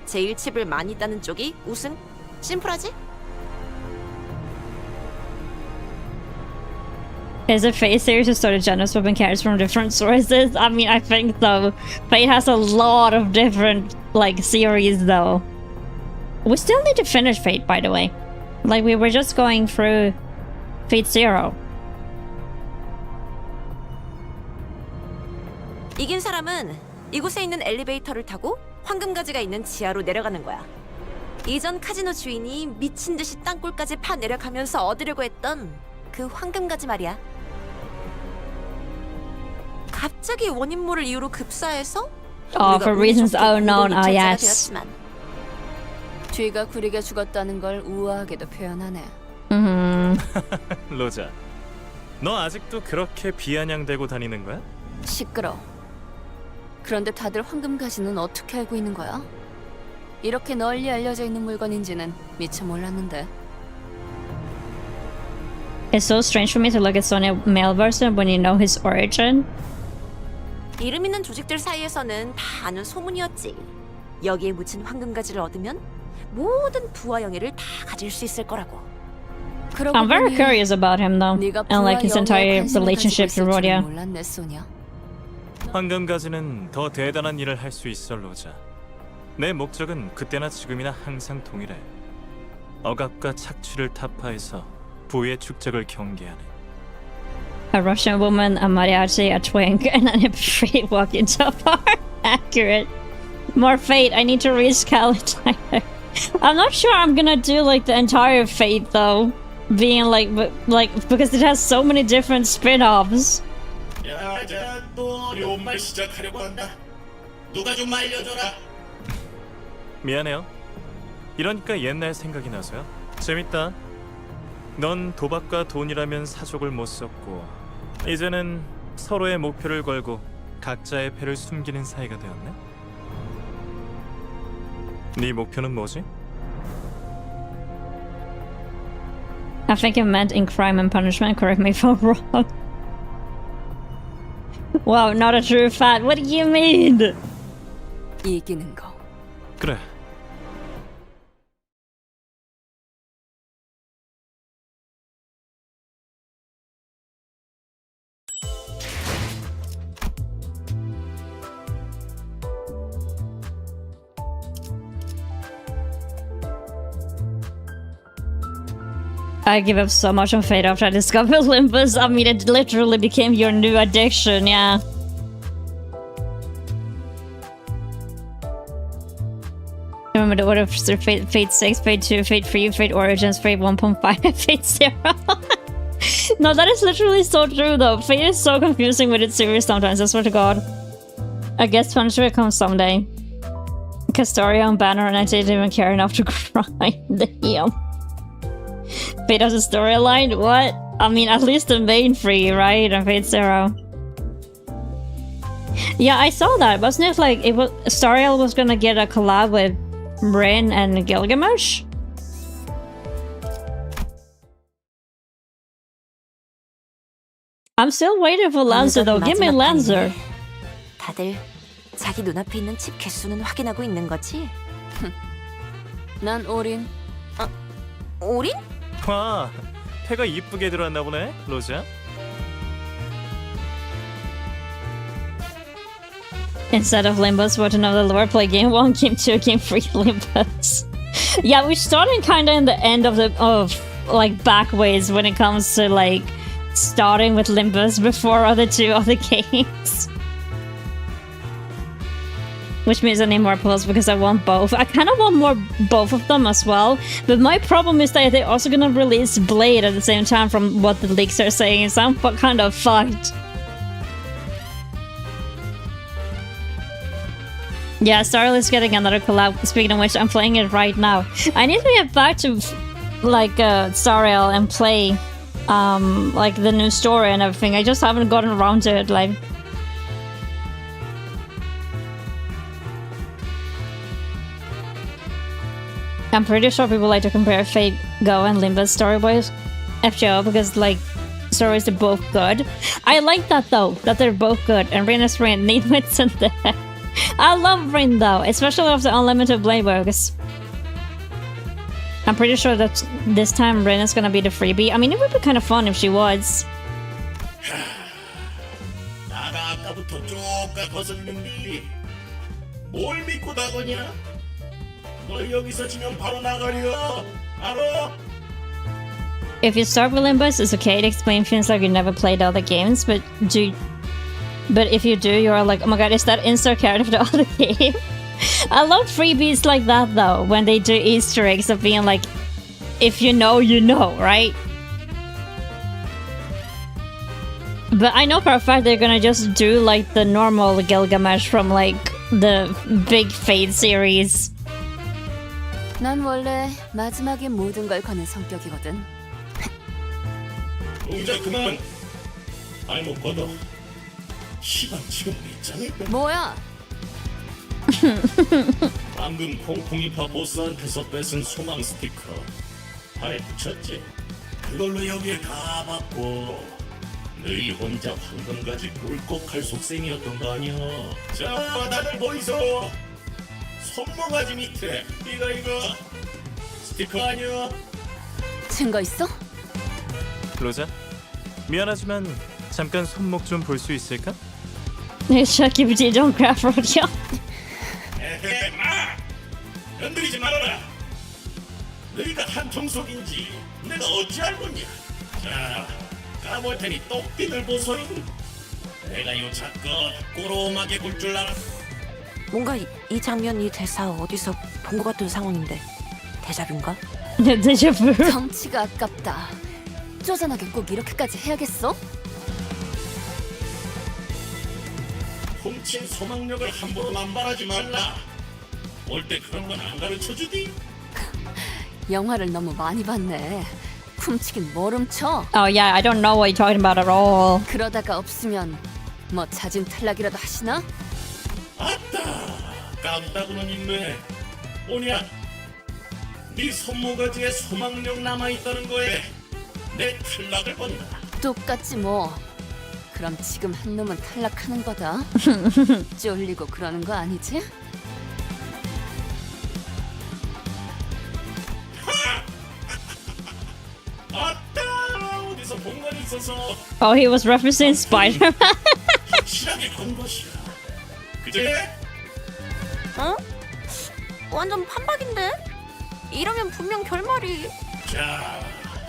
Speaker 8: 제일 칩을 많이 따는 쪽이 우승. 심플하지?
Speaker 1: Is it Fate series who started Genos swapping characters from different sources? I mean, I think so. Fate has a lot of different, like, series, though. We still need to finish Fate, by the way. Like, we were just going through Fate Zero.
Speaker 8: 이긴 사람은 이곳에 있는 엘리베이터를 타고 황금가지가 있는 지하로 내려가는 거야. 이전 카지노 주인이 미친 듯이 땅굴까지 파 내려가면서 얻으려고 했던 그 황금가지 말이야. 갑자기 원인모를 이유로 급사해서
Speaker 1: for reasons unknown. Yes.
Speaker 8: 되었지만
Speaker 5: 뒤가 구리게 죽었다는 걸 우아하게도 표현하네.
Speaker 12: 로자, 너 아직도 그렇게 비아냥대고 다니는 거야?
Speaker 5: 시끄러. 그런데 다들 황금가지는 어떻게 알고 있는 거야? 이렇게 널리 알려져 있는 물건인지는 미처 몰랐는데.
Speaker 1: It's so strange for me to look at Sonya male version when you know his origin.
Speaker 8: 이름 있는 조직들 사이에서는 다 아는 소문이었지. 여기에 묻힌 황금가지를 얻으면 모든 부와 영예를 다 가질 수 있을 거라고.
Speaker 1: I'm very curious about him though, and like his entire relationship to Rhodia.
Speaker 5: 몰랐네, 소냐.
Speaker 12: 황금가지는 더 대단한 일을 할 수 있어, 로자. 내 목적은 그때나 지금이나 항상 동일해. 억압과 착취를 타파해서 부의 축적을 경계하네.
Speaker 1: A Russian woman, a mariachi, a twink, and an free walk into a bar. Accurate. More Fate. I need to read Scarlet Tyler. I'm not sure I'm gonna do like the entire Fate though, being like because it has so many different spin-offs.
Speaker 7: 야, 또 요말 시작하려고 한다. 누가 좀 알려줘라.
Speaker 12: 미안해요. 이러니까 옛날 생각이 나서요. 재밌다. 넌 도박과 돈이라면 사족을 못 썼고 이제는 서로의 목표를 걸고 각자의 패를 숨기는 사이가 되었네. 네 목표는 뭐지?
Speaker 1: I think it meant in Crime and Punishment. Correct me if I'm wrong. Wow, not a true fact. What do you mean?
Speaker 5: 이기는 거.
Speaker 12: 그래.
Speaker 1: I give up so much on Fate after I discovered Limbus. I mean, it literally became your new addiction, yeah. Remember the order for Fate 6, Fate 2, Fate 3, Fate Origins, Fate 1.5, and Fate 0. No, that is literally so true though. Fate is so confusing with its series sometimes, I swear to god. I guess Pawnshop comes someday. Castoria and Banner, and I didn't even care enough to grind the heel. Fate has a storyline? What? I mean, at least the main three, right? And Fate 0. Yeah, I saw that. Wasn't it like Stariel was gonna get a collab with Rin and Gilgamesh? I'm still waiting for Lancer though. Give me Lancer.
Speaker 8: 다들 자기 눈앞에 있는 칩 개수는 확인하고 있는 거지?
Speaker 5: 난 올인.
Speaker 8: 올인?
Speaker 12: 와, 패가 이쁘게 들어왔나 보네, 로자.
Speaker 1: Instead of Limbus, what another lore play game 1, game 2, game 3 Limbus. Yeah, we started kinda in the end of like backways when it comes to like starting with Limbus before other two other games. Which means I need more pulls because I want both. I kind of want both of them as well. But my problem is that they're also gonna release Blade at the same time from what the leaks are saying. So I'm kind of fucked. Yeah, Starl is getting another collab. Speaking of which, I'm playing it right now. I need to get back to like Starl and play like the new story and everything. I just haven't gotten around to it. Like, I'm pretty sure people like to compare Fate Go and Limbus story boys FGO because like stories are both good. I like that though, that they're both good, and Rin is Rin, Needwits and there. I love Rin though, especially after Unlimited Blade Works. I'm pretty sure that this time Rin is gonna be the freebie. I mean, it would be kind of fun if she was.
Speaker 7: 나가 아까부터 쭉 벗었는데 뭘 믿고 나거냐? 너 여기서 지면 바로 나가려. 알아?
Speaker 1: If you start with Limbus, it's okay to explain things like you never played other games, but if you do, you're like, oh my god, is that insert character for the other game? I love freebies like that though, when they do Easter eggs of being like, if you know, you know, right? But I know for a fact they're gonna just do like the normal Gilgamesh from like the big Fate series.
Speaker 5: 난 원래 마지막에 모든 걸 거는 성격이거든.
Speaker 13: 동작 그만. 발목 걷어. 시방 지금 있잖아.
Speaker 5: 뭐야?
Speaker 13: 방금 콩콩이파 보스한테서 뺏은 소망 스티커 발에 붙였지? 그걸로 여기에 다 받고 너희 혼자 황금가지 꿀꺽할 속셈이었던 거 아니야. 자, 다들 보이소. 손모가지 밑에 이거 스티커 아니야?
Speaker 5: 증거 있어?
Speaker 12: 로자, 미안하지만 잠깐 손목 좀 볼 수 있을까?
Speaker 1: Chucky, but you don't grab rodeo.
Speaker 13: 에헤, 마! 건드리지 말아라. 너희가 한 통속인지 내가 어찌 알겠냐. 자, 까볼 테니 똑띠들 보소잉. 내가 요 작것 꼬로마게 굴 줄 알았어.
Speaker 8: 뭔가 이 장면, 이 대사 어디서 본 것 같은 상황인데 데자뷰인가?
Speaker 1: 데자뷰.
Speaker 5: 정치가 아깝다. 쪼잔하게 꼭 이렇게까지 해야겠어?
Speaker 13: 훔친 소망력을 함부로 남발하지 말라. 올 때 그런 건 안 가르쳐주디?
Speaker 5: 영화를 너무 많이 봤네. 훔치긴 뭘 훔쳐?
Speaker 1: Oh yeah, I don't know what you're talking about at all.
Speaker 5: 그러다가 없으면 뭐 자진 탈락이라도 하시나?
Speaker 13: 아따, 깜다구는 있네. 오냐, 네 손모가지에 소망력 남아있다는 거에 내 탈락을 본다.
Speaker 5: 똑같지 뭐. 그럼 지금 한 놈은 탈락하는 거다. 쫄리고 그러는 거 아니지?
Speaker 13: 아따, 어디서 본 건 있어서
Speaker 1: Oh, he was referencing Spider-Man.
Speaker 13: 확실하게 건 것이야. 그제?
Speaker 8: 어? 완전 판박인데? 이러면 분명 결말이...
Speaker 13: 자,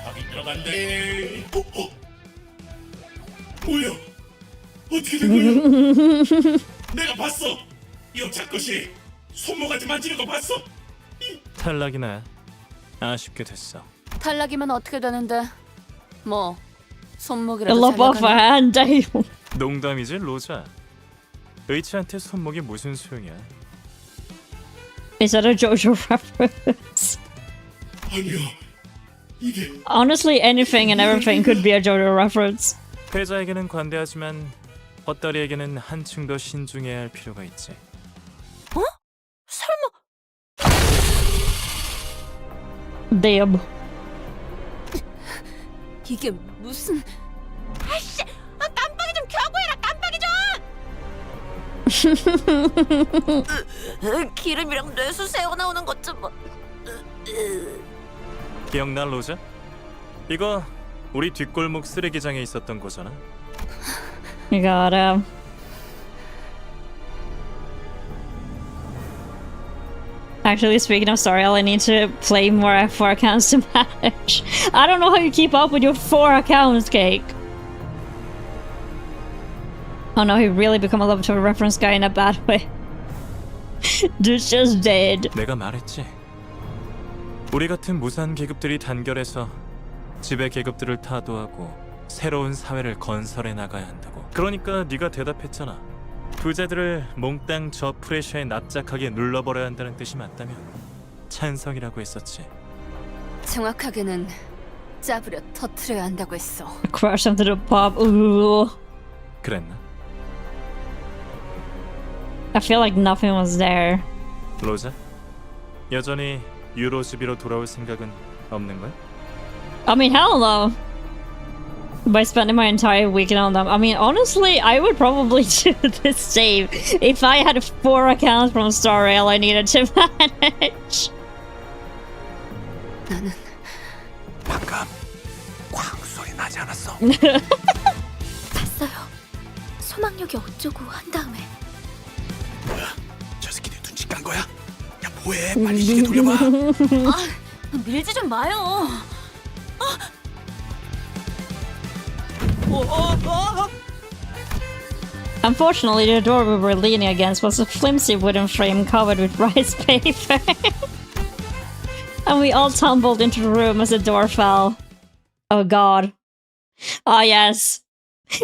Speaker 13: 확인 들어간대. 뭐야? 어떻게 된 거야? 내가 봤어. 여자 것이 손모가지 만지는 거 봤어.
Speaker 12: 탈락이나 아쉽게 됐어.
Speaker 5: 탈락이면 어떻게 되는데? 뭐 손목이라도
Speaker 1: Lop off a hand, damn.
Speaker 12: 농담이지, 로자. 의치한테 손목이 무슨 소용이야?
Speaker 1: Is that a JoJo reference?
Speaker 13: 아니야. 이게
Speaker 1: Honestly, anything and everything could be a JoJo reference.
Speaker 12: 패자에게는 관대하지만 헛다리에게는 한층 더 신중해야 할 필요가 있지.
Speaker 8: 어? 설마...
Speaker 1: Damn.
Speaker 5: 이게 무슨...
Speaker 8: 아이씨! 아, 깜빡이 좀 켜고 해라, 깜빡이 좀! 기름이랑 뇌수 새어나오는 것 좀...
Speaker 12: 기억나, 로자? 이거 우리 뒷골목 쓰레기장에 있었던 거잖아.
Speaker 1: You got him. Actually, speaking of Storyl, I need to play more F4 accounts to manage. I don't know how you keep up with your 4 accounts, Cake. Oh no, he really become a love to a reference guy in a bad way. Dude's just dead.
Speaker 12: 내가 말했지. 우리 같은 무산 계급들이 단결해서 지배 계급들을 타도하고 새로운 사회를 건설해 나가야 한다고. 그러니까 네가 대답했잖아. 부자들을 몽땅 저 프레셔에 납작하게 눌러버려야 한다는 뜻이 맞다면 찬성이라고 했었지.
Speaker 5: 정확하게는 짜부려 터트려야 한다고 했어.
Speaker 1: Crush him to the pop. Ooh.
Speaker 12: 그랬나?
Speaker 1: I feel like nothing was there.
Speaker 12: 로자? 여전히 유로즈비로 돌아올 생각은 없는 거야?
Speaker 1: I mean, hell no. By spending my entire weekend on them. I mean, honestly, I would probably do the same if I had 4 accounts from Star Rail I needed to manage.
Speaker 5: 나는
Speaker 6: 방금 쾅 소리 나지 않았어?
Speaker 11: 봤어요. 소망력이 어쩌고 한 다음에.
Speaker 6: 뭐야? 저 새끼들 눈치 깐 거야? 야 뭐해? 빨리 시계 돌려봐.
Speaker 14: 아, 밀지 좀 마요.
Speaker 1: Unfortunately, the door we were leaning against was a flimsy wooden frame covered with rice paper. And we all tumbled into the room as the door fell. Oh god. Ah yes.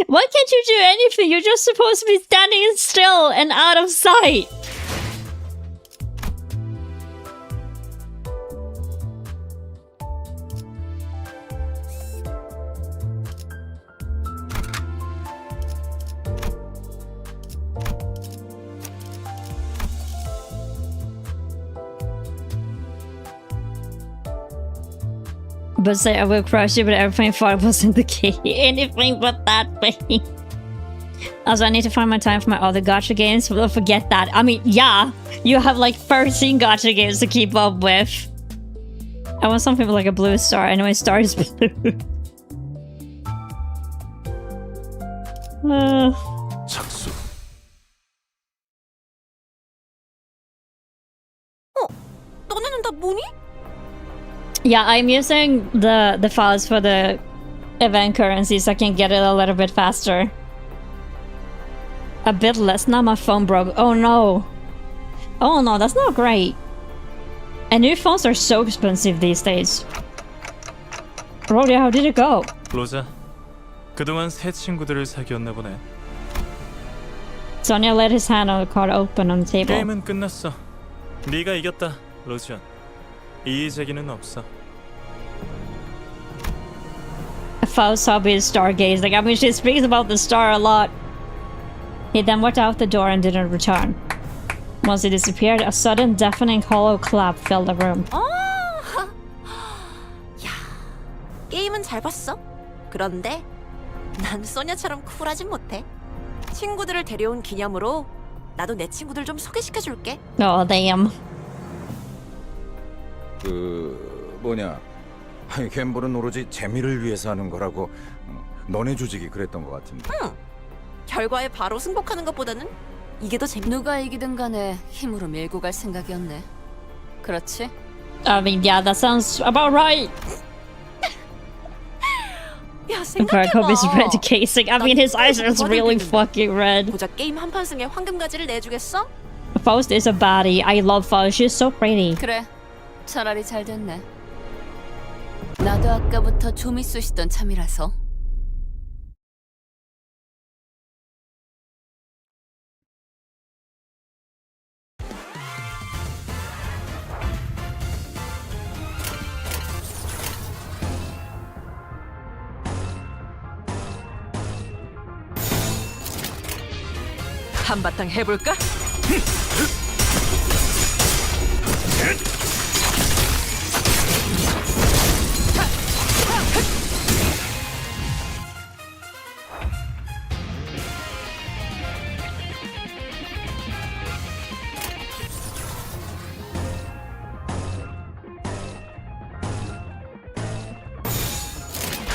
Speaker 1: Why can't you do anything? You're just supposed to be standing still and out of sight. But say I will crush you, but everything thought wasn't the key. Anything but that thing. Also, I need to find my time for my other gacha games, but don't forget that. I mean, yeah, you have like 13 gacha games to keep up with. I want something with like a blue star. Anyway, star is blue.
Speaker 16: 착수.
Speaker 8: 너네는 다 뭐니?
Speaker 1: Yeah, I'm using the files for the event currency so I can get it a little bit faster. A bit less. Now my phone broke. Oh no. Oh no, that's not great. And new phones are so expensive these days. Rody, how did it go?
Speaker 12: 로자, 그동안 새 친구들을 사귀었나 보네.
Speaker 1: Sonia let his hand on the card open on the table.
Speaker 12: 게임은 끝났어. 네가 이겼다, 로지언. 이의 제기는 없어.
Speaker 1: Faust's hobby is stargazing. I mean, she speaks about the star a lot. He then went out the door and didn't return. Once he disappeared, a sudden deafening hollow clap filled the room.
Speaker 8: 야, 게임은 잘 봤어. 그런데 난 소냐처럼 쿨하진 못해. 친구들을 데려온 기념으로 나도 내 친구들 좀 소개시켜줄게.
Speaker 1: Oh, damn.
Speaker 10: 뭐냐? 아니, 갬블은 오로지 재미를 위해서 하는 거라고 너네 조직이 그랬던 것 같은데.
Speaker 8: 응. 결과에 바로 승복하는 것보다는 이게 더 재밌.
Speaker 5: 누가 이기든 간에 힘으로 밀고 갈 생각이었네. 그렇지?
Speaker 1: I mean, yeah, that sounds about right.
Speaker 8: 야,
Speaker 1: Jacob is red casing. I mean, his eyes are really fucking red.
Speaker 8: 고작 게임 한 판 승에 황금가지를 내주겠어?
Speaker 1: Faust is a baddie. I love Faust. She's so pretty.
Speaker 5: 그래, 차라리 잘 됐네. 나도 아까부터 좀이 쑤시던 참이라서.
Speaker 3: 한바탕 해볼까?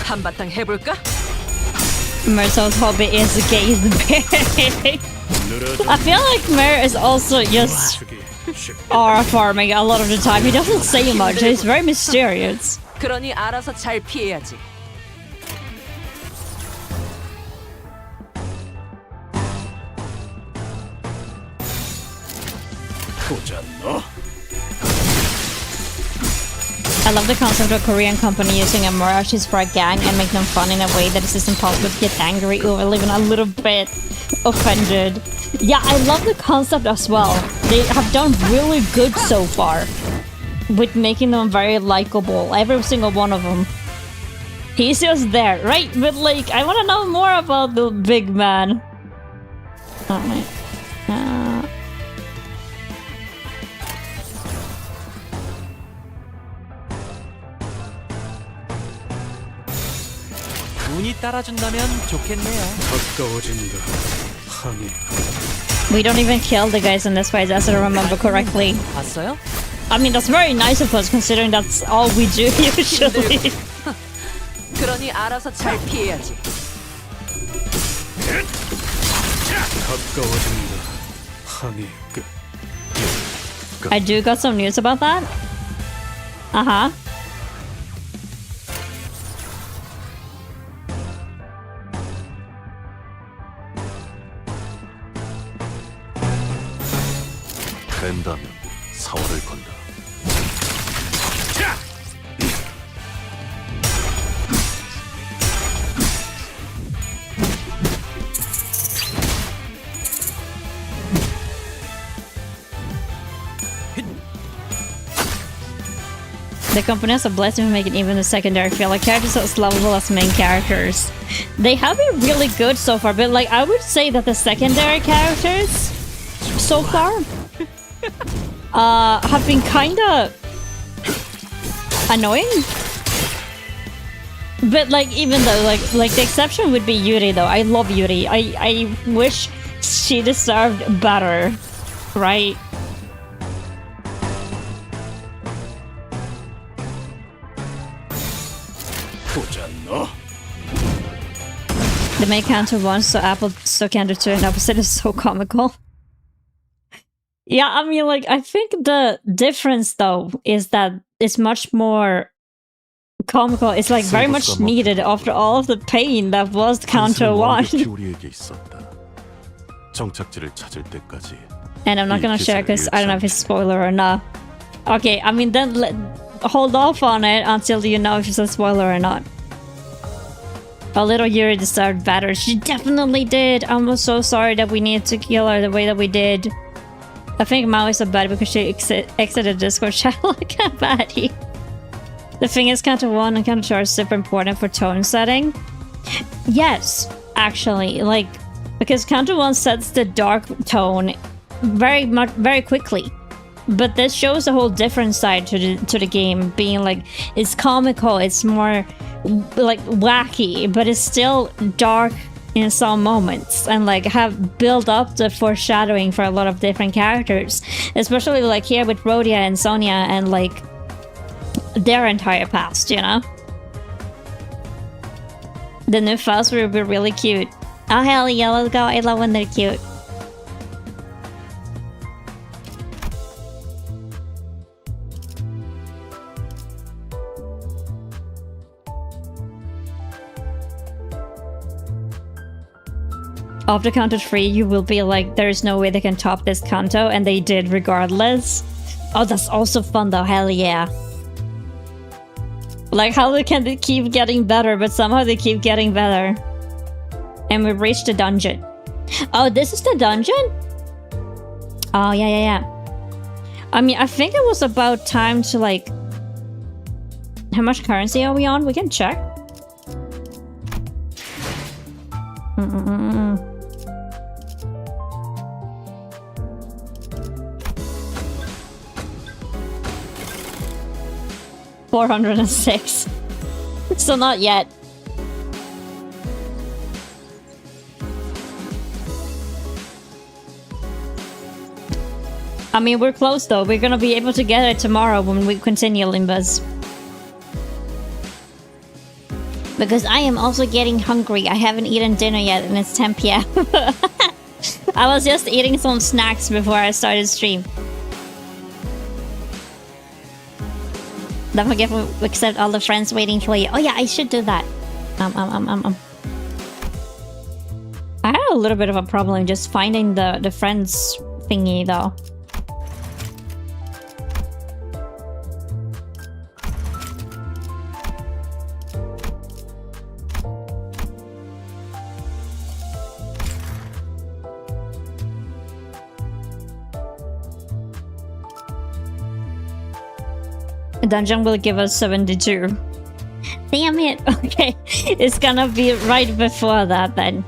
Speaker 3: 한바탕 해볼까?
Speaker 1: Merso's hobby is gazing. I feel like Mer is also just aura farming a lot of the time. He doesn't say much. He's very mysterious.
Speaker 3: 그러니 알아서 잘 피해야지.
Speaker 13: 보자 너.
Speaker 1: I love the concept of a Korean company using a Mirages for a gang and make them fun in a way that it's impossible to get angry or even a little bit offended. Yeah, I love the concept as well. They have done really good so far with making them very likable, every single one of them. He's just there, right? But like, I want to know more about the big man. Alright.
Speaker 19: 운이 따라준다면 좋겠네요.
Speaker 13: 가까워진다. 항해.
Speaker 1: We don't even kill the guys in this fight, as I remember correctly.
Speaker 19: 봤어요?
Speaker 1: I mean, that's very nice of us, considering that's all we do usually.
Speaker 3: 그러니 알아서 잘 피해야지.
Speaker 13: 가까워진다. 항해 끝.
Speaker 1: I do got some news about that. Uh-huh.
Speaker 16: 된다면 사활을 건다.
Speaker 1: The company has a blessing of making even the secondary feel like characters as lovable as main characters. They have been really good so far, but like I would say that the secondary characters so far have been kinda annoying. But like even though like the exception would be Yuri though. I love Yuri. I wish she deserved better, right? They make Canto 1 so Apple so Canto 2 and opposite is so comical. Yeah, I mean like I think the difference though is that it's much more comical. It's like very much needed after all of the pain that was Canto 1. And I'm not gonna share because I don't know if it's a spoiler or not. Okay, I mean then hold off on it until you know if it's a spoiler or not. A little Yuri deserved better. She definitely did. I'm so sorry that we needed to kill her the way that we did. I think Mao is a baddie because she exited Discord chat like a baddie. The thing is, Canto 1 and Canto 2 are super important for tone setting. Yes, actually, like because Canto 1 sets the dark tone very quickly. But this shows a whole different side to the game, being like it's comical, it's more like wacky, but it's still dark in some moments, and like have built up the foreshadowing for a lot of different characters, especially like here with Rhodia and Sonia and like their entire past, you know. The new files will be really cute. Oh hell yeah, let's go. I love when they're cute. After Canto 3, you will be like, there's no way they can top this Canto, and they did regardless. Oh, that's also fun though, hell yeah. Like, how can they keep getting better, but somehow they keep getting better. And we reached the dungeon. Oh, this is the dungeon? Oh, yeah. I mean, I think it was about time to like... How much currency are we on? We can check. Mm-mm-mm. 406. So not yet. I mean, we're close though. We're gonna be able to get it tomorrow when we continue Limbus. Because I am also getting hungry. I haven't eaten dinner yet and it's 10 PM. I was just eating some snacks before I started stream. Don't forget to accept all the friends waiting for you. Oh yeah, I should do that. I had a little bit of a problem just finding the friends thingy though. Dungeon will give us 72. Damn it. Okay. It's gonna be right before that then.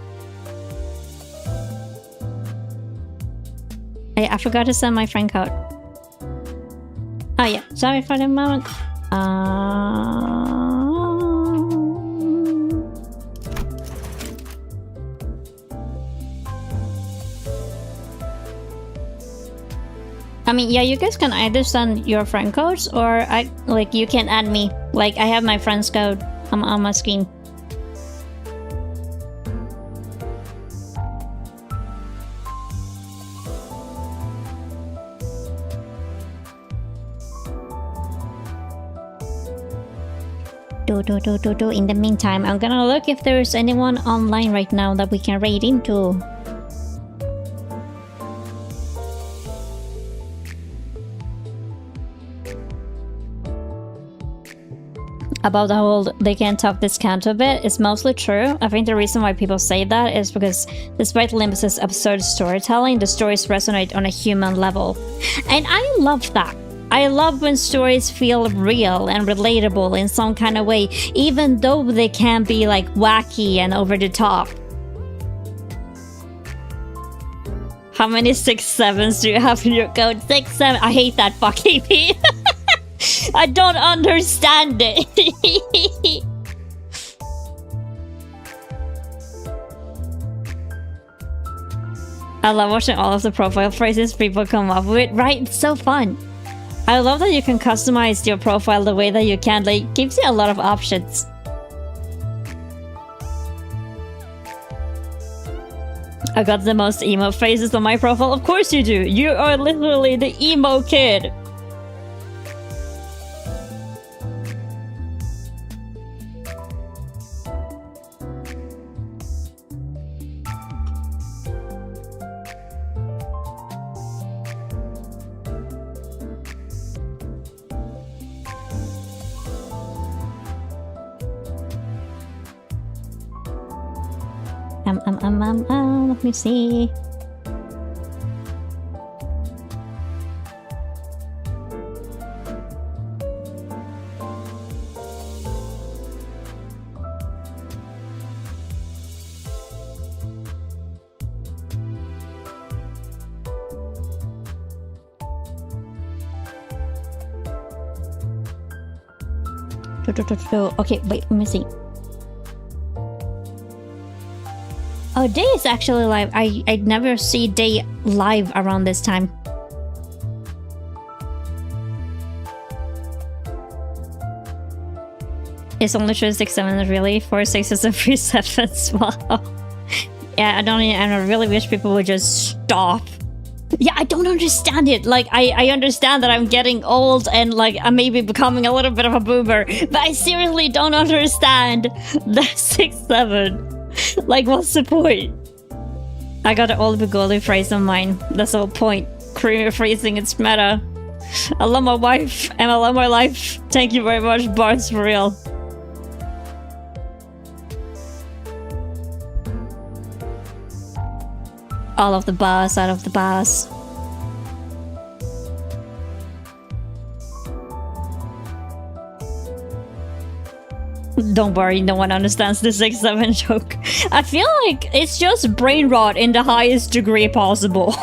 Speaker 1: Hey, I forgot to send my friend code. Oh yeah. Sorry for the moment. I mean, yeah, you guys can either send your friend codes or you can add me. Like, I have my friend's code on my screen. In the meantime, I'm gonna look if there's anyone online right now that we can raid into. About the whole they can't top this Canto bit is mostly true. I think the reason why people say that is because despite Limbus's absurd storytelling, the stories resonate on a human level. And I love that. I love when stories feel real and relatable in some kind of way, even though they can be like wacky and over the top. How many 6-7s do you have in your code? 6-7. I hate that fucking P. I don't understand it. I love watching all of the profile phrases people come up with, right? It's so fun. I love that you can customize your profile the way that you can. Like, it gives you a lot of options. I got the most emo phrases on my profile. Of course you do. You are literally the emo kid. Let me see. Okay, wait, let me see. Oh, Day is actually live. I never see Day live around this time. It's only true 6-7, really? 4 6s and 3 7s. Wow. Yeah, I really wish people would just stop. Yeah, I don't understand it. Like, I understand that I'm getting old and like I'm maybe becoming a little bit of a boomer, but I seriously don't understand the 6-7. Like, what's the point? I got an old Bugoli phrase on mine. That's the whole point. Creamy phrasing, it's meta. I love my wife and I love my life. Thank you very much, Bards, for real. All of the bars out of the bars. Don't worry, no one understands the 6-7 joke. I feel like it's just brain rot in the highest degree possible.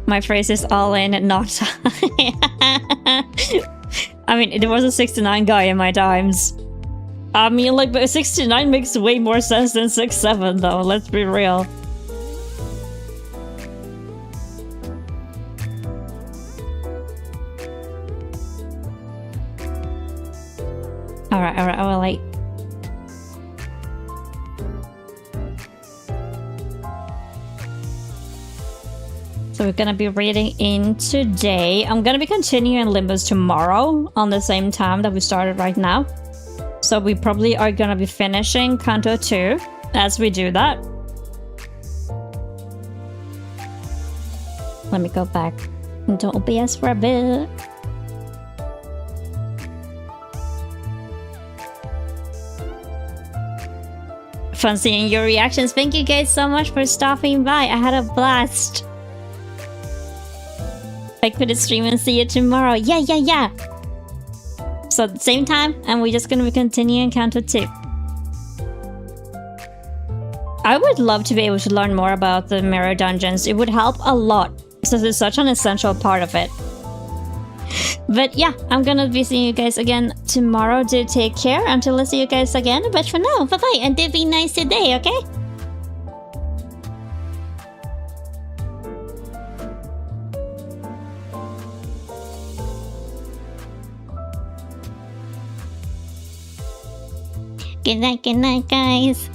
Speaker 1: My phrase is all in and not. I mean, there was a 69 guy in my times. I mean, like, but 69 makes way more sense than 6-7, though. Let's be real. Alright, I will like... So we're gonna be reading in today. I'm gonna be continuing Limbus tomorrow on the same time that we started right now. So we probably are gonna be finishing Canto 2 as we do that. Let me go back into OBS for a bit. Fun seeing your reactions. Thank you guys so much for stopping by. I had a blast. I could stream and see you tomorrow. Yeah. So at the same time, and we're just gonna be continuing Canto 2. I would love to be able to learn more about the mirror dungeons. It would help a lot, since it's such an essential part of it. But yeah, I'm gonna be seeing you guys again tomorrow. Do take care until I see you guys again. But for now, bye-bye, and do be nice today, okay? Good night, guys.